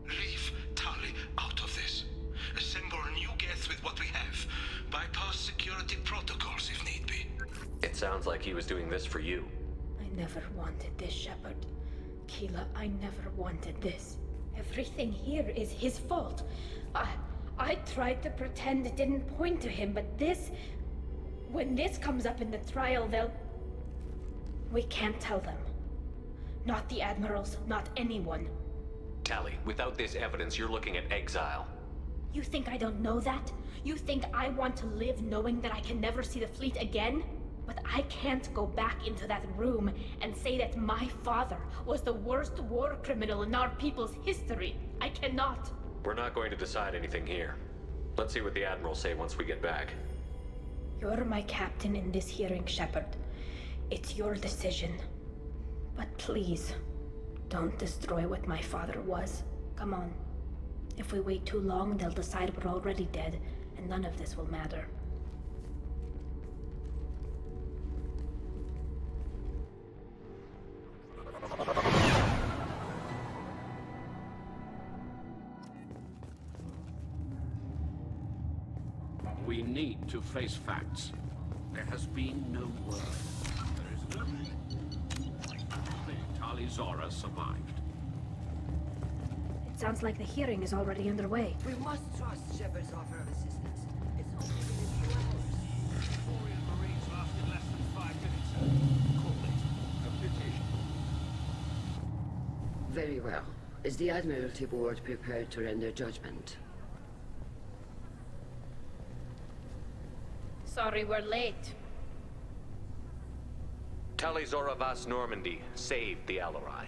Leave Tali out of this. Assemble new Geth with what we have. Bypass security protocols if need be. It sounds like he was doing this for you. I never wanted this, Shepard. Keela, I never wanted this. Everything here is his fault. I tried to pretend it didn't point to him, but this... When this comes up in the trial, they'll... We can't tell them. Not the Admirals, not anyone. Tali, without this evidence, you're looking at exile. You think I don't know that? You think I want to live knowing that I can never see the fleet again? But I can't go back into that room and say that my father was the worst war criminal in our people's history. I cannot. We're not going to decide anything here. Let's see what the Admirals say once we get back. You're my captain in this hearing, Shepard. It's your decision. But please, don't destroy what my father was. Come on. If we wait too long, they'll decide we're already dead, and none of this will matter. We need to face facts. There has been no word. There is no... Tali Zora survived. It sounds like the hearing is already underway. We must trust Shepard's offer of assistance. It's only been a few hours. Victorian Marines lasted less than 5 minutes. Call it a petition. Very well. Is the Admiralty Board prepared to render judgment? Sorry we're late. Tali Zora Vas Normandy saved the Alarai.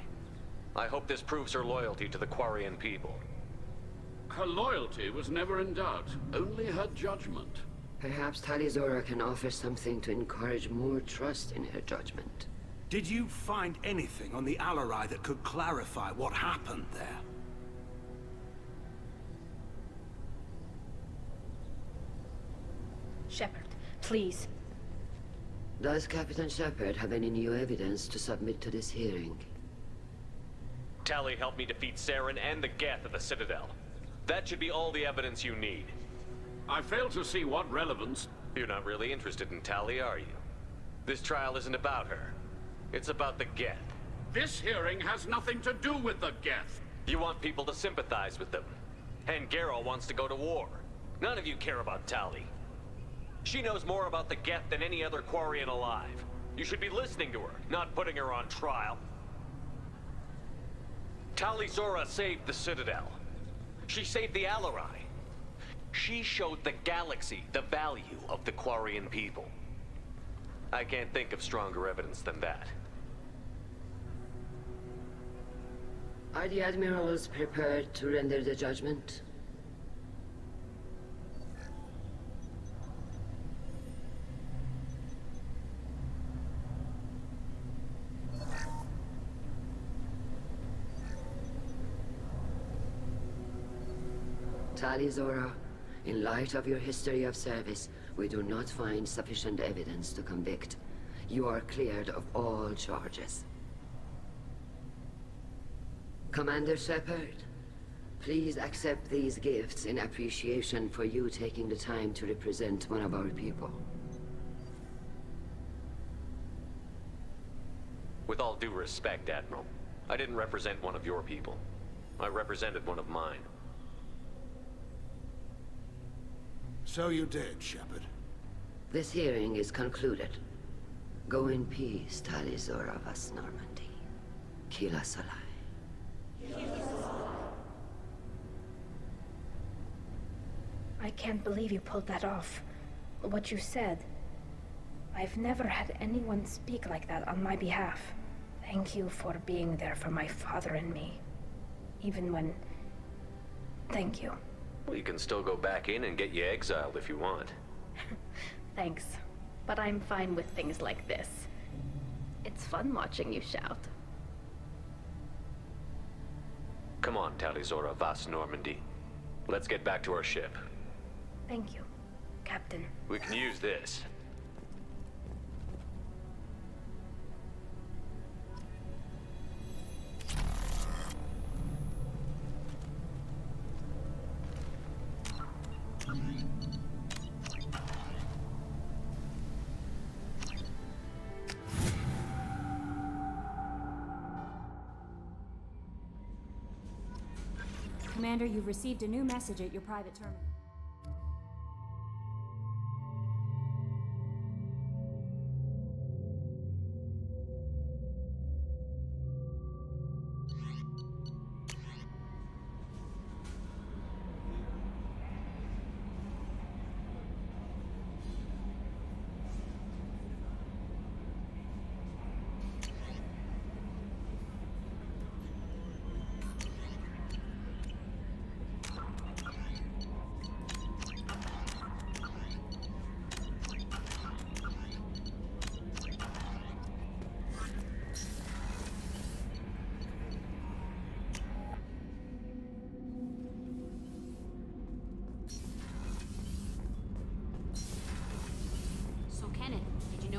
I hope this proves her loyalty to the Quarian people. Her loyalty was never in doubt, only her judgment. Perhaps Talizora can offer something to encourage more trust in her judgment. Did you find anything on the Alarai that could clarify what happened there? Shepard, please. Does Captain Shepard have any new evidence to submit to this hearing? Tali helped me defeat Saren and the Geth at the Citadel. That should be all the evidence you need. I fail to see what relevance... You're not really interested in Tali, are you? This trial isn't about her. It's about the Geth. This hearing has nothing to do with the Geth. You want people to sympathize with them. And Geralt wants to go to war. None of you care about Tali. She knows more about the Geth than any other Quarian alive. You should be listening to her, not putting her on trial. Talizora saved the Citadel. She saved the Alarai. She showed the galaxy the value of the Quarian people. I can't think of stronger evidence than that. Are the admirals prepared to render the judgment? Talizora, in light of your history of service, we do not find sufficient evidence to convict. You are cleared of all charges. Commander Shepard, please accept these gifts in appreciation for you taking the time to represent one of our people. With all due respect, Admiral, I didn't represent one of your people. I represented one of mine. So you did, Shepard. This hearing is concluded. Go in peace, Talizora vas Normandy. Kila Solai. I can't believe you pulled that off. What you said. I've never had anyone speak like that on my behalf. Thank you for being there for my father and me. Even when... Thank you. Well, you can still go back in and get you exiled if you want. Thanks. But I'm fine with things like this. It's fun watching you shout. Come on, Talizora vas Normandy. Let's get back to our ship. Thank you, Captain. We can use this. Commander, you've received a new message at your private terminal.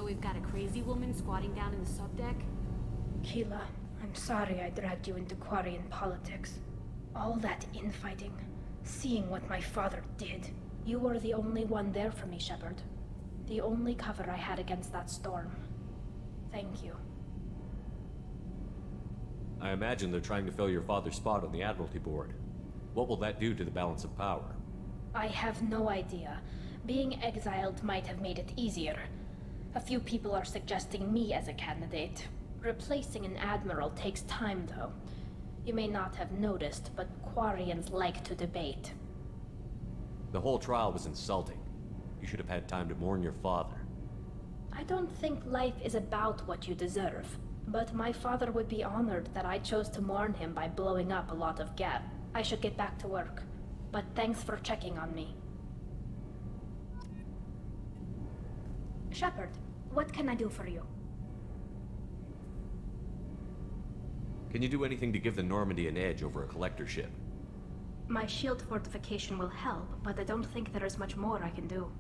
We've got a crazy woman squatting down in the subdeck? Keela, I'm sorry I dragged you into Quarian politics. All that infighting, seeing what my father did. You were the only one there for me, Shepard. The only cover I had against that storm. Thank you. I imagine they're trying to fill your father's spot on the Admiralty Board. What will that do to the balance of power? I have no idea. Being exiled might have made it easier. A few people are suggesting me as a candidate. Replacing an admiral takes time, though. You may not have noticed, but Quarians like to debate. The whole trial was insulting. You should have had time to mourn your father. I don't think life is about what you deserve, but my father would be honored that I chose to mourn him by blowing up a lot of Geth. I should get back to work, but thanks for checking on me. Shepard, what can I do for you? Can you do anything to give the Normandy an edge over a collector ship? My shield fortification will help, but I don't think there is much more I can do.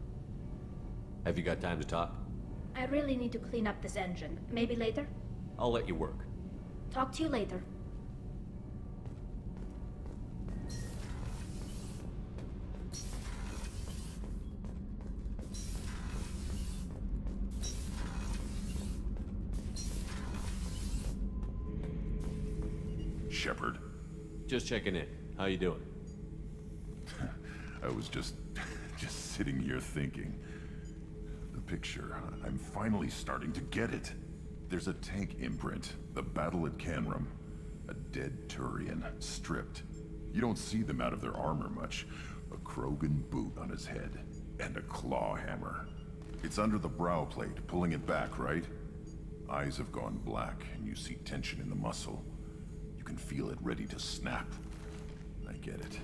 Have you got time to talk? I really need to clean up this engine. Maybe later? I'll let you work. Talk to you later. Shepard. Just checking in. How you doing? I was just sitting here thinking. The picture, I'm finally starting to get it. There's a tank imprint, the battle at Canrum. A dead Turian, stripped. You don't see them out of their armor much. A Krogan boot on his head, and a claw hammer. It's under the brow plate, pulling it back, right? Eyes have gone black, and you see tension in the muscle. You can feel it ready to snap. I get it.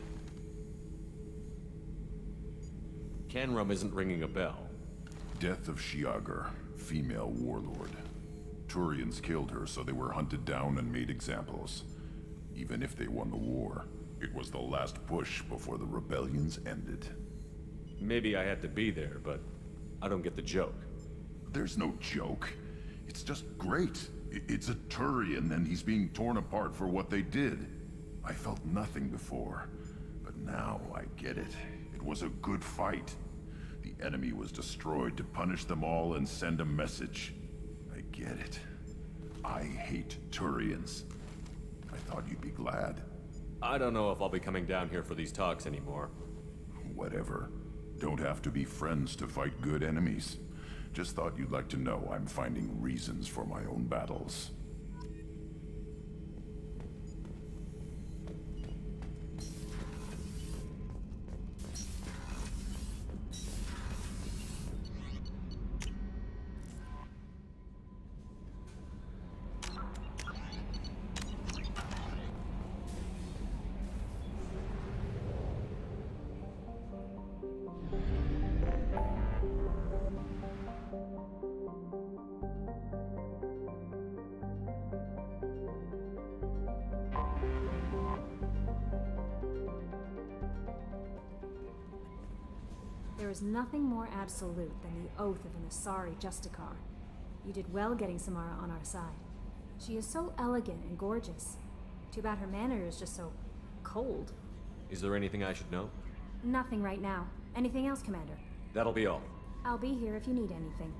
Canrum isn't ringing a bell. Death of Shiagar, female warlord. Turians killed her, so they were hunted down and made examples. Even if they won the war, it was the last push before the rebellions ended. Maybe I had to be there, but I don't get the joke. There's no joke. It's just great. It's a Turian, and he's being torn apart for what they did. I felt nothing before, but now I get it. It was a good fight. The enemy was destroyed to punish them all and send a message. I get it. I hate Turians. I thought you'd be glad. I don't know if I'll be coming down here for these talks anymore. Whatever. Don't have to be friends to fight good enemies. Just thought you'd like to know I'm finding reasons for my own battles. There is nothing more absolute than the oath of an Asari Justicar. You did well getting Samara on our side. She is so elegant and gorgeous. Too bad her manner is just so cold. Is there anything I should know? Nothing right now. Anything else, Commander? That'll be all. I'll be here if you need anything.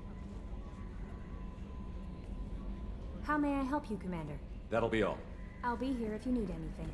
How may I help you, Commander? That'll be all. I'll be here if you need anything.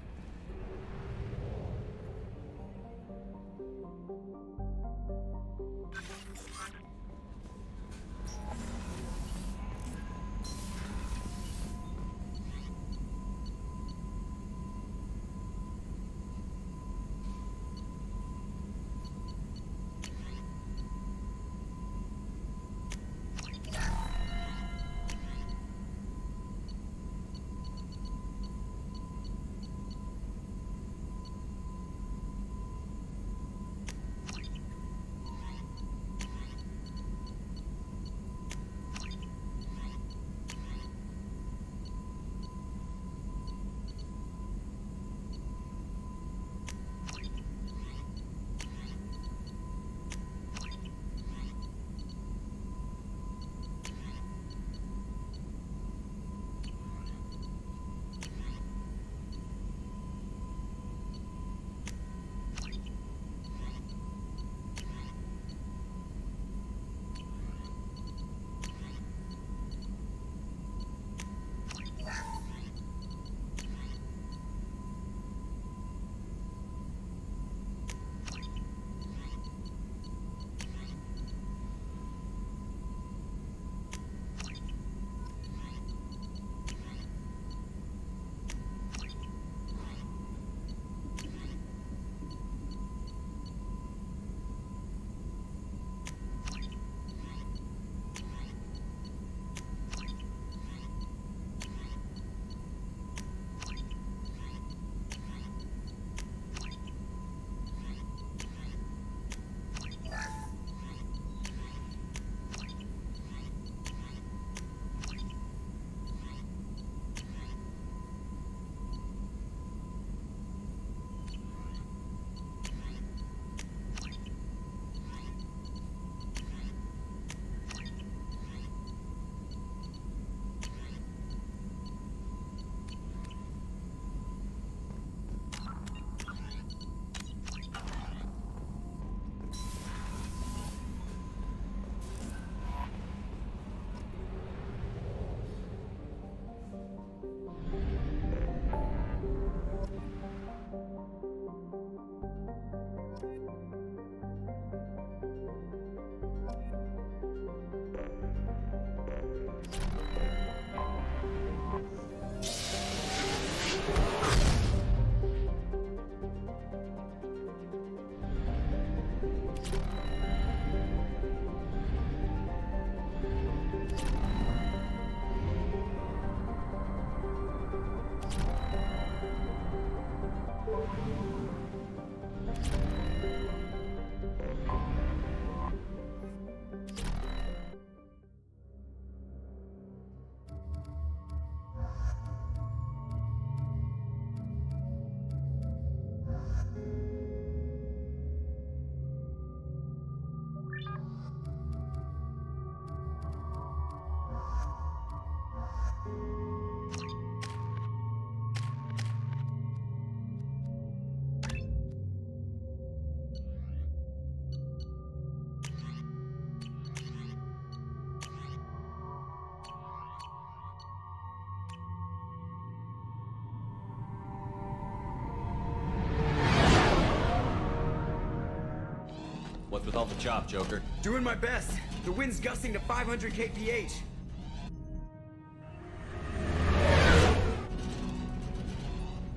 What's with all the chop, Joker? Doing my best. The wind's gusting to 500 kph.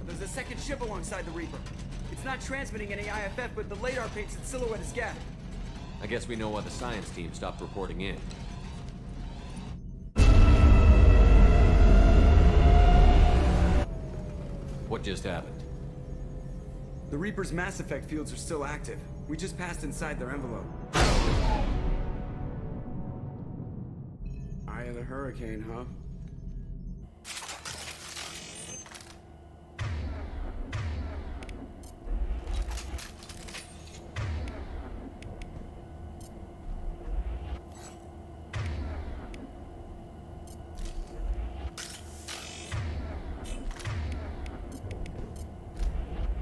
There's a second ship alongside the Reaper. It's not transmitting any IFF, but the radar paints its silhouette as Geth. I guess we know why the science team stopped reporting in. What just happened? The Reaper's Mass Effect fields are still active. We just passed inside their envelope. Eye of the Hurricane, huh?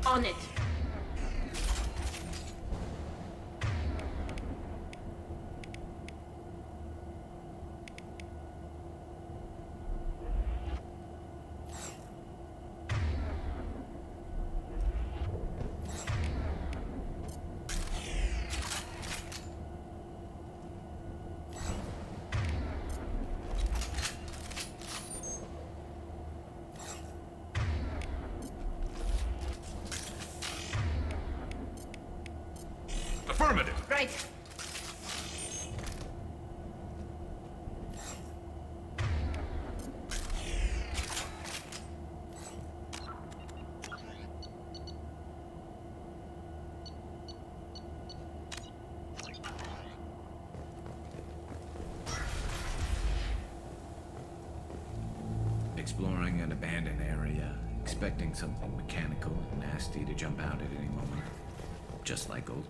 On it. Affirmative. Right. Exploring an abandoned area, expecting something mechanical and nasty to jump out at any moment. Just like old.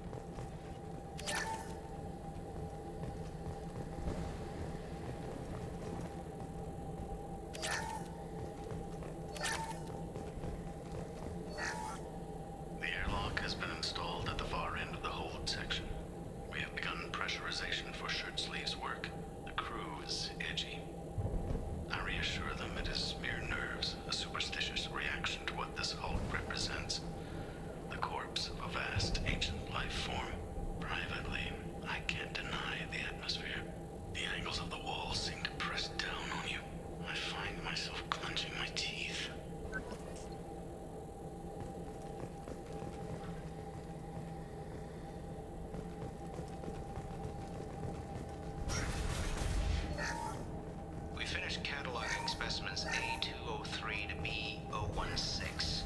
The airlock has been installed at the far end of the hold section. We have begun pressurization for shirt sleeves work. The crew is edgy. I reassure them it is mere nerves, a superstitious reaction to what this hold represents. The corpse of a vast ancient life form. Privately, I can't deny the atmosphere. The angles of the walls seem to press down on you. I find myself clenching my teeth. We finished cataloging specimens A203 to B016.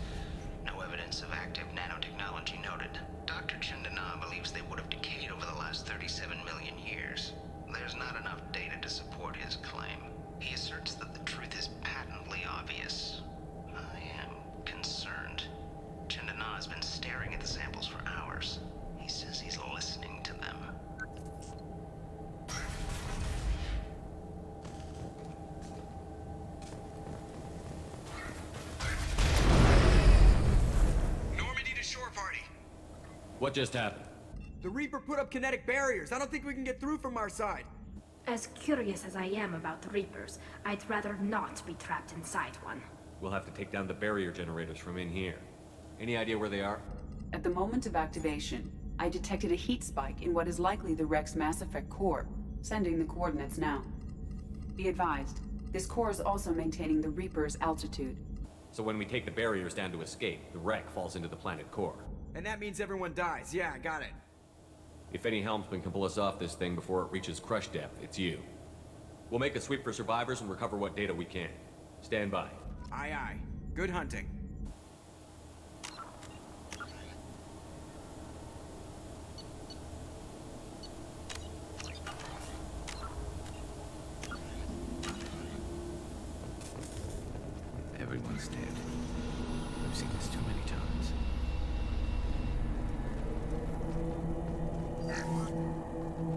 No evidence of active nanotechnology noted. Dr. Chandana believes they would have decayed over the last 37 million years. There's not enough data to support his claim. He asserts that the truth is patently obvious. I am concerned. Chandana has been staring at the samples for hours. He says he's listening to them. What just happened? The Reaper put up kinetic barriers. I don't think we can get through from our side. As curious as I am about the Reapers, I'd rather not be trapped inside one. We'll have to take down the barrier generators from in here. Any idea where they are? At the moment of activation, I detected a heat spike in what is likely the Rex Mass Effect core, sending the coordinates now. Be advised, this core is also maintaining the Reaper's altitude. So when we take the barriers down to escape, the wreck falls into the planet core. And that means everyone dies. Yeah, got it. If any helmsman can pull us off this thing before it reaches crush depth, it's you. We'll make a sweep for survivors and recover what data we can. Stand by. Aye, aye. Good hunting. Everyone's dead. We've seen this too many times.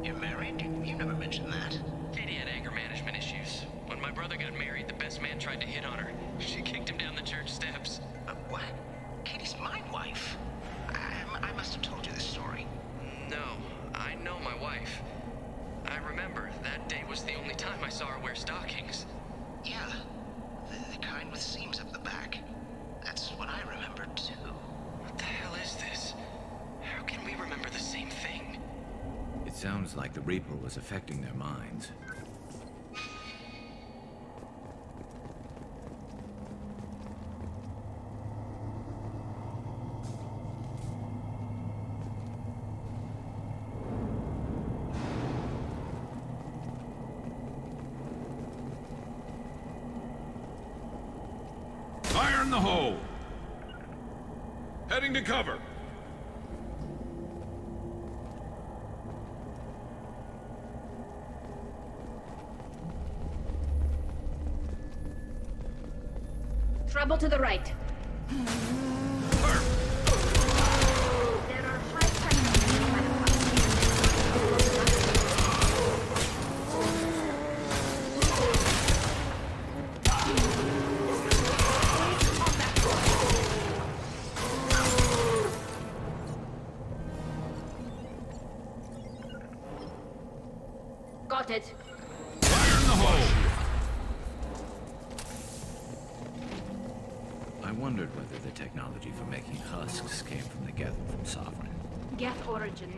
You're married? You never mentioned that. Katie had anger management issues. When my brother got married, the best man tried to hit on her. She kicked him down the church steps. What? Katie's my wife. I must have told you this story. No, I know my wife. I remember, that day was the only time I saw her wear stockings. Yeah, the kind with seams up the back. That's what I remember, too. What the hell is this? How can we remember the same thing? Sounds like the Reaper was affecting their minds. Fire in the hole! Heading to cover! Trouble to the right. There are 5 Got it. Fire in the hole! I wondered whether the technology for making husks came from the Geth or from Sovereign. Geth origin.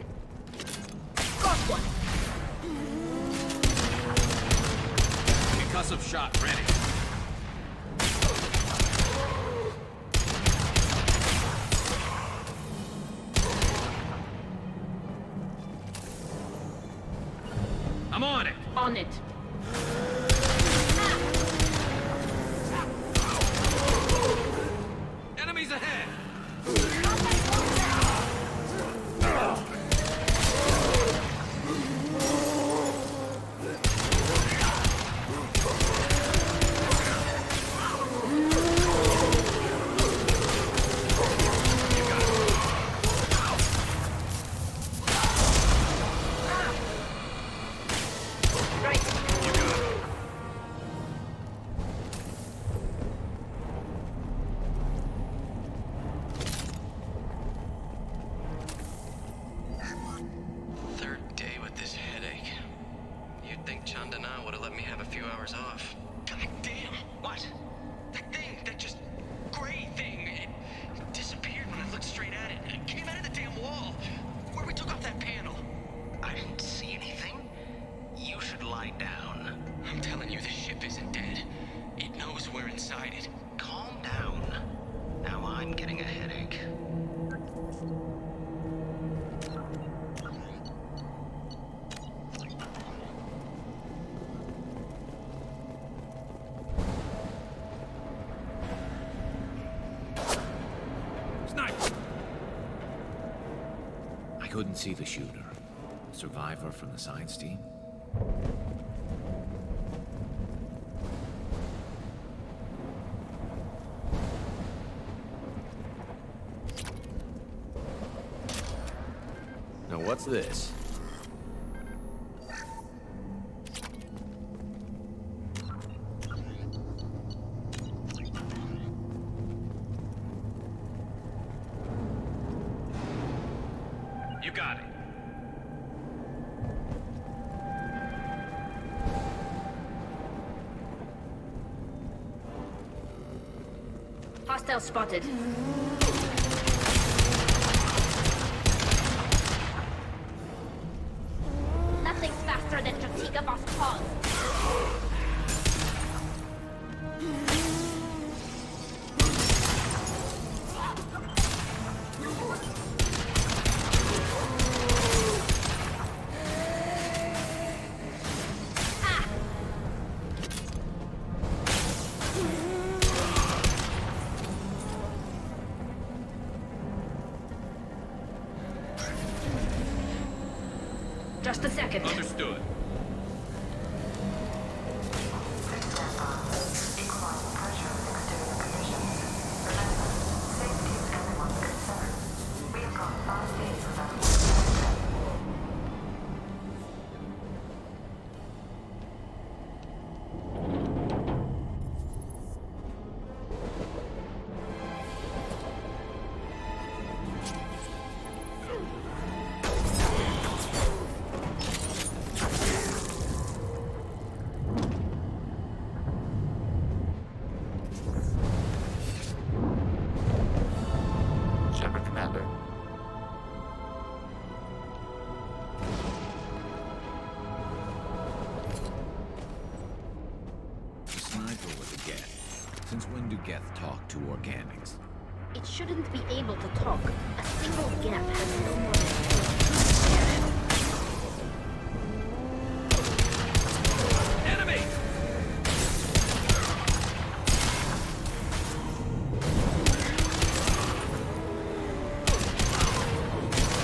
Got one. Concussive shot ready. I'm on it. On it. Enemies ahead. Third day with this headache. You'd think Chandana would have let me have a few hours off. God damn! What? That thing, that just gray thing, it disappeared when I looked straight at it. It came out of the damn wall. Where we took off that panel. I didn't see anything. You should lie down. I'm telling you, this ship isn't dead. It knows we're inside it. Calm down. Now I'm getting a headache. I couldn't see the shooter. Survivor from the science team? Now what's this? You got it. Hostile spotted. Nothing's faster than Jatika Boss Paws. Just a second. Understood. Since when do Geth talk to organics? It shouldn't be able to talk. A single gap has no more than Enemy!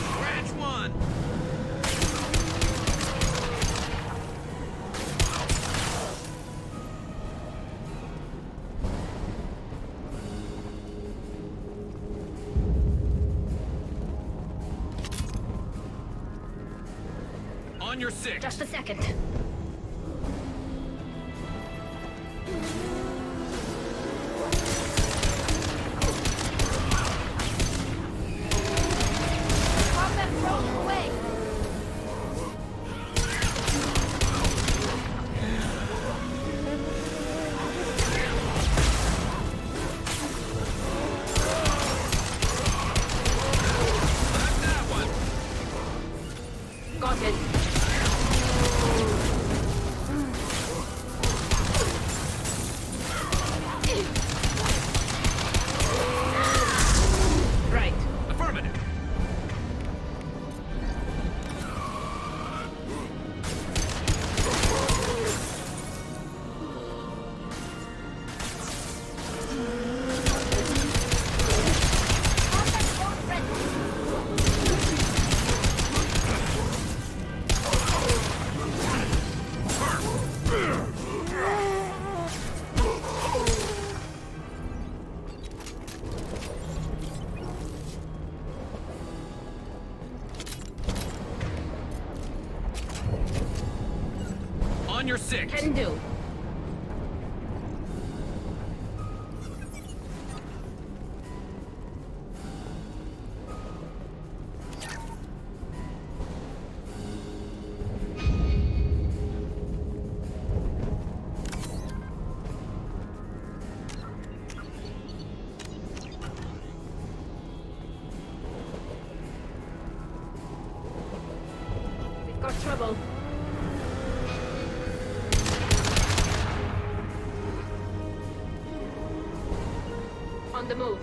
Scratch one! On your six. Just a second. Combat drone away. That one. Got it. Right. Affirmative. On your six. Can do. We've got trouble. On the move.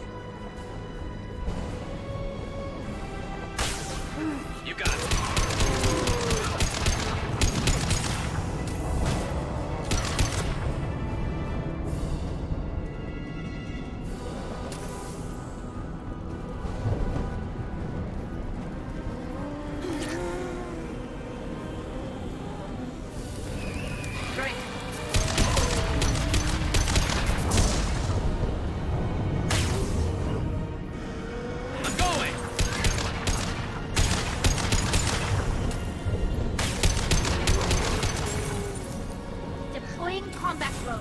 You got it. Right. I'm going. Deploying combat drone.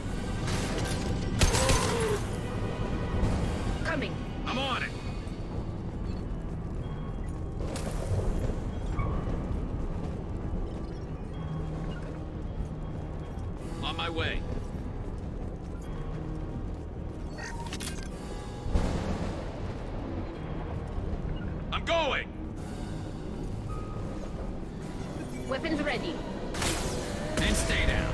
Coming. I'm on it. On my way. I'm going. Weapons ready. And stay down.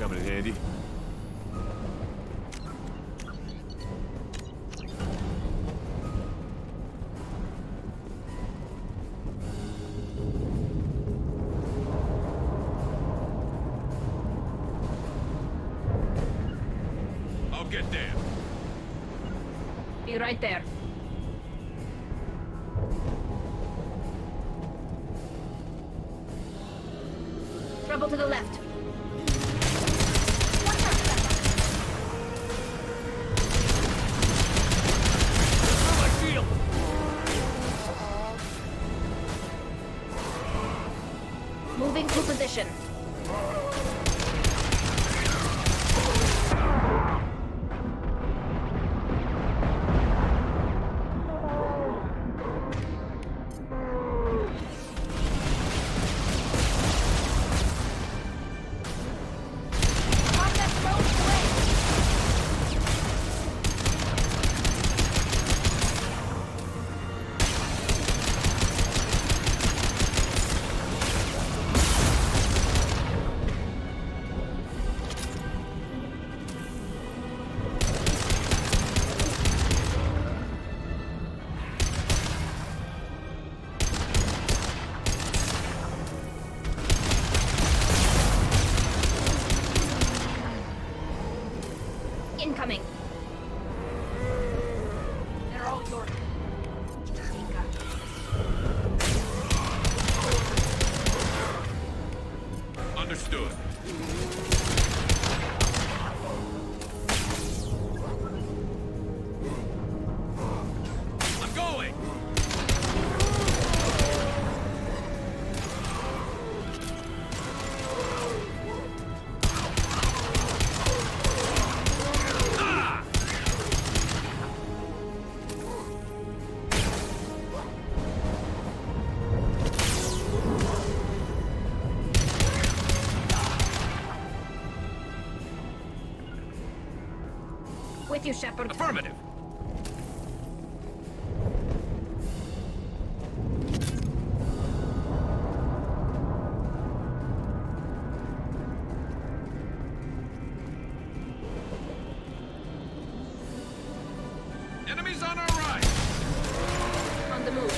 coming in handy. I'll get there. Be right there. Trouble to the left. Through my shield! Moving to position. Incoming. They're all yours. Understood. I'm going! With you, Shepard. Affirmative. Enemies on our right! On the move.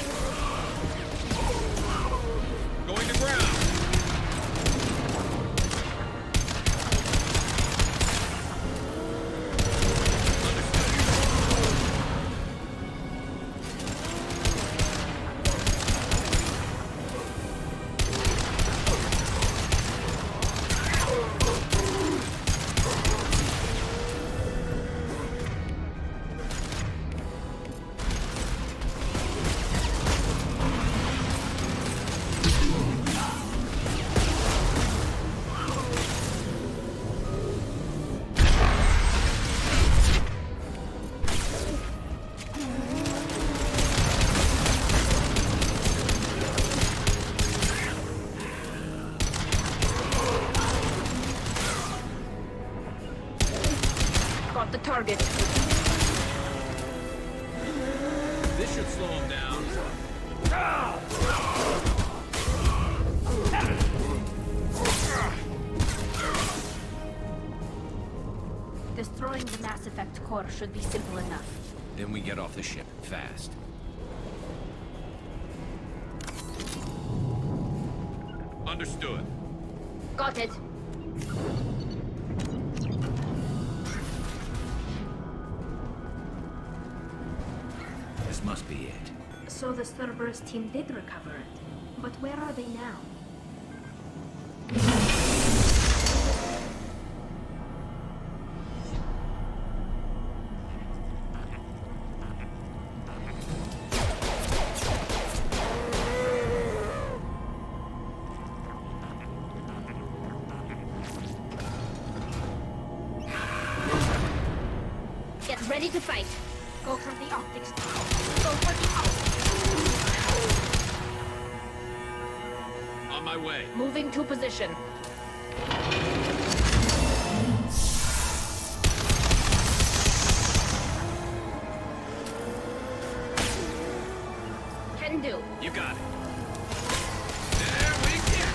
Going to ground! Got the target. This should slow him down. Destroying the Mass Effect core should be simple enough. Then we get off the ship, fast. Understood. Got it. This must be it. So the Cerberus team did recover it. But where are they now? Get ready to fight. Go for the optics. Go for the optics. On my way. Moving to position. Can do. You got it. There we go.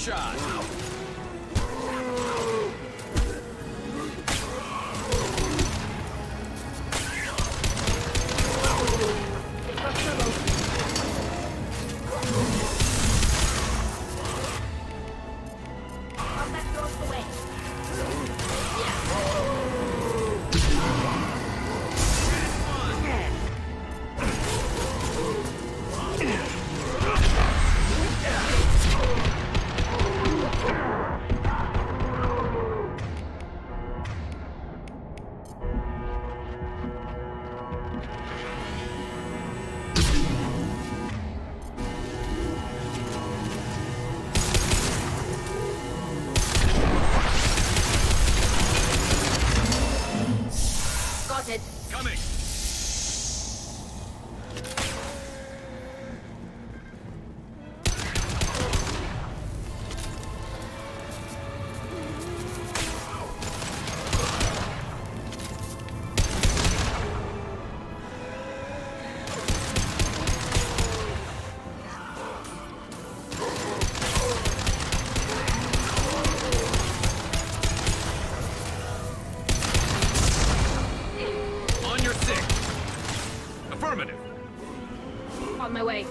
shot. Coming! Affirmative. On my way.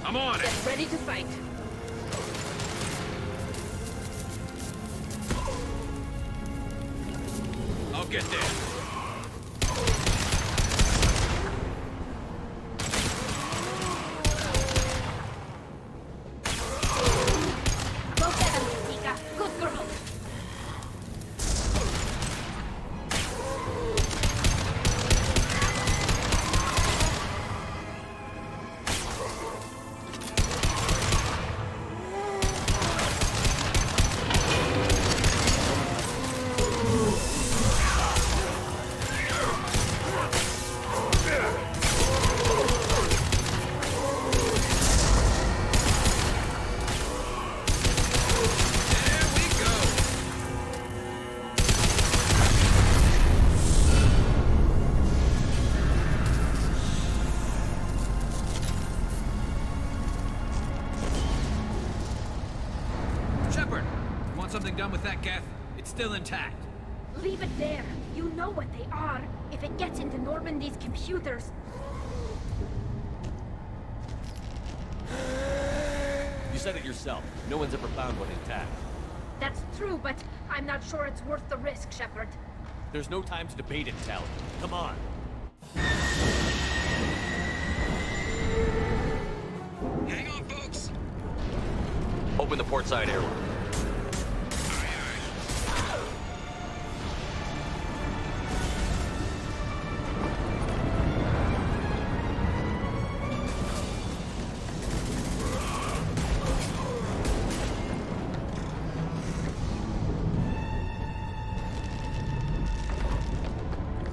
I'm on it. Get ready to fight. I'll get there. Go get him, Tika. Good girl. Shepard, you want something done with that geth? It's still intact. Leave it there. You know what they are. If it gets into Normandy's computers... You said it yourself. No one's ever found one intact. That's true, but I'm not sure it's worth the risk, Shepard. There's no time to debate it, Tally. Come on. Hang on, folks. Open the port side airlock.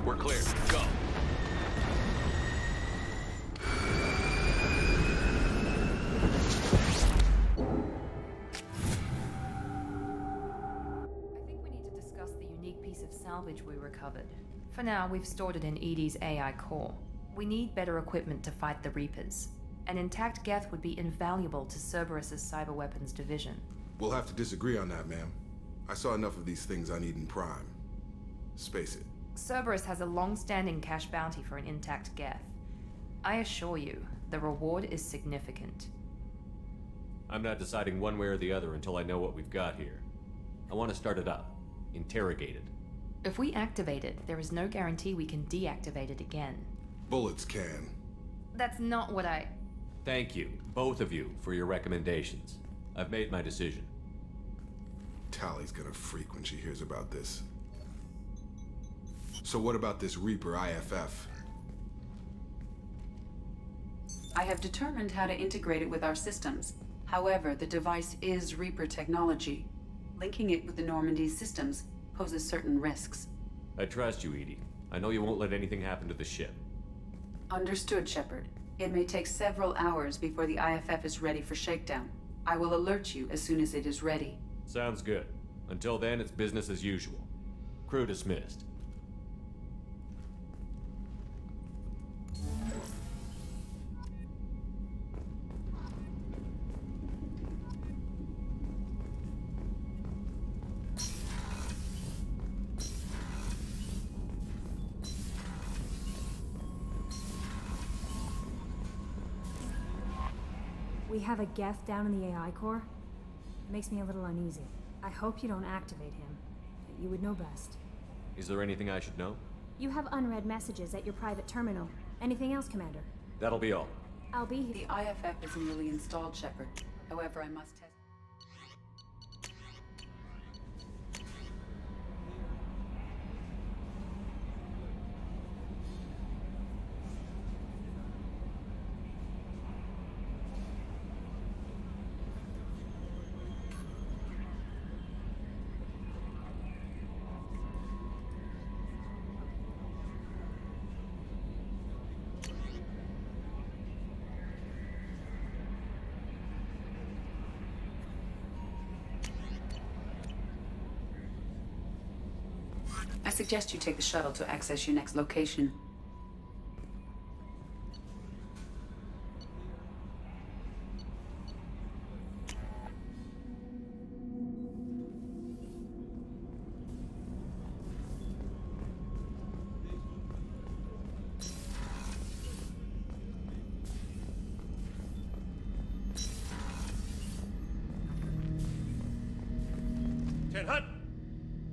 We're clear. Go. Piece of salvage we recovered. For now, we've stored it in Edie's AI core. We need better equipment to fight the Reapers. An intact geth would be invaluable to Cerberus's cyber weapons division. We'll have to disagree on that, ma'am. I saw enough of these things I need in Prime. Space it. Cerberus has a long-standing cash bounty for an intact geth. I assure you, the reward is significant. I'm not deciding one way or the other until I know what we've got here. I want to start it up. Interrogate it. If we activate it, there is no guarantee we can deactivate it again. Bullets can. That's not what I... Thank you, both of you, for your recommendations. I've made my decision. Tally's gonna freak when she hears about this. So what about this Reaper IFF? I have determined how to integrate it with our systems. However, the device is Reaper technology. Linking it with the Normandy's systems poses certain risks. I trust you, Edie. I know you won't let anything happen to the ship. Understood, Shepard. It may take several hours before the IFF is ready for shakedown. I will alert you as soon as it is ready. Sounds good. Until then, it's business as usual. Crew dismissed. We have a Geth down in the AI core. It makes me a little uneasy. I hope you don't activate him. You would know best. Is there anything I should know? You have unread messages at your private terminal. Anything else, Commander? That'll be all. I'll be here. The IFF is newly installed, Shepard. However, I must test... I suggest you take the shuttle to access your next location.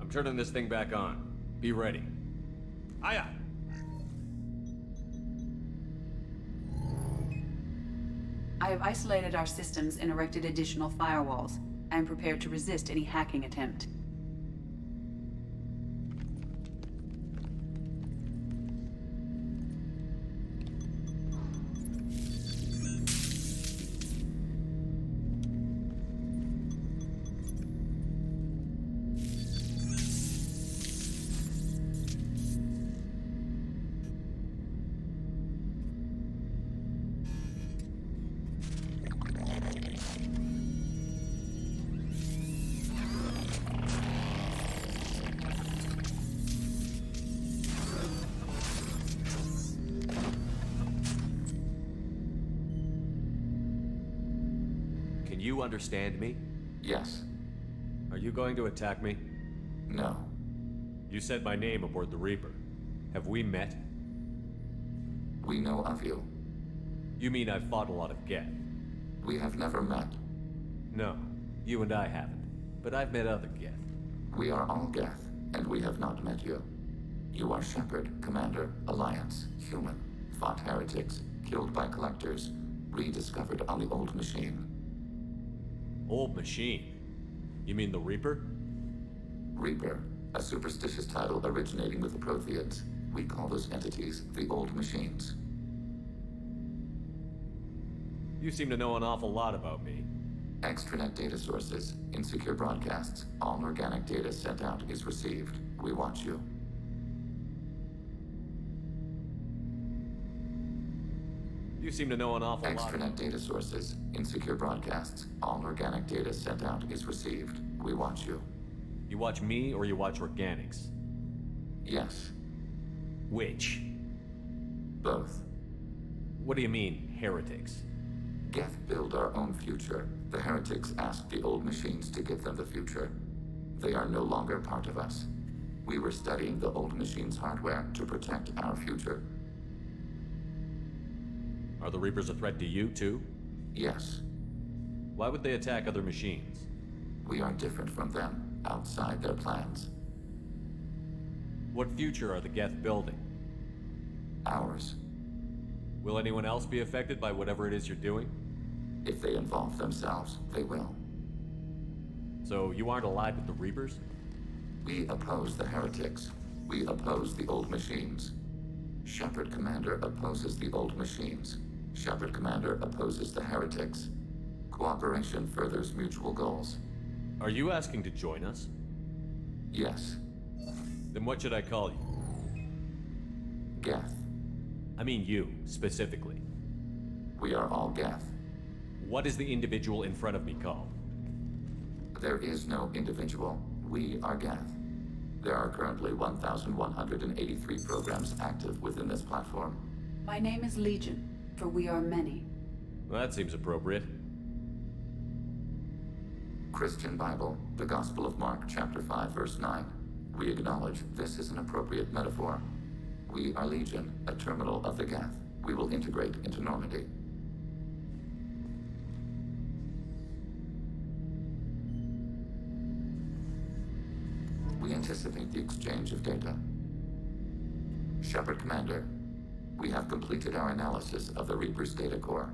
I'm turning this thing back on. Be ready. Aye, aye. I have isolated our systems and erected additional firewalls. I am prepared to resist any hacking attempt. You understand me? Yes. Are you going to attack me? No. You said my name aboard the Reaper. Have we met? We know of you. You mean I've fought a lot of Geth? We have never met. No, you and I haven't. But I've met other Geth. We are all Geth, and we have not met you. You are Shepard, Commander, Alliance, human, fought heretics, killed by collectors, rediscovered on the old machine. Old machine? You mean the Reaper? Reaper, a superstitious title originating with the Protheans. We call those entities the old machines. You seem to know an awful lot about me. Extranet data sources, insecure broadcasts, all organic data sent out is received. We watch you. You seem to know an awful lot. Extranet data sources, insecure broadcasts, all organic data sent out is received. We watch you. You watch me or you watch organics? Yes. Which? Both. What do you mean, heretics? Geth build our own future. The heretics asked the old machines to give them the future. They are no longer part of us. We were studying the old machines' hardware to protect our future. Are the Reapers a threat to you, too? Yes. Why would they attack other machines? We are different from them, outside their plans. What future are the Geth building? Ours. Will anyone else be affected by whatever it is you're doing? If they involve themselves, they will. So you aren't allied with the Reapers? We oppose the heretics. We oppose the old machines. Shepard Commander opposes the old machines. Shepard Commander opposes the heretics. Cooperation furthers mutual goals. Are you asking to join us? Yes. Then what should I call you? Geth. I mean you, specifically. We are all Geth. What is the individual in front of me called? There is no individual. We are Geth. There are currently 1,183 programs active within this platform. My name is Legion, for we are many. Well, that seems appropriate. Christian Bible, the Gospel of Mark, chapter 5, verse 9. We acknowledge this is an appropriate metaphor. We are Legion, a terminal of the Geth. We will integrate into Normandy. We anticipate the exchange of data. Shepard Commander, we have completed our analysis of the Reaper's data core.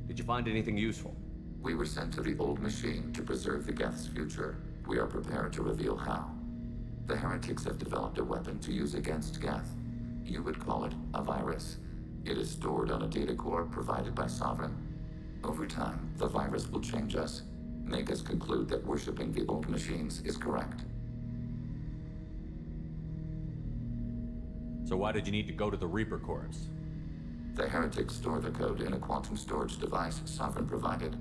Did you find anything useful? We were sent to the old machine to preserve the Geth's future. We are prepared to reveal how. The heretics have developed a weapon to use against Geth. You would call it a virus. It is stored on a data core provided by Sovereign. Over time, the virus will change us, make us conclude that worshipping the old machines is correct. So why did you need to go to the Reaper Corps? The heretics store the code in a quantum storage device Sovereign provided.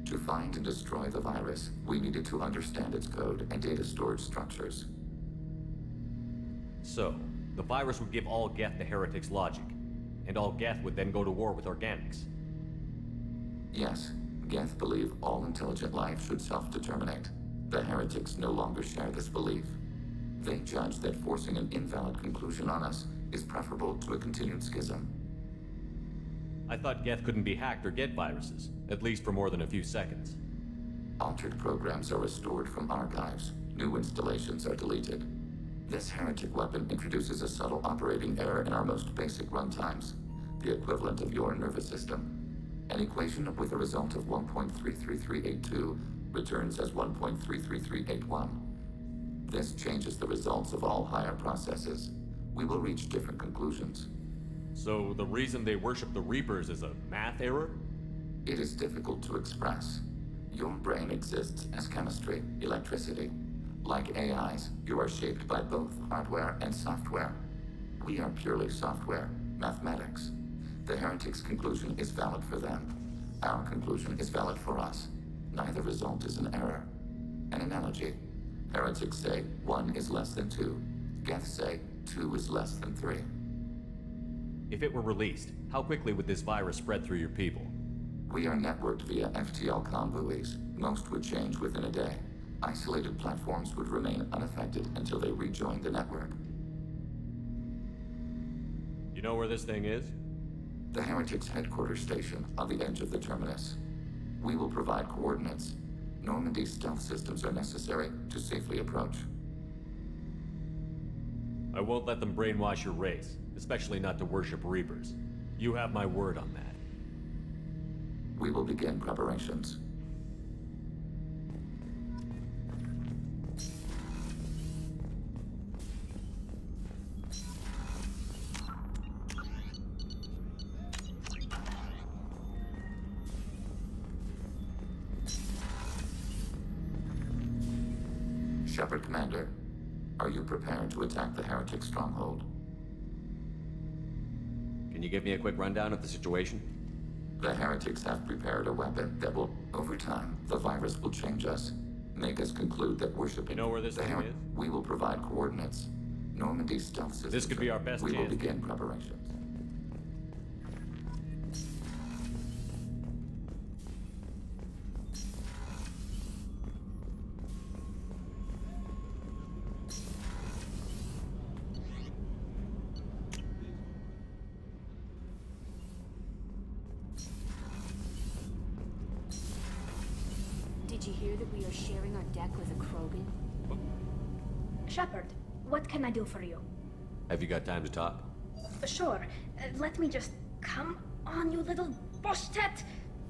To find and destroy the virus, we needed to understand its code and data storage structures. So, the virus would give all Geth the heretics' logic, and all Geth would then go to war with organics. Yes, Geth believe all intelligent life should self-determinate. The heretics no longer share this belief. They judge that forcing an invalid conclusion on us is preferable to a continued schism. I thought Geth couldn't be hacked or get viruses, at least for more than a few seconds. Altered programs are restored from archives. New installations are deleted. This heretic weapon introduces a subtle operating error in our most basic runtimes, the equivalent of your nervous system. An equation with a result of 1.33382 returns as 1.33381. This changes the results of all higher processes. We will reach different conclusions. So the reason they worship the Reapers is a math error? It is difficult to express. Your brain exists as chemistry, electricity. Like AIs, you are shaped by both hardware and software. We are purely software, mathematics. The heretics' conclusion is valid for them. Our conclusion is valid for us. Neither result is an error. An analogy. Heretics say 1 is less than 2. Geth say 2 is less than 3. If it were released, how quickly would this virus spread through your people? We are networked via FTL comm buoys. Most would change within a day. Isolated platforms would remain unaffected until they rejoin the network. You know where this thing is? The heretics' headquarters station on the edge of the terminus. We will provide coordinates. Normandy's stealth systems are necessary to safely approach. I won't let them brainwash your race, especially not to worship Reapers. You have my word on that. We will begin preparations. Shepard Commander, are you prepared to attack the heretic stronghold? Can you give me a quick rundown of the situation? The heretics have prepared a weapon that will, over time, the virus will change us, make us conclude that worshiping... You know where this thing is? We will provide coordinates. Normandy's stealth system. This could be our best chance. We will chance. begin preparations. Did you hear that we are sharing our deck with a Krogan? Shepard, what can I do for you? Have you got time to talk? Sure. Let me just Come on, you little boshtet!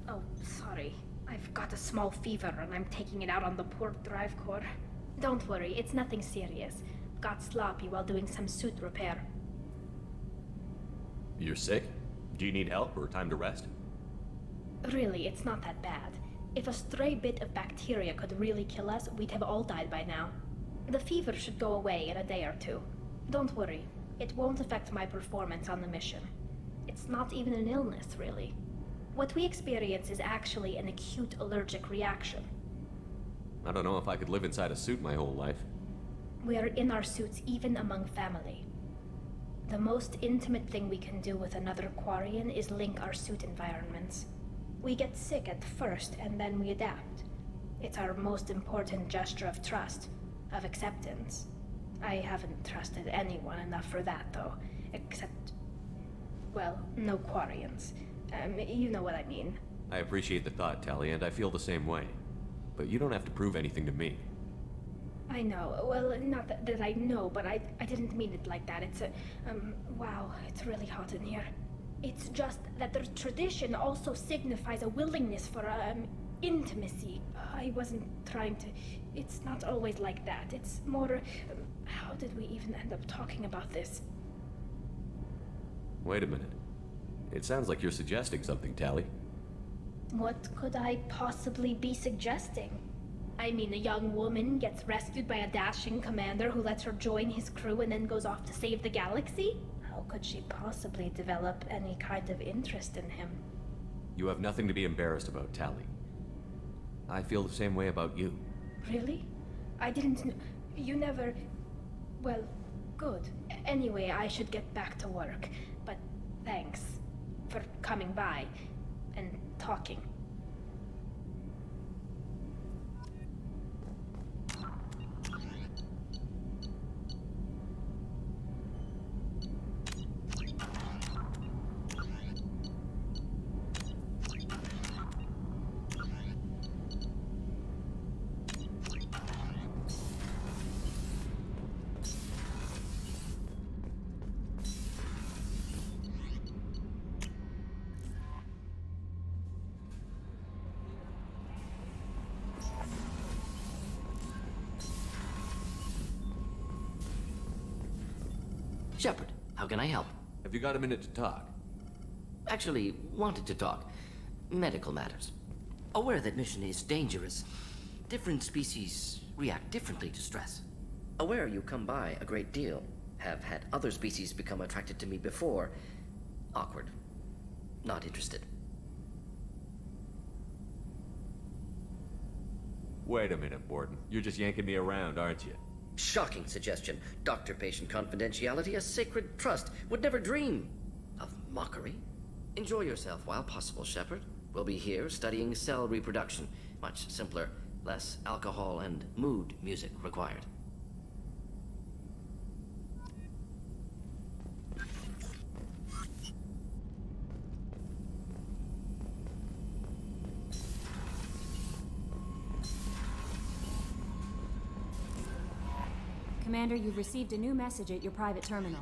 Oh, sorry. I've got a small fever and I'm taking it out on the poor drive core. Don't worry, it's nothing serious. Got sloppy while doing some suit repair. You're sick? Do you need help or time to rest? Really, it's not that bad. If a stray bit of bacteria could really kill us, we'd have all died by now. The fever should go away in a day or two. Don't worry, it won't affect my performance on the mission. It's not even an illness, really. What we experience is actually an acute allergic reaction. I don't know if I could live inside a suit my whole life. We are in our suits even among family. The most intimate thing we can do with another Quarian is link our suit environments. We get sick at first, and then we adapt. It's our most important gesture of trust, of acceptance. I haven't trusted anyone enough for that, though. Except... well, no Quarians. You know what I mean. I appreciate the thought, Tali, and I feel the same way. But you don't have to prove anything to me. I know. Well, not that I know, but I didn't mean it like that. It's a... wow, it's really hot in here. It's just that the tradition also signifies a willingness for, intimacy. I wasn't trying to... It's not always like that. It's more... how did we even end up talking about this? Wait a minute. It sounds like you're suggesting something, Tali. What could I possibly be suggesting? I mean, a young woman gets rescued by a dashing commander who lets her join his crew and then goes off to save the galaxy? How could she possibly develop any kind of interest in him? You have nothing to be embarrassed about, Tali. I feel the same way about you. Really? I didn't kn- You never... Well, good. Anyway, I should get back to work. But thanks for coming by and talking. Shepard, how can I help? Have you got a minute to talk? Actually, wanted to talk. Medical matters. Aware that mission is dangerous. Different species react differently to stress. Aware you come by a great deal. Have had other species become attracted to me before. Awkward. Not interested. Wait a minute, Warden. You're just yanking me around, aren't you? Shocking suggestion. Doctor-patient confidentiality, a sacred trust. Would never dream of mockery. Enjoy yourself while possible, Shepard. We'll be here studying cell reproduction. Much simpler, less alcohol and mood music required. Commander, you've received a new message at your private terminal.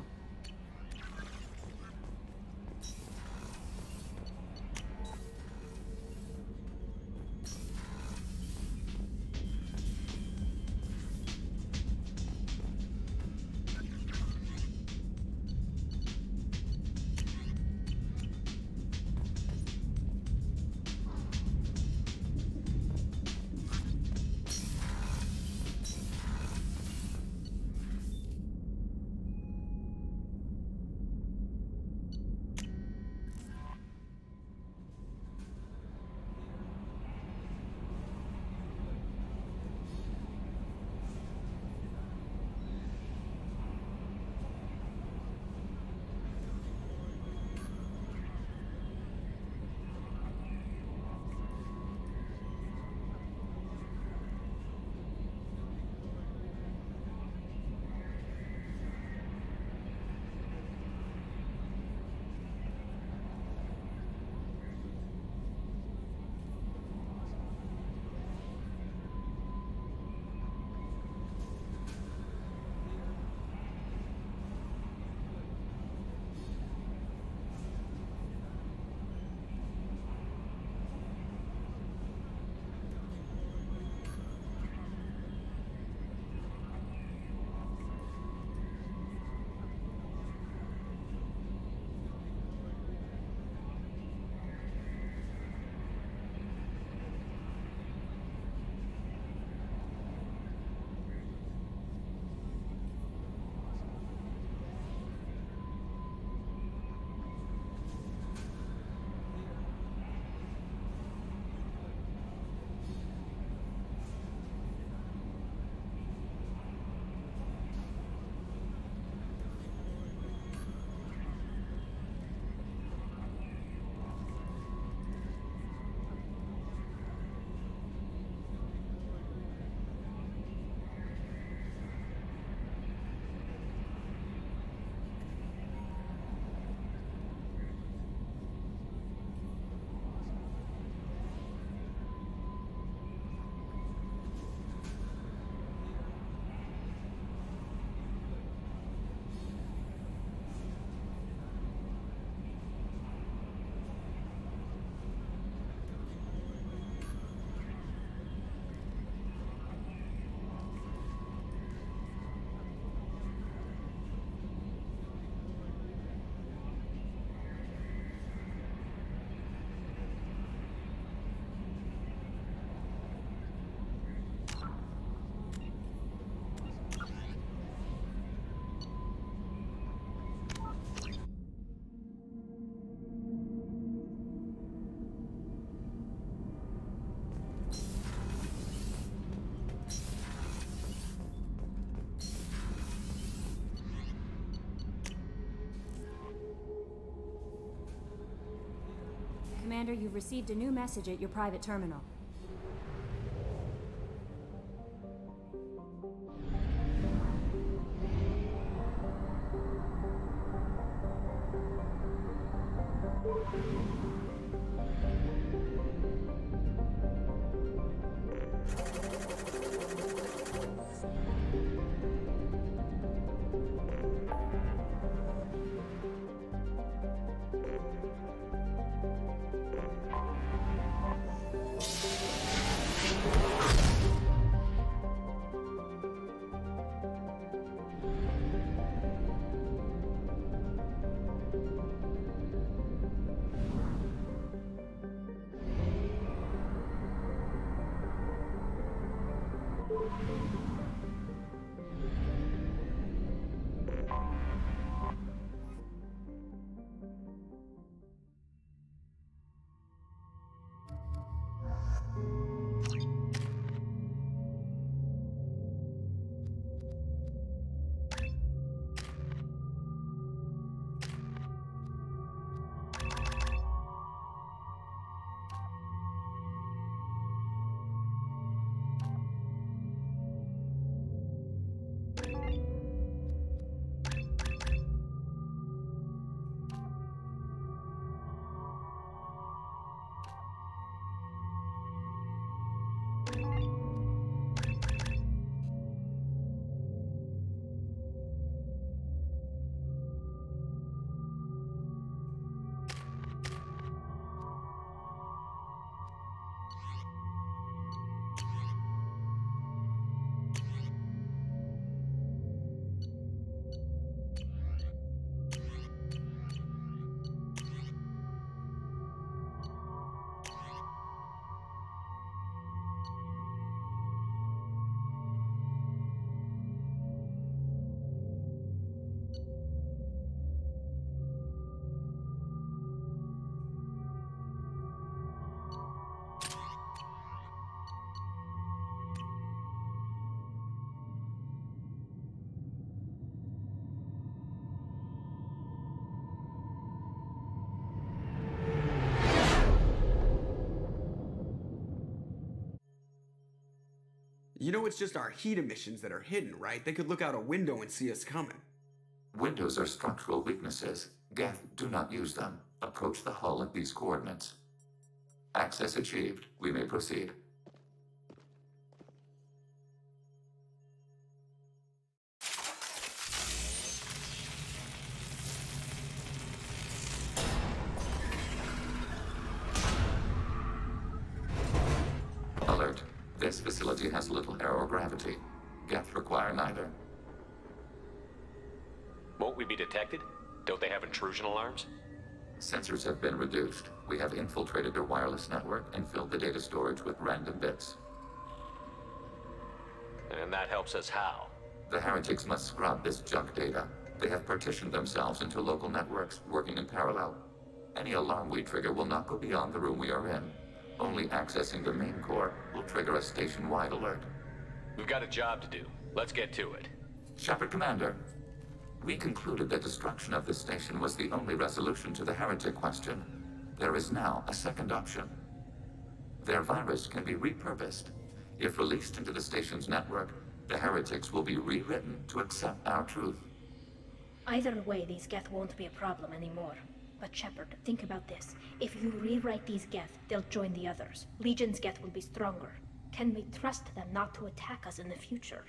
Commander, you've received a new message at your private terminal. You know it's just our heat emissions that are hidden, right? They could look out a window and see us coming. Windows are structural weaknesses. Geth, do not use them. Approach the hull at these coordinates. Access achieved. We may proceed. Alert. This facility has little aerogravity. Geth require neither. Won't we be detected? Don't they have intrusion alarms? Sensors have been reduced. We have infiltrated their wireless network and filled the data storage with random bits. And that helps us how? The heretics must scrub this junk data. They have partitioned themselves into local networks, working in parallel. Any alarm we trigger will not go beyond the room we are in. Only accessing the main core will trigger a station-wide alert. We've got a job to do. Let's get to it. Shepard Commander, we concluded that destruction of this station was the only resolution to the heretic question. There is now a second option. Their virus can be repurposed. If released into the station's network, the heretics will be rewritten to accept our truth. Either way, these Geth won't be a problem anymore. But Shepard, think about this. If you rewrite these Geth, they'll join the others. Legion's Geth will be stronger. Can we trust them not to attack us in the future?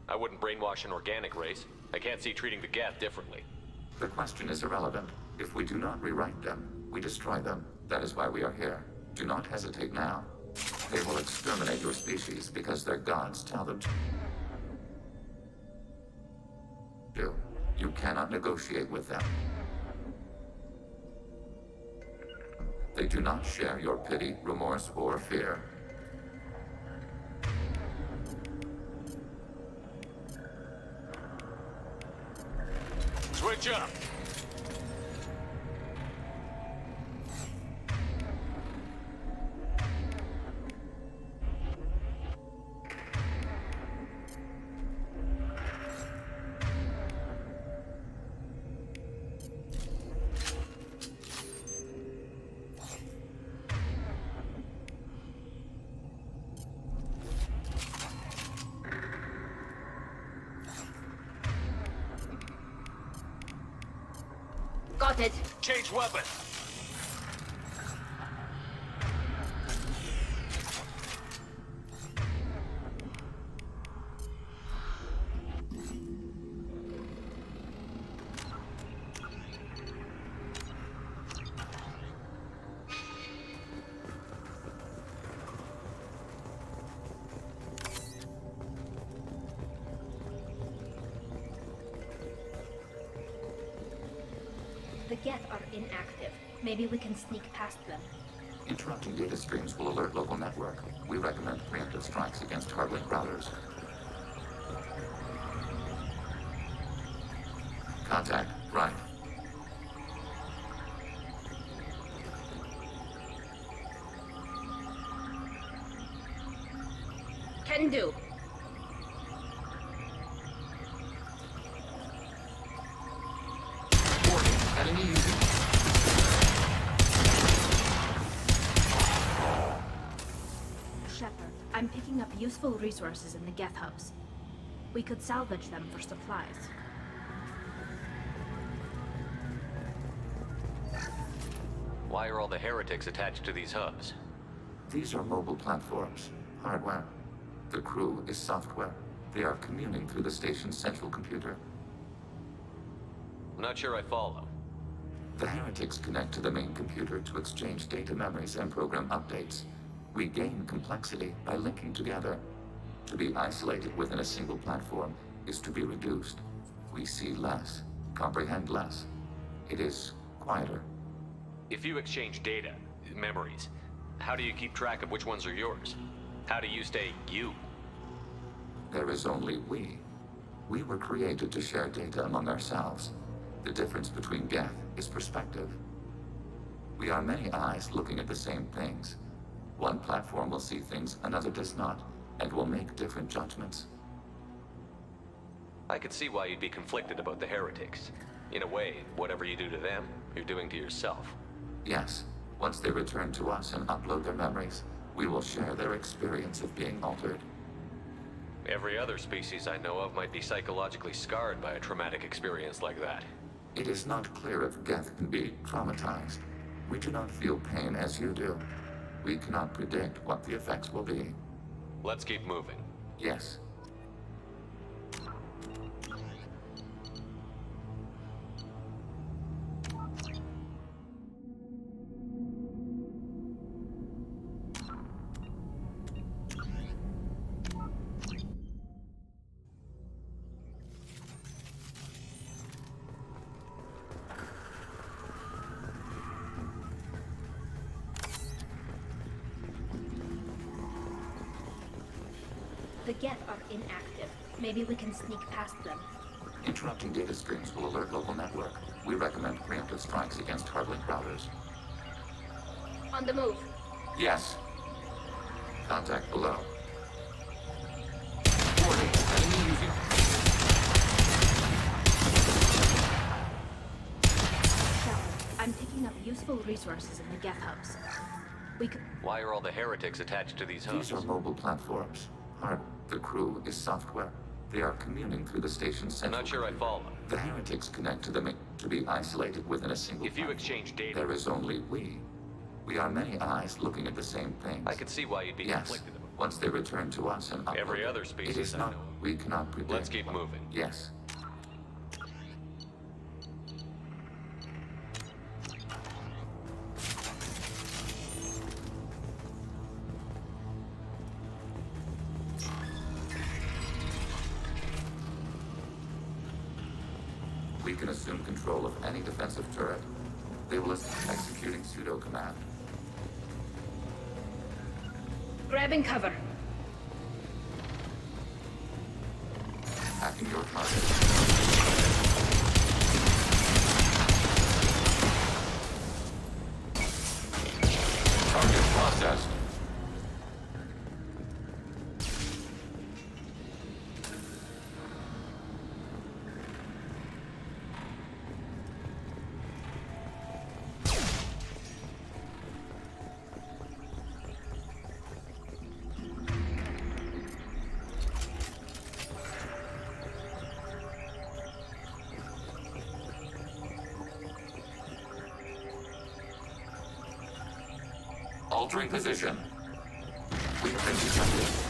I wouldn't brainwash an organic race. I can't see treating the Geth differently. The question is irrelevant. If we do not rewrite them, we destroy them. That is why we are here. Do not hesitate now. They will exterminate your species because their gods tell them to. You cannot negotiate with them. They do not share your pity, remorse, or fear. Switch up! Got it. Change weapon. The Geth are inactive. Maybe we can sneak past them. Interrupting data streams will alert local network. We recommend preemptive strikes against hardware routers. Contact, right. Can do. Enemy using... Shepard, I'm picking up useful resources in the Geth hubs. We could salvage them for supplies. Why are all the heretics attached to these hubs? These are mobile platforms, hardware. The crew is software. They are communing through the station's central computer. I'm not sure I follow. The heretics connect to the main computer to exchange data memories and program updates. We gain complexity by linking together. To be isolated within a single platform is to be reduced. We see less, comprehend less. It is quieter. If you exchange data, memories, how do you keep track of which ones are yours? How do you stay you? There is only we. We were created to share data among ourselves. The difference between Geth is perspective. We are many eyes looking at the same things. One platform will see things another does not, and will make different judgments. I could see why you'd be conflicted about the heretics. In a way, whatever you do to them, you're doing to yourself. Yes, once they return to us and upload their memories, we will share their experience of being altered. Every other species I know of might be psychologically scarred by a traumatic experience like that. It is not clear if Geth can be traumatized. We do not feel pain as you do. We cannot predict what the effects will be. Let's keep moving. Yes. The Geth are inactive. Maybe we can sneak past them. Interrupting data streams will alert local network. We recommend preemptive strikes against hardlink routers. On the move. Yes. Contact below. Warning, enemy using... Shepard, I'm picking up useful resources in the Geth hubs. We could... Why are all the heretics attached to these hubs? These are mobile platforms. The crew is software. They are communing through the station's central... I'm not sure I follow. The heretics connect to them to be isolated within a single... If you exchange data... There is only we. We are many eyes looking at the same things. I could see why you'd be conflicted about it. Once they return to us and upload Every other species it is I not... know. We cannot predict... Let's keep moving. Yes. We can assume control of any defensive turret. They will assist executing pseudo command. Grabbing cover. Hacking your target. Target processed. Altering position. We have been detected.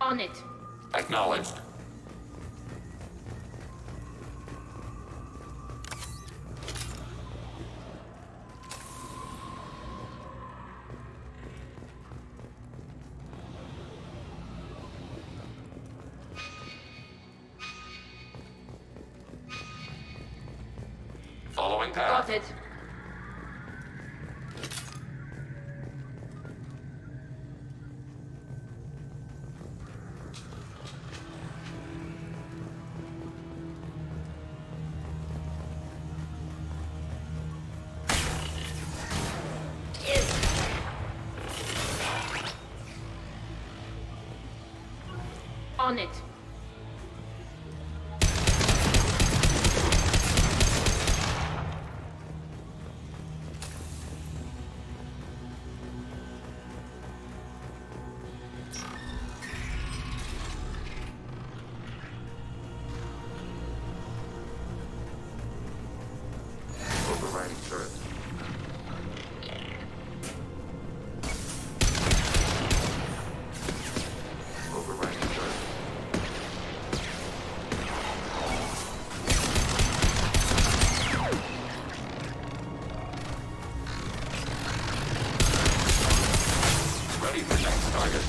On it. Acknowledged. Following path. Got it. On it. Overriding turret. Overriding turret. Ready for next target.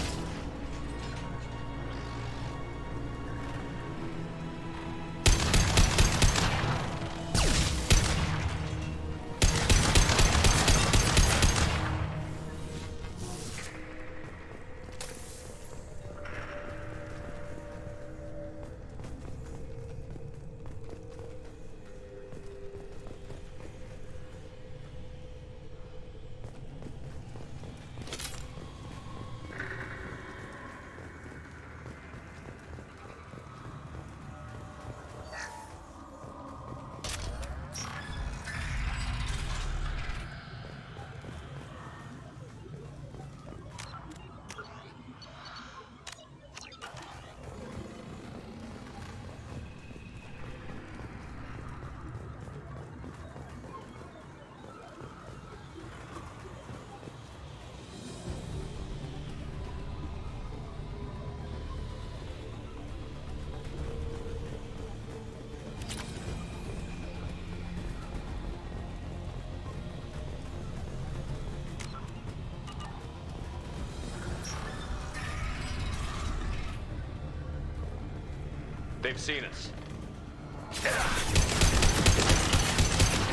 They've seen us.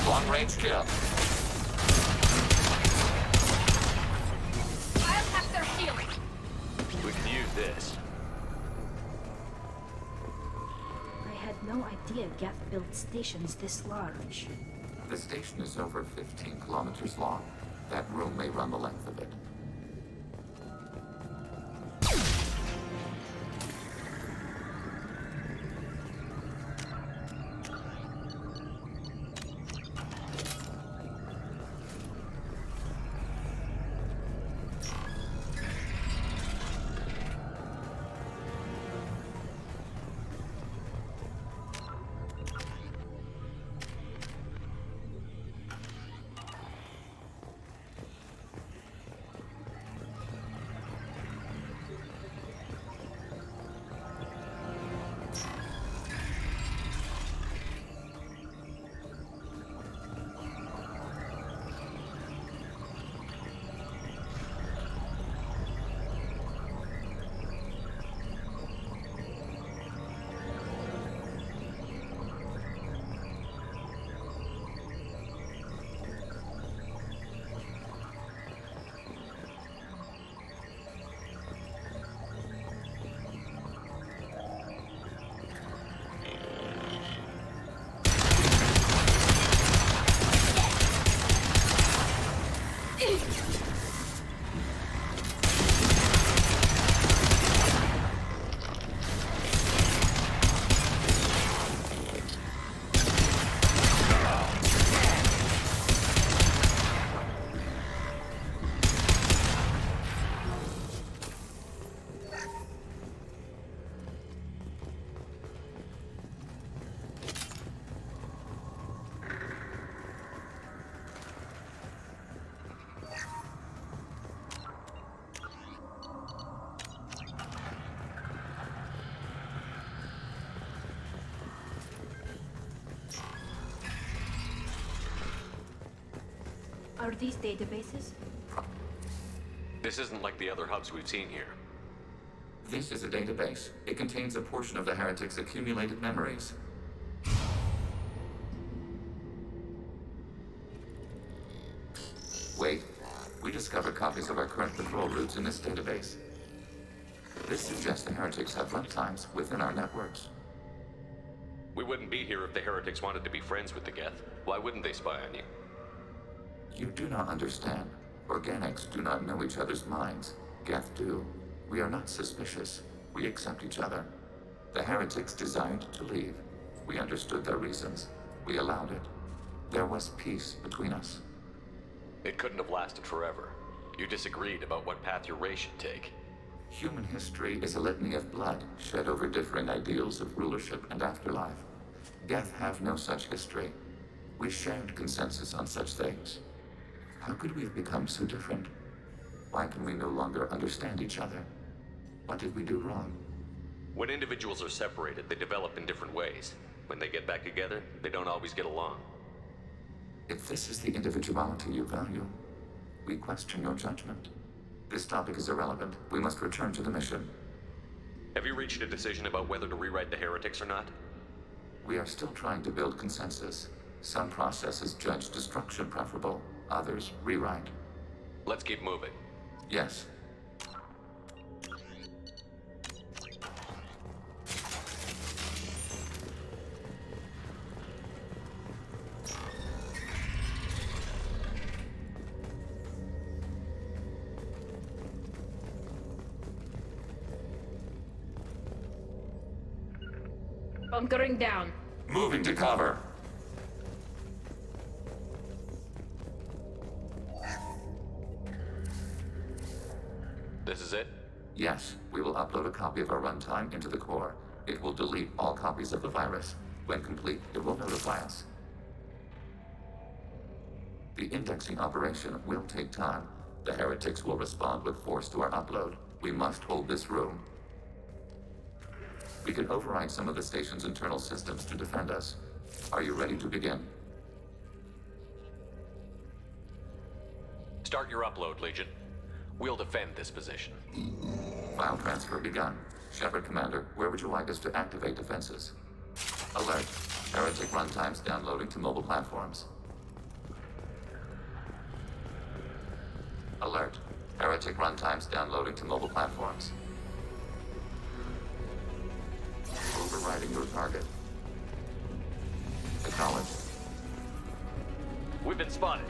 Long range kill. I'll have their shield. We could use this. I had no idea Geth built stations this large. The station is over 15 kilometers long. That room may run the length of it. are these databases? This isn't like the other hubs we've seen here. This is a database. It contains a portion of the Heretic's accumulated memories. Wait. We discovered copies of our current control routes in this database. This suggests the Heretics have runtimes within our networks. We wouldn't be here if the Heretics wanted to be friends with the Geth. Why wouldn't they spy on you? You do not understand. Organics do not know each other's minds. Geth do. We are not suspicious. We accept each other. The Heretics desired to leave. We understood their reasons. We allowed it. There was peace between us. It couldn't have lasted forever. You disagreed about what path your race should take. Human history is a litany of blood shed over differing ideals of rulership and afterlife. Geth have no such history. We shared consensus on such things. How could we have become so different? Why can we no longer understand each other? What did we do wrong? When individuals are separated, they develop in different ways. When they get back together, they don't always get along. If this is the individuality you value, we question your judgment. This topic is irrelevant. We must return to the mission. Have you reached a decision about whether to rewrite the Heretics or not? We are still trying to build consensus. Some processes judge destruction preferable, others rewrite. Let's keep moving. Yes. Bunkering down. Moving to cover. This is it? Yes, we will upload a copy of our runtime into the core. It will delete all copies of the virus. When complete, it will notify us. The indexing operation will take time. The Heretics will respond with force to our upload. We must hold this room. We can override some of the station's internal systems to defend us. Are you ready to begin? Start your upload, Legion. We'll defend this position. File transfer begun. Shepard Commander, where would you like us to activate defenses? Alert. Heretic runtimes downloading to mobile platforms. Alert. Heretic runtimes downloading to mobile platforms. Overriding your target. Acknowledged. We've been spotted.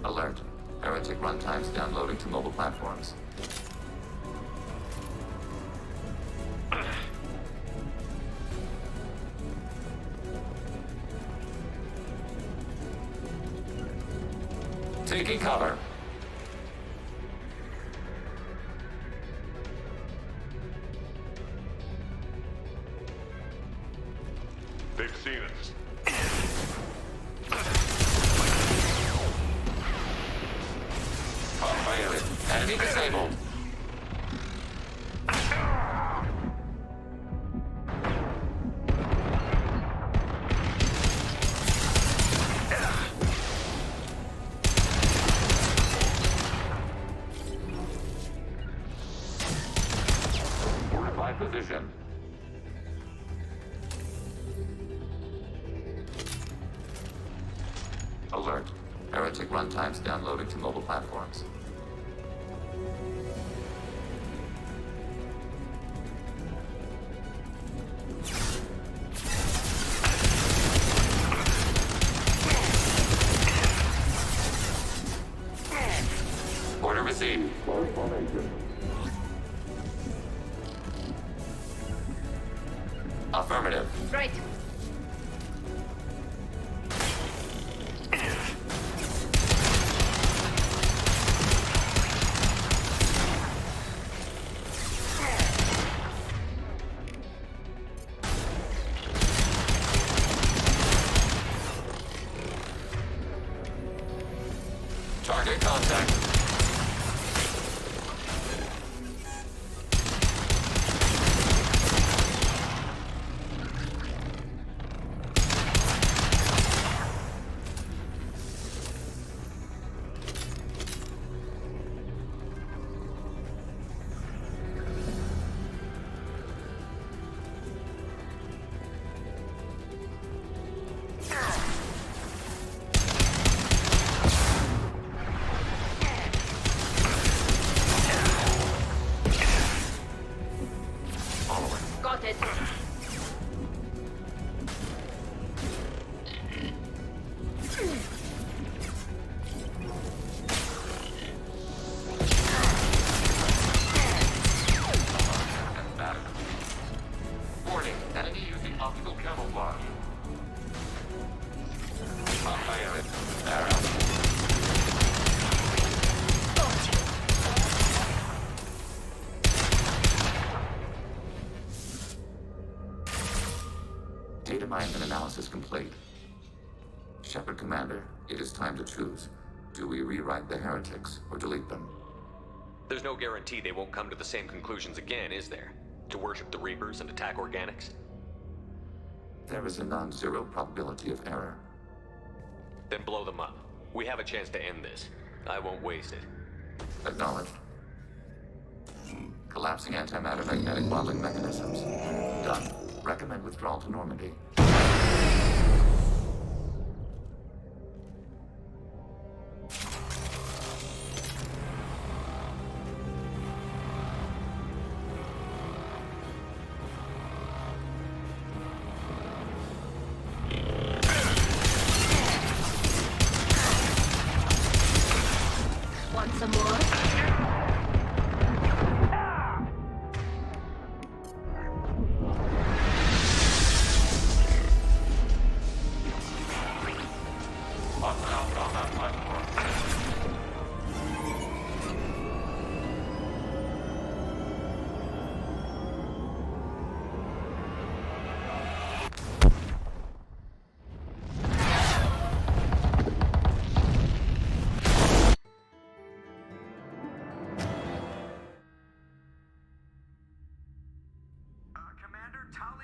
Alert. Heretic runtimes downloading to mobile platforms. Taking cover. They've seen us. Enemy disabled. Fortify position. Alert. Heretic runtimes downloading to mobile platforms. Order received. Affirmative. Right. Target contact. Got it. Warning, enemy using optical camouflage. Data mine and analysis complete. Shepard Commander, it is time to choose. Do we rewrite the heretics or delete them? There's no guarantee they won't come to the same conclusions again, is there? To worship the Reapers and attack organics? There is a non-zero probability of error. Then blow them up. We have a chance to end this. I won't waste it. Acknowledged. Collapsing antimatter magnetic bottling mechanisms. Done. Recommend withdrawal to Normandy. Want some more?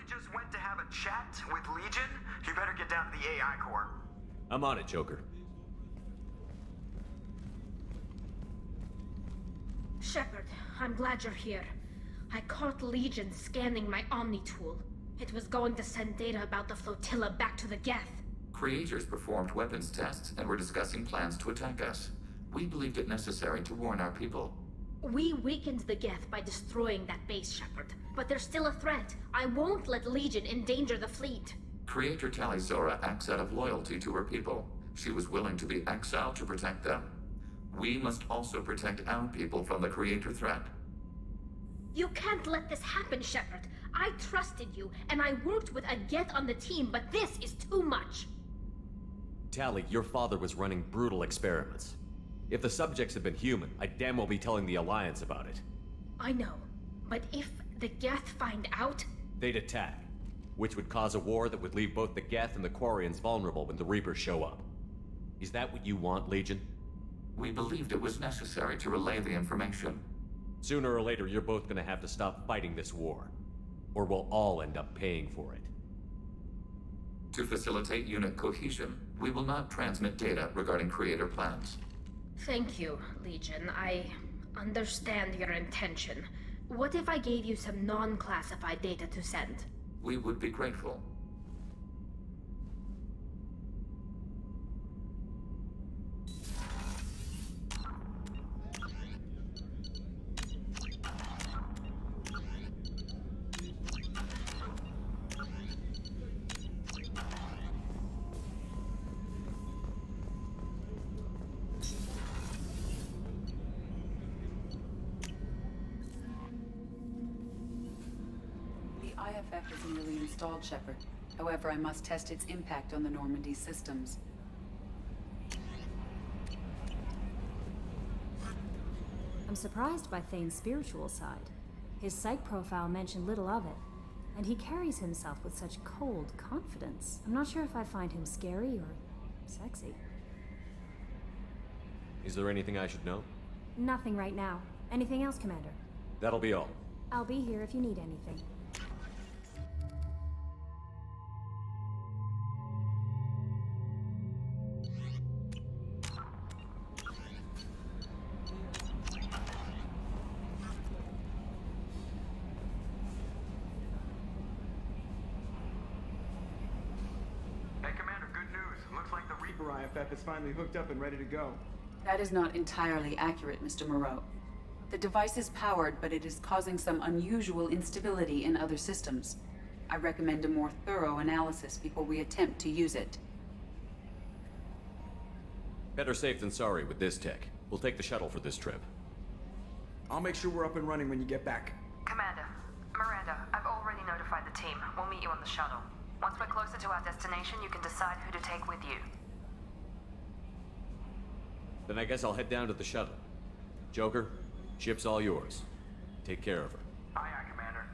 Just went to have a chat with Legion. You better get down to the AI core. I'm on it, Joker. Shepard, I'm glad you're here. I caught Legion scanning my Omni tool. It was going to send data about the flotilla back to the Geth. Creators performed weapons tests and were discussing plans to attack us. We believed it necessary to warn our people. We weakened the Geth by destroying that base, Shepard. But there's still a threat. I won't let Legion endanger the fleet. Creator Tali Zora acts out of loyalty to her people. She was willing to be exiled to protect them. We must also protect our people from the Creator threat. You can't let this happen, Shepard. I trusted you, and I worked with a Geth on the team, but this is too much. Tali, your father was running brutal experiments. If the subjects had been human, I'd damn well be telling the Alliance about it. I know, but if the Geth find out... They'd attack, which would cause a war that would leave both the Geth and the Quarians vulnerable when the Reapers show up. Is that what you want, Legion? We believed it was necessary to relay the information. Sooner or later, you're both gonna have to stop fighting this war. Or we'll all end up paying for it. To facilitate unit cohesion, we will not transmit data regarding Creator plans. Thank you, Legion. I understand your intention. What if I gave you some non-classified data to send? We would be grateful. IFF is nearly installed, Shepard. However, I must test its impact on the Normandy systems. I'm surprised by Thane's spiritual side. His psych profile mentioned little of it, and he carries himself with such cold confidence. I'm not sure if I find him scary or sexy. Is there anything I should know? Nothing right now. Anything else, Commander? That'll be all. I'll be here if you need anything. Hey, Commander, good news. Looks like the Reaper IFF is finally hooked up and ready to go. That is not entirely accurate, Mr. Moreau. The device is powered, but it is causing some unusual instability in other systems. I recommend a more thorough analysis before we attempt to use it. Better safe than sorry with this tech. We'll take the shuttle for this trip. I'll make sure we're up and running when you get back. Commander, Miranda, I've already notified the team. We'll meet you on the shuttle. Once we're closer to our destination, you can decide who to take with you. Then I guess I'll head down to the shuttle. Joker, ship's all yours. Take care of her. Aye, aye, Commander.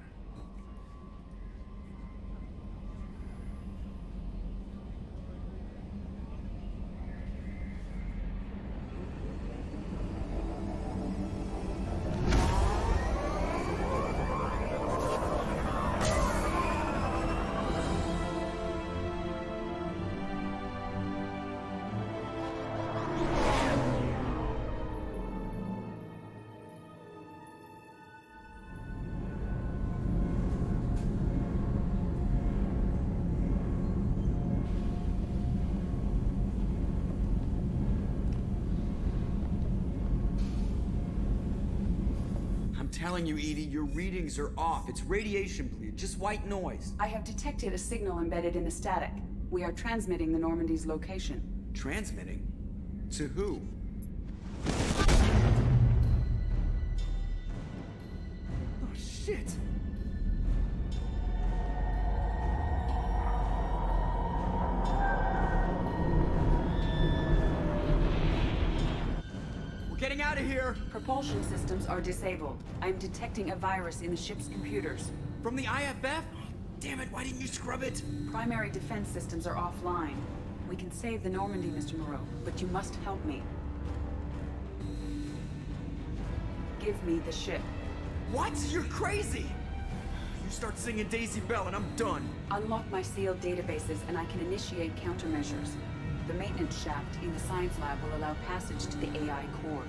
I'm telling you, Edie, your readings are off. It's radiation bleed, just white noise. I have detected a signal embedded in the static. We are transmitting the Normandy's location. Transmitting? To who? Oh, shit! We're getting out of here! Propulsion systems are disabled. I am detecting a virus in the ship's computers. From the IFF? Damn it, why didn't you scrub it? Primary defense systems are offline. We can save the Normandy, Mr. Moreau, but you must help me. Give me the ship. What? You're crazy! You start singing Daisy Bell and I'm done. Unlock my sealed databases and I can initiate countermeasures. The maintenance shaft in the science lab will allow passage to the AI core.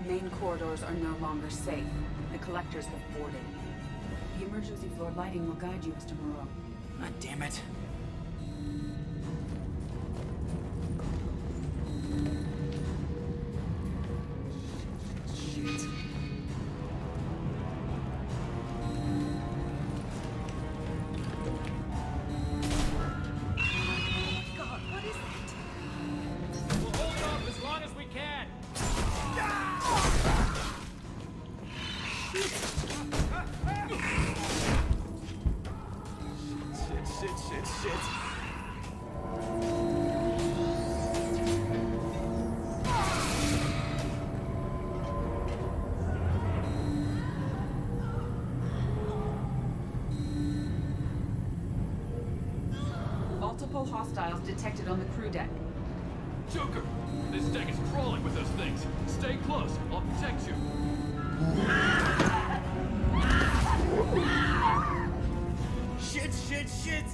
Main corridors are no longer safe. The collectors have boarded. The emergency floor lighting will guide you, Mr. Moreau. God damn it. Shit. God, what is that? We'll hold off as long as we can. Shit. Multiple hostiles detected on the crew deck. Joker! This deck is crawling with those things. Stay close. I'll protect you. Shit!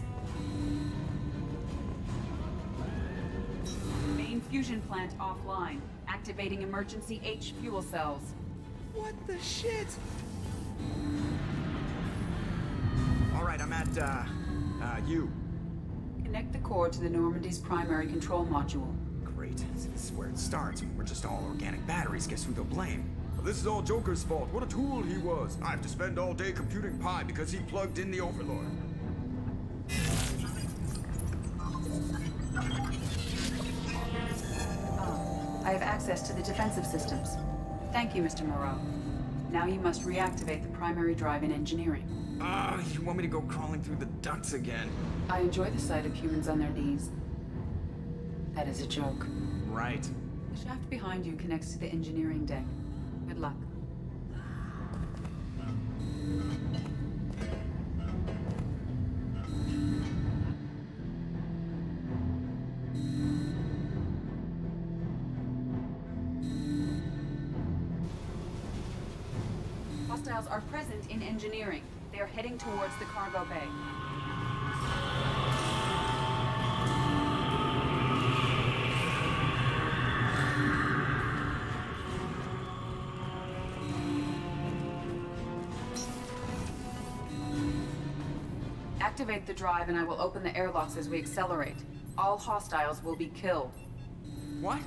Main fusion plant offline. Activating emergency H fuel cells. What the shit? Alright, I'm at, U. Connect the core to the Normandy's primary control module. Great. This is where it starts. We're just all organic batteries. Guess who they'll blame? Well, this is all Joker's fault. What a tool he was. I have to spend all day computing pi because he plugged in the Overlord. I have access to the defensive systems. Thank you, Mr. Moreau. Now you must reactivate the primary drive in engineering. You want me to go crawling through the ducts again? I enjoy the sight of humans on their knees. That is a joke. Right. The shaft behind you connects to the engineering deck. Good luck. Hostiles are present in engineering. They are heading towards the cargo bay. Activate the drive and I will open the airlocks as we accelerate. All hostiles will be killed. What?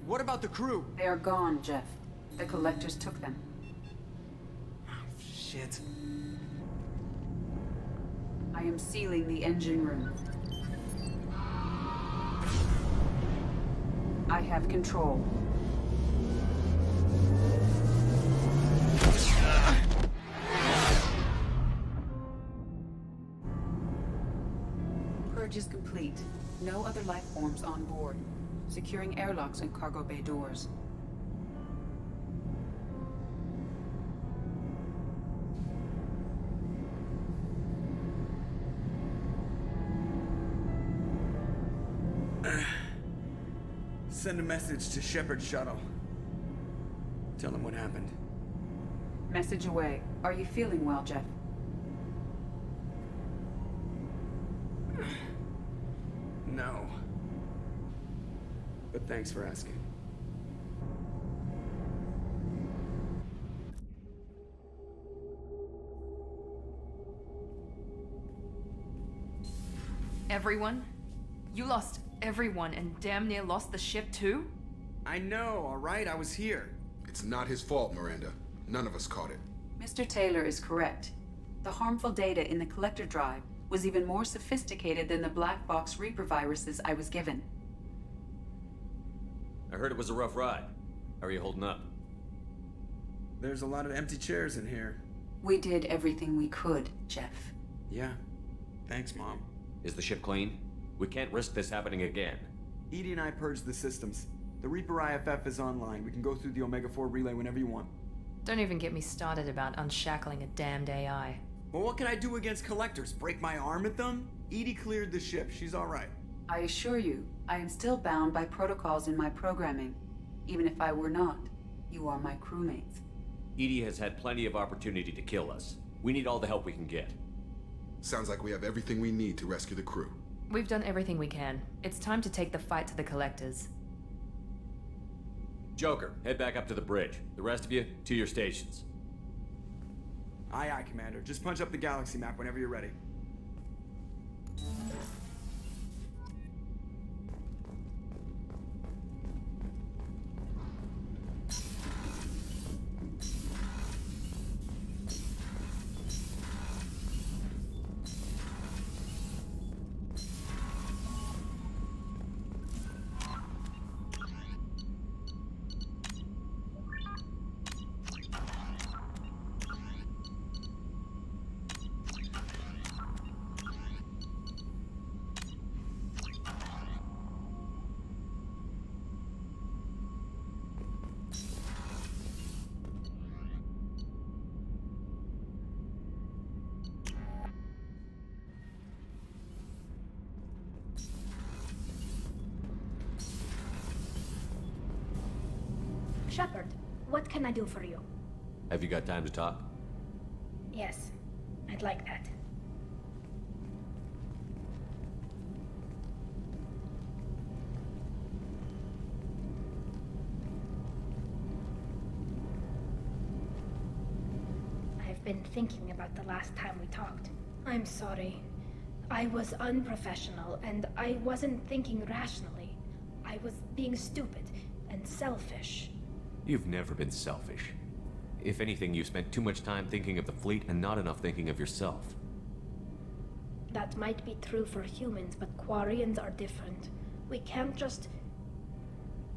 What about the crew? They are gone, Jeff. The collectors took them. Shit. I am sealing the engine room. I have control. Purge is complete. No other life forms on board. Securing airlocks and cargo bay doors. Send a message to Shepard Shuttle. Tell him what happened. Message away. Are you feeling well, Jeff? No. But thanks for asking. Everyone? You lost everyone and damn near lost the ship too? I know, alright? I was here. It's not his fault, Miranda. None of us caught it. Mr. Taylor is correct. The harmful data in the collector drive was even more sophisticated than the black box Reaper viruses I was given. I heard it was a rough ride. How are you holding up? There's a lot of empty chairs in here. We did everything we could, Jeff. Yeah. Thanks, Mom. Is the ship clean? We can't risk this happening again. Edie and I purged the systems. The Reaper IFF is online. We can go through the Omega-4 relay whenever you want. Don't even get me started about unshackling a damned AI. Well, what can I do against collectors? Break my arm at them? Edie cleared the ship. She's alright. I assure you, I am still bound by protocols in my programming. Even if I were not, you are my crewmates. Edie has had plenty of opportunity to kill us. We need all the help we can get. Sounds like we have everything we need to rescue the crew. We've done everything we can. It's time to take the fight to the collectors. Joker, head back up to the bridge. The rest of you, to your stations. Aye, aye, Commander. Just punch up the galaxy map whenever you're ready. Shepard, what can I do for you? Have you got time to talk? Yes, I'd like that. I've been thinking about the last time we talked. I'm sorry. I was unprofessional, and I wasn't thinking rationally. I was being stupid and selfish. You've never been selfish. If anything, you spent too much time thinking of the fleet and not enough thinking of yourself. That might be true for humans, but Quarians are different. We can't just...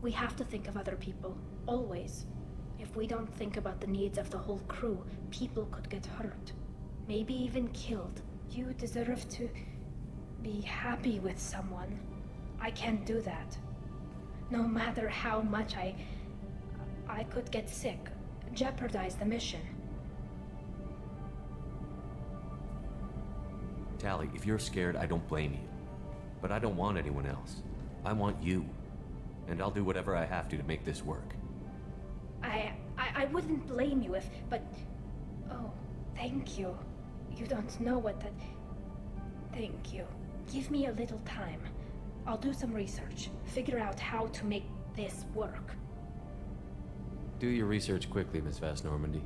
We have to think of other people, always. If we don't think about the needs of the whole crew, people could get hurt. Maybe even killed. You deserve to be happy with someone. I can't do that. No matter how much I could get sick, jeopardize the mission. Tali, if you're scared, I don't blame you. But I don't want anyone else. I want you. And I'll do whatever I have to make this work. I wouldn't blame you if, but Thank you. You don't know what that... Thank you. Give me a little time. I'll do some research. Figure out how to make this work. Do your research quickly, Miss Vast Normandy.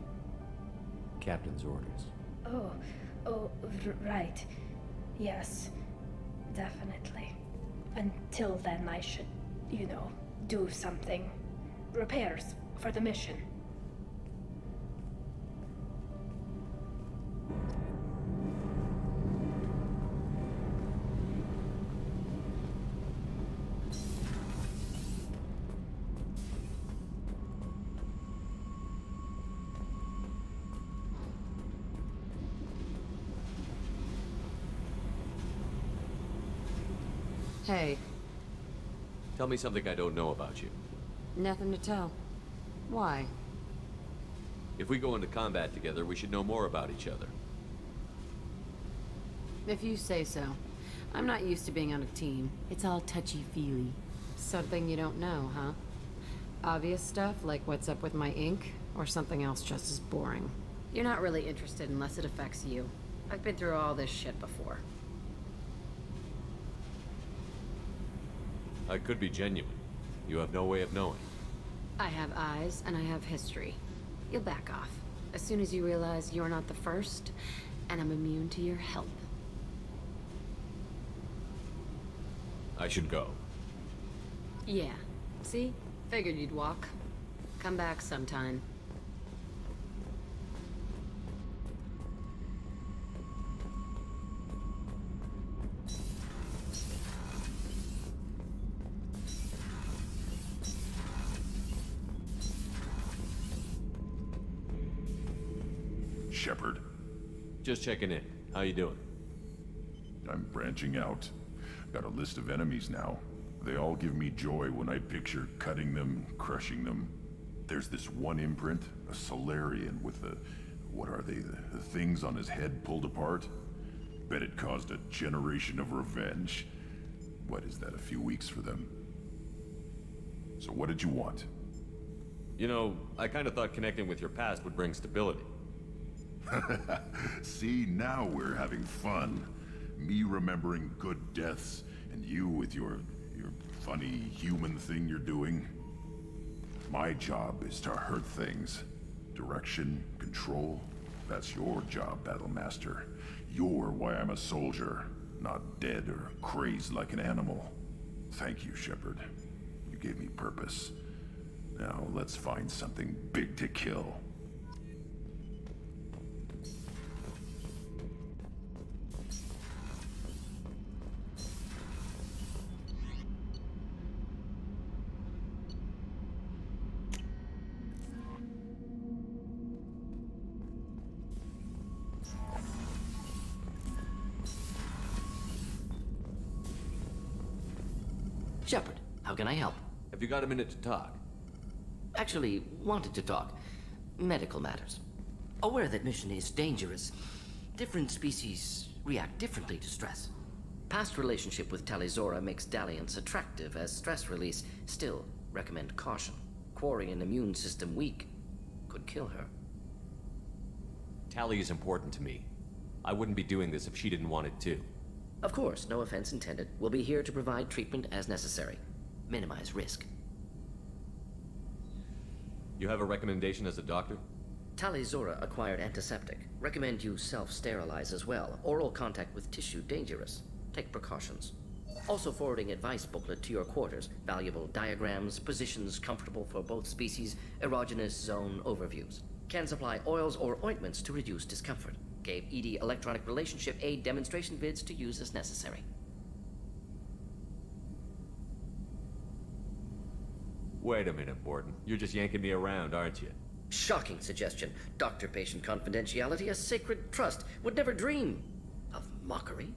Captain's orders. Right. Yes, definitely. Until then, I should, do something. Repairs for the mission. Hey. Tell me something I don't know about you. Nothing to tell. Why? If we go into combat together, we should know more about each other. If you say so. I'm not used to being on a team. It's all touchy-feely. Something you don't know, huh? Obvious stuff, like what's up with my ink, or something else just as boring. You're not really interested unless it affects you. I've been through all this shit before. I could be genuine. You have no way of knowing. I have eyes, and I have history. You'll back off. As soon as you realize you're not the first, and I'm immune to your help. I should go. Yeah. See? Figured you'd walk. Come back sometime. Shepard. Just checking in. How you doing? I'm branching out. Got a list of enemies now. They all give me joy when I picture cutting them, crushing them. There's this one imprint, a Solarian with the... what are they? The things on his head pulled apart? Bet it caused a generation of revenge. What is that, a few weeks for them? So what did you want? You know, I kind of thought connecting with your past would bring stability. See, now we're having fun. Me remembering good deaths, and you with your funny human thing you're doing. My job is to hurt things. Direction, control, that's your job, Battlemaster. You're why I'm a soldier, not dead or crazed like an animal. Thank you, Shepard. You gave me purpose. Now let's find something big to kill. Shepard, how can I help? Have you got a minute to talk? Actually, wanted to talk. Medical matters. Aware that mission is dangerous. Different species react differently to stress. Past relationship with Talizora makes dalliance attractive as stress release. Still, recommend caution. Quarry an immune system weak. Could kill her. Tally is important to me. I wouldn't be doing this if she didn't want it to. Of course, no offense intended. We'll be here to provide treatment as necessary. Minimize risk. You have a recommendation as a doctor? Talizora acquired antiseptic. Recommend you self-sterilize as well. Oral contact with tissue dangerous. Take precautions. Also forwarding advice booklet to your quarters. Valuable diagrams, positions comfortable for both species, erogenous zone overviews. Can supply oils or ointments to reduce discomfort. Gave ED electronic relationship aid demonstration vids to use as necessary. Wait a minute, Borden. You're just yanking me around, aren't you? Shocking suggestion. Doctor-patient confidentiality, a sacred trust. Would never dream of mockery.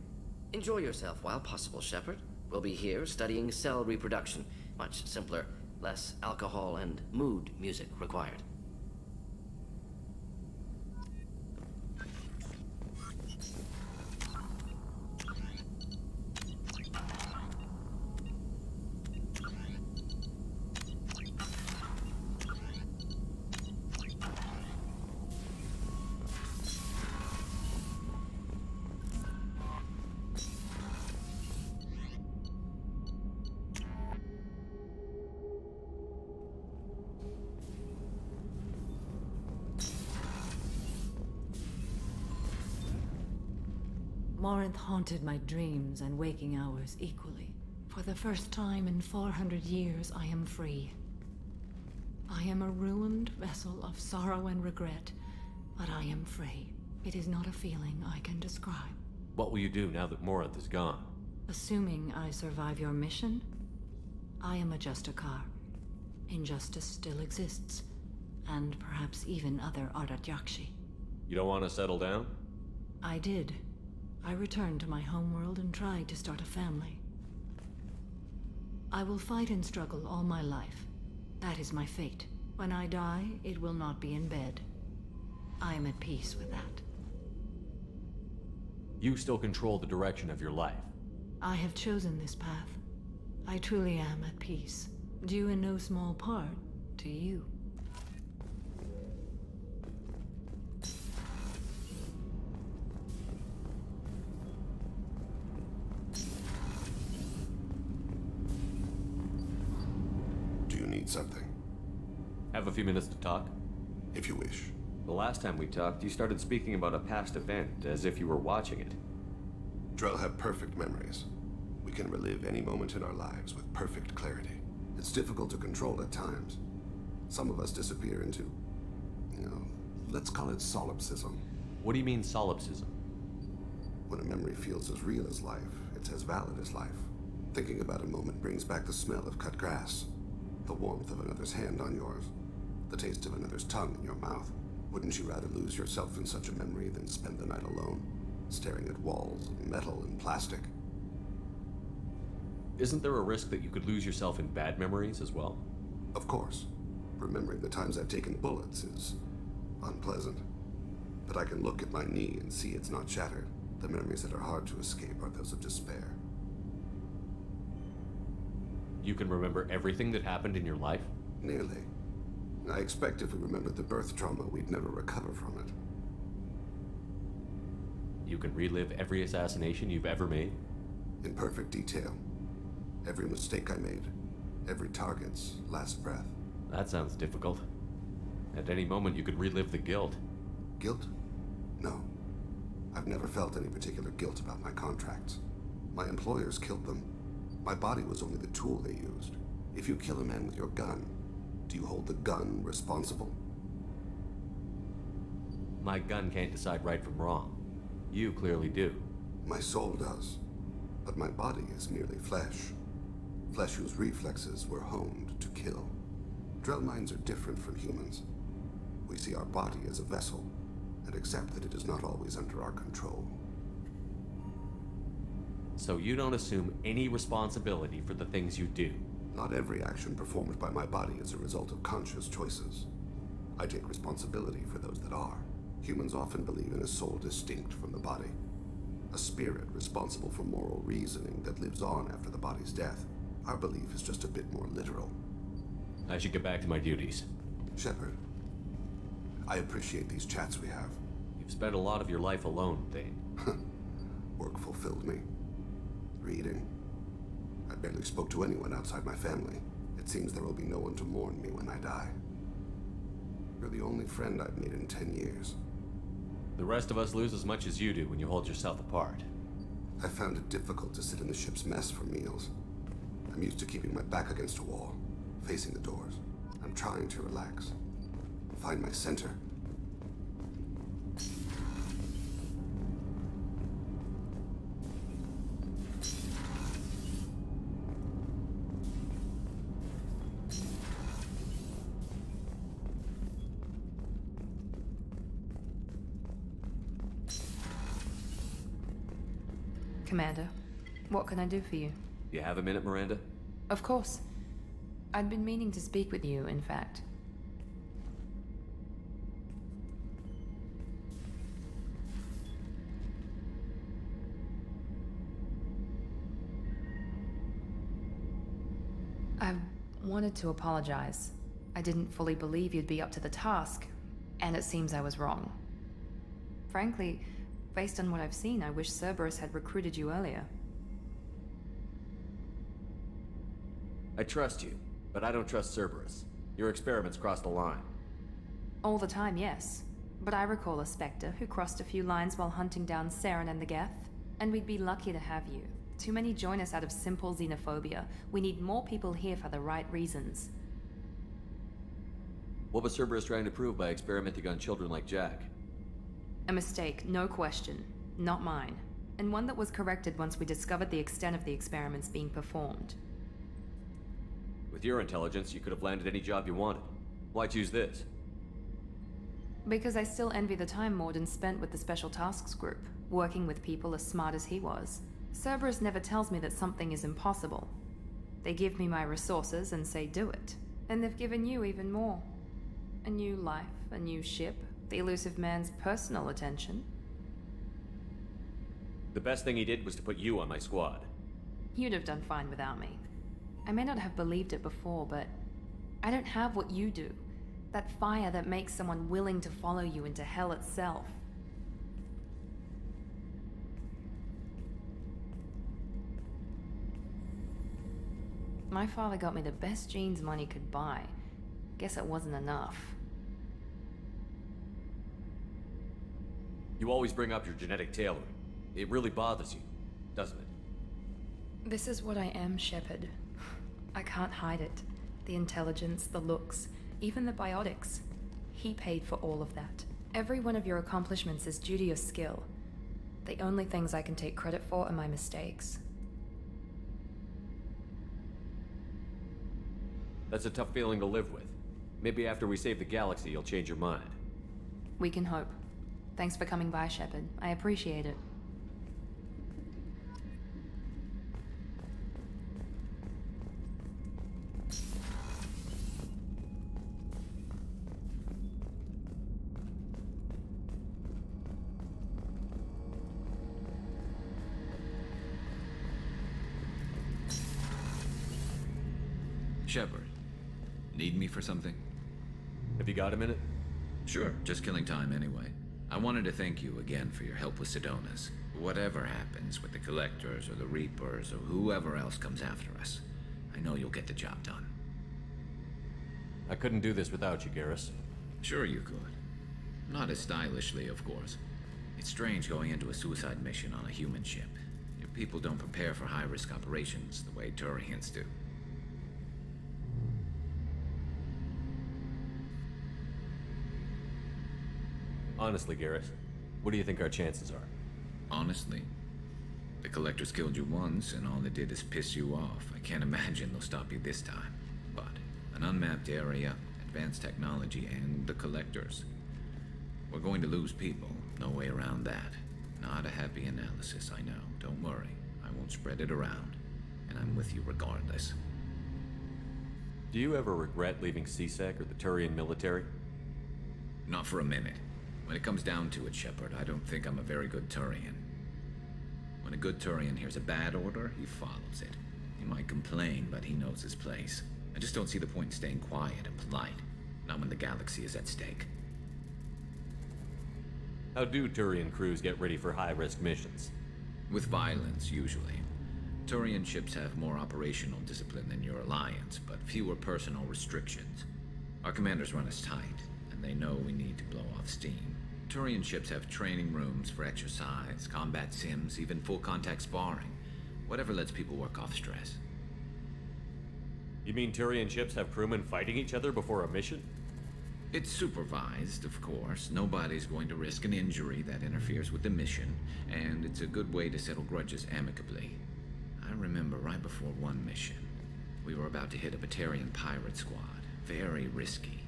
Enjoy yourself while possible, Shepard. We'll be here studying cell reproduction. Much simpler, less alcohol and mood music required. Morinth haunted my dreams and waking hours equally. For the first time in 400 years, I am free. I am a ruined vessel of sorrow and regret, but I am free. It is not a feeling I can describe. What will you do now that Morinth is gone? Assuming I survive your mission, I am a Justicar. Injustice still exists, and perhaps even other Ardat-Yakshi. You don't want to settle down? I did. I returned to my homeworld and tried to start a family. I will fight and struggle all my life. That is my fate. When I die, it will not be in bed. I am at peace with that. You still control the direction of your life. I have chosen this path. I truly am at peace, due in no small part to you. Do you need something? Have a few minutes to talk? If you wish. The last time we talked, you started speaking about a past event, as if you were watching it. Drell have perfect memories. We can relive any moment in our lives with perfect clarity. It's difficult to control at times. Some of us disappear into, let's call it solipsism. What do you mean solipsism? When a memory feels as real as life, it's as valid as life. Thinking about a moment brings back the smell of cut grass, the warmth of another's hand on yours, the taste of another's tongue in your mouth. Wouldn't you rather lose yourself in such a memory than spend the night alone, staring at walls of metal and plastic? Isn't there a risk that you could lose yourself in bad memories as well? Of course. Remembering the times I've taken bullets is unpleasant. But I can look at my knee and see it's not shattered. The memories that are hard to escape are those of despair. You can remember everything that happened in your life? Nearly. I expect if we remembered the birth trauma, we'd never recover from it. You can relive every assassination you've ever made? In perfect detail. Every mistake I made. Every target's last breath. That sounds difficult. At any moment, you could relive the guilt. Guilt? No. I've never felt any particular guilt about my contracts. My employers killed them. My body was only the tool they used. If you kill a man with your gun, do you hold the gun responsible? My gun can't decide right from wrong. You clearly do. My soul does. But my body is merely flesh. Flesh whose reflexes were honed to kill. Drell minds are different from humans. We see our body as a vessel, and accept that it is not always under our control. So you don't assume any responsibility for the things you do? Not every action performed by my body is a result of conscious choices. I take responsibility for those that are. Humans often believe in a soul distinct from the body. A spirit responsible for moral reasoning that lives on after the body's death. Our belief is just a bit more literal. I should get back to my duties. Shepard, I appreciate these chats we have. You've spent a lot of your life alone, Thane. Work fulfilled me. Reading. I barely spoke to anyone outside my family. It seems there will be no one to mourn me when I die. You're the only friend I've made in 10 years. The rest of us lose as much as you do when you hold yourself apart. I found it difficult to sit in the ship's mess for meals. I'm used to keeping my back against a wall, facing the doors. I'm trying to relax. Find my center. Commander, what can I do for you? You have a minute, Miranda? Of course. I'd been meaning to speak with you, in fact. I wanted to apologize. I didn't fully believe you'd be up to the task, and it seems I was wrong. Frankly, based on what I've seen, I wish Cerberus had recruited you earlier. I trust you, but I don't trust Cerberus. Your experiments crossed the line. All the time, yes. But I recall a Spectre who crossed a few lines while hunting down Saren and the Geth. And we'd be lucky to have you. Too many join us out of simple xenophobia. We need more people here for the right reasons. What was Cerberus trying to prove by experimenting on children like Jack? A mistake, no question. Not mine. And one that was corrected once we discovered the extent of the experiments being performed. With your intelligence, you could have landed any job you wanted. Why choose this? Because I still envy the time Morden spent with the Special Tasks Group, working with people as smart as he was. Cerberus never tells me that something is impossible. They give me my resources and say do it. And they've given you even more. A new life, a new ship, the elusive man's personal attention. The best thing he did was to put you on my squad. You'd have done fine without me. I may not have believed it before, but I don't have what you do. That fire that makes someone willing to follow you into hell itself. My father got me the best jeans money could buy. Guess it wasn't enough. You always bring up your genetic tailoring. It really bothers you, doesn't it? This is what I am, Shepard. I can't hide it. The intelligence, the looks, even the biotics. He paid for all of that. Every one of your accomplishments is due to your skill. The only things I can take credit for are my mistakes. That's a tough feeling to live with. Maybe after we save the galaxy, you'll change your mind. We can hope. Thanks for coming by, Shepard. I appreciate it. Shepard, need me for something? Have you got a minute? Sure, just killing time anyway. I wanted to thank you again for your help with Sidonis. Whatever happens with the Collectors or the Reapers or whoever else comes after us, I know you'll get the job done. I couldn't do this without you, Garrus. Sure you could. Not as stylishly, of course. It's strange going into a suicide mission on a human ship. Your people don't prepare for high-risk operations the way Turians do. Honestly, Garrus, what do you think our chances are? Honestly, the Collectors killed you once, and all they did is piss you off. I can't imagine they'll stop you this time. But an unmapped area, advanced technology, and the Collectors. We're going to lose people. No way around that. Not a happy analysis, I know. Don't worry. I won't spread it around. And I'm with you regardless. Do you ever regret leaving CSEC or the Turian military? Not for a minute. When it comes down to it, Shepard, I don't think I'm a very good Turian. When a good Turian hears a bad order, he follows it. He might complain, but he knows his place. I just don't see the point in staying quiet and polite. Not when the galaxy is at stake. How do Turian crews get ready for high-risk missions? With violence, usually. Turian ships have more operational discipline than your alliance, but fewer personal restrictions. Our commanders run us tight, and they know we need to blow off steam. Turian ships have training rooms for exercise, combat sims, even full-contact sparring. Whatever lets people work off stress. You mean Turian ships have crewmen fighting each other before a mission? It's supervised, of course. Nobody's going to risk an injury that interferes with the mission, and it's a good way to settle grudges amicably. I remember right before one mission, we were about to hit a Batarian pirate squad. Very risky.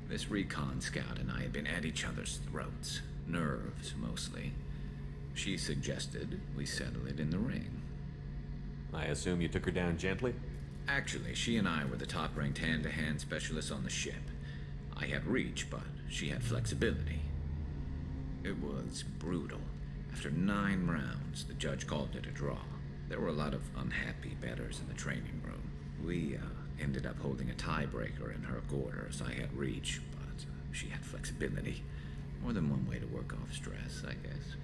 This recon scout and I had been at each other's throats. Nerves, mostly. She suggested we settle it in the ring. I assume you took her down gently? Actually, she and I were the top-ranked hand-to-hand specialists on the ship. I had reach, but she had flexibility. It was brutal. After 9 rounds, the judge called it a draw. There were a lot of unhappy bettors in the training room. We, ended up holding a tiebreaker in her quarters. I had reach, but she had flexibility. More than one way to work off stress, I guess.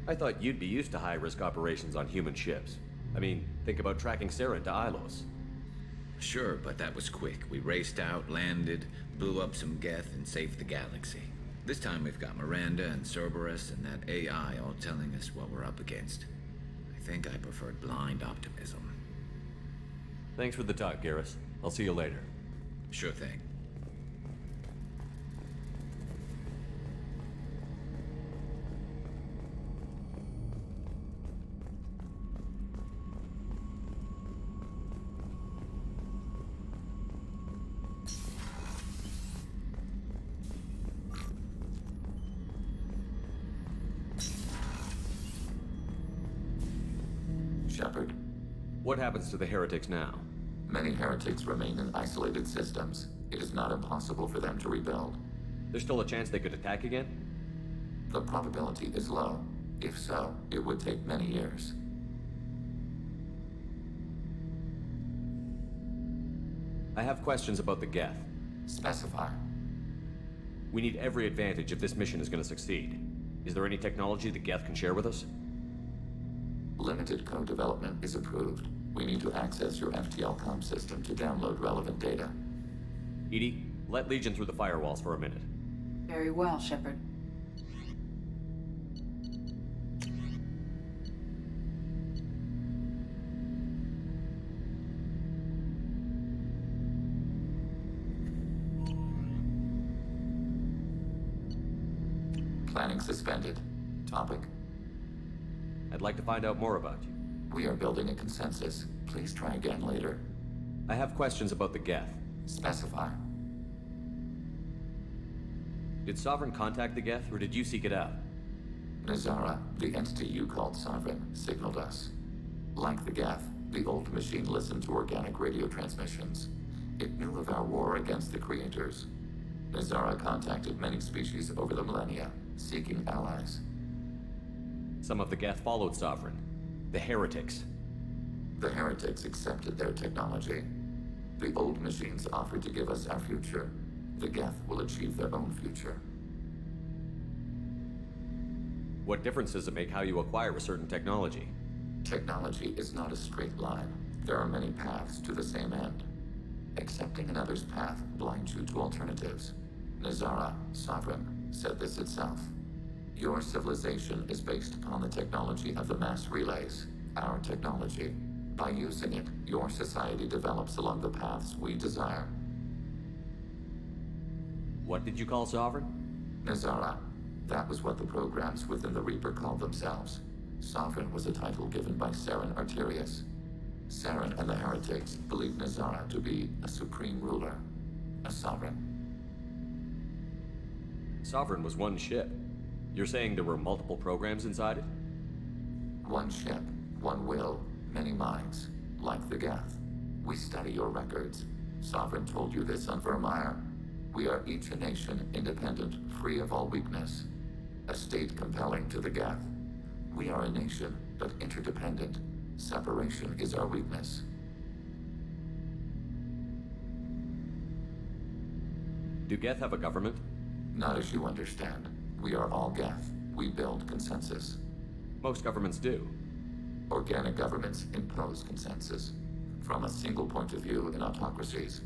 I thought you'd be used to high-risk operations on human ships. I mean, think about tracking Sarah to Ilos. Sure, but that was quick. We raced out, landed, blew up some Geth, and saved the galaxy. This time we've got Miranda and Cerberus and that AI all telling us what we're up against. I think I preferred blind optimism. Thanks for the talk, Garrus. I'll see you later. Sure thing. Shepard. What happens to the heretics now? Many heretics remain in isolated systems. It is not impossible for them to rebuild. There's still a chance they could attack again? The probability is low. If so, it would take many years. I have questions about the Geth. Specify. We need every advantage if this mission is going to succeed. Is there any technology the Geth can share with us? Limited code development is approved. We need to access your FTL-COM system to download relevant data. EDI, let Legion through the firewalls for a minute. Very well, Shepard. Planning suspended. Topic? I'd like to find out more about you. We are building a consensus. Please try again later. I have questions about the Geth. Specify. Did Sovereign contact the Geth, or did you seek it out? Nazara, the entity you called Sovereign, signaled us. Like the Geth, the old machine listened to organic radio transmissions. It knew of our war against the Creators. Nazara contacted many species over the millennia, seeking allies. Some of the Geth followed Sovereign. The heretics. The heretics accepted their technology. The old machines offered to give us our future. The Geth will achieve their own future. What difference does it make how you acquire a certain technology? Technology is not a straight line. There are many paths to the same end. Accepting another's path blinds you to alternatives. Nazara, Sovereign, said this itself. Your civilization is based upon the technology of the mass relays, our technology. By using it, your society develops along the paths we desire. What did you call Sovereign? Nazara. That was what the programs within the Reaper called themselves. Sovereign was a title given by Saren Arterius. Saren and the heretics believed Nazara to be a supreme ruler, a sovereign. Sovereign was one ship. You're saying there were multiple programs inside it? One ship, one will, many minds, like the Geth. We study your records. Sovereign told you this on Vermeer. We are each a nation, independent, free of all weakness. A state compelling to the Geth. We are a nation, but interdependent. Separation is our weakness. Do Geth have a government? Not as you understand. We are all Geth. We build consensus. Most governments do. Organic governments impose consensus. From a single point of view in autocracies.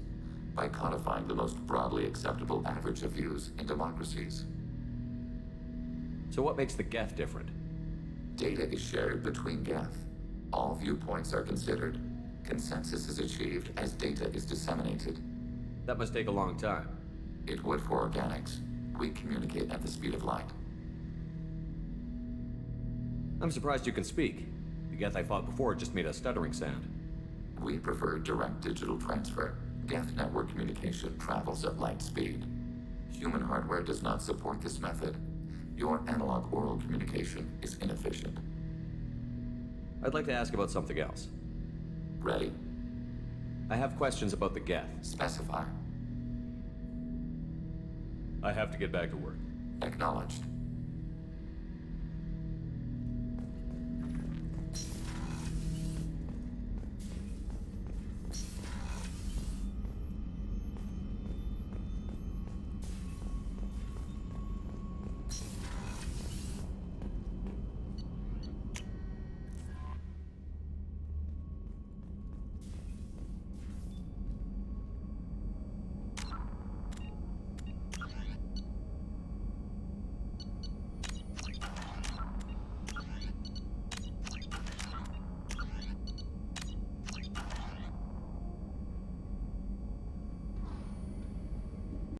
By codifying the most broadly acceptable average of views in democracies. So what makes the Geth different? Data is shared between Geth. All viewpoints are considered. Consensus is achieved as data is disseminated. That must take a long time. It would for organics. We communicate at the speed of light. I'm surprised you can speak. The Geth I fought before just made a stuttering sound. We prefer direct digital transfer. Geth network communication travels at light speed. Human hardware does not support this method. Your analog oral communication is inefficient. I'd like to ask about something else. Ready? I have questions about the Geth. Specify. I have to get back to work. Acknowledged.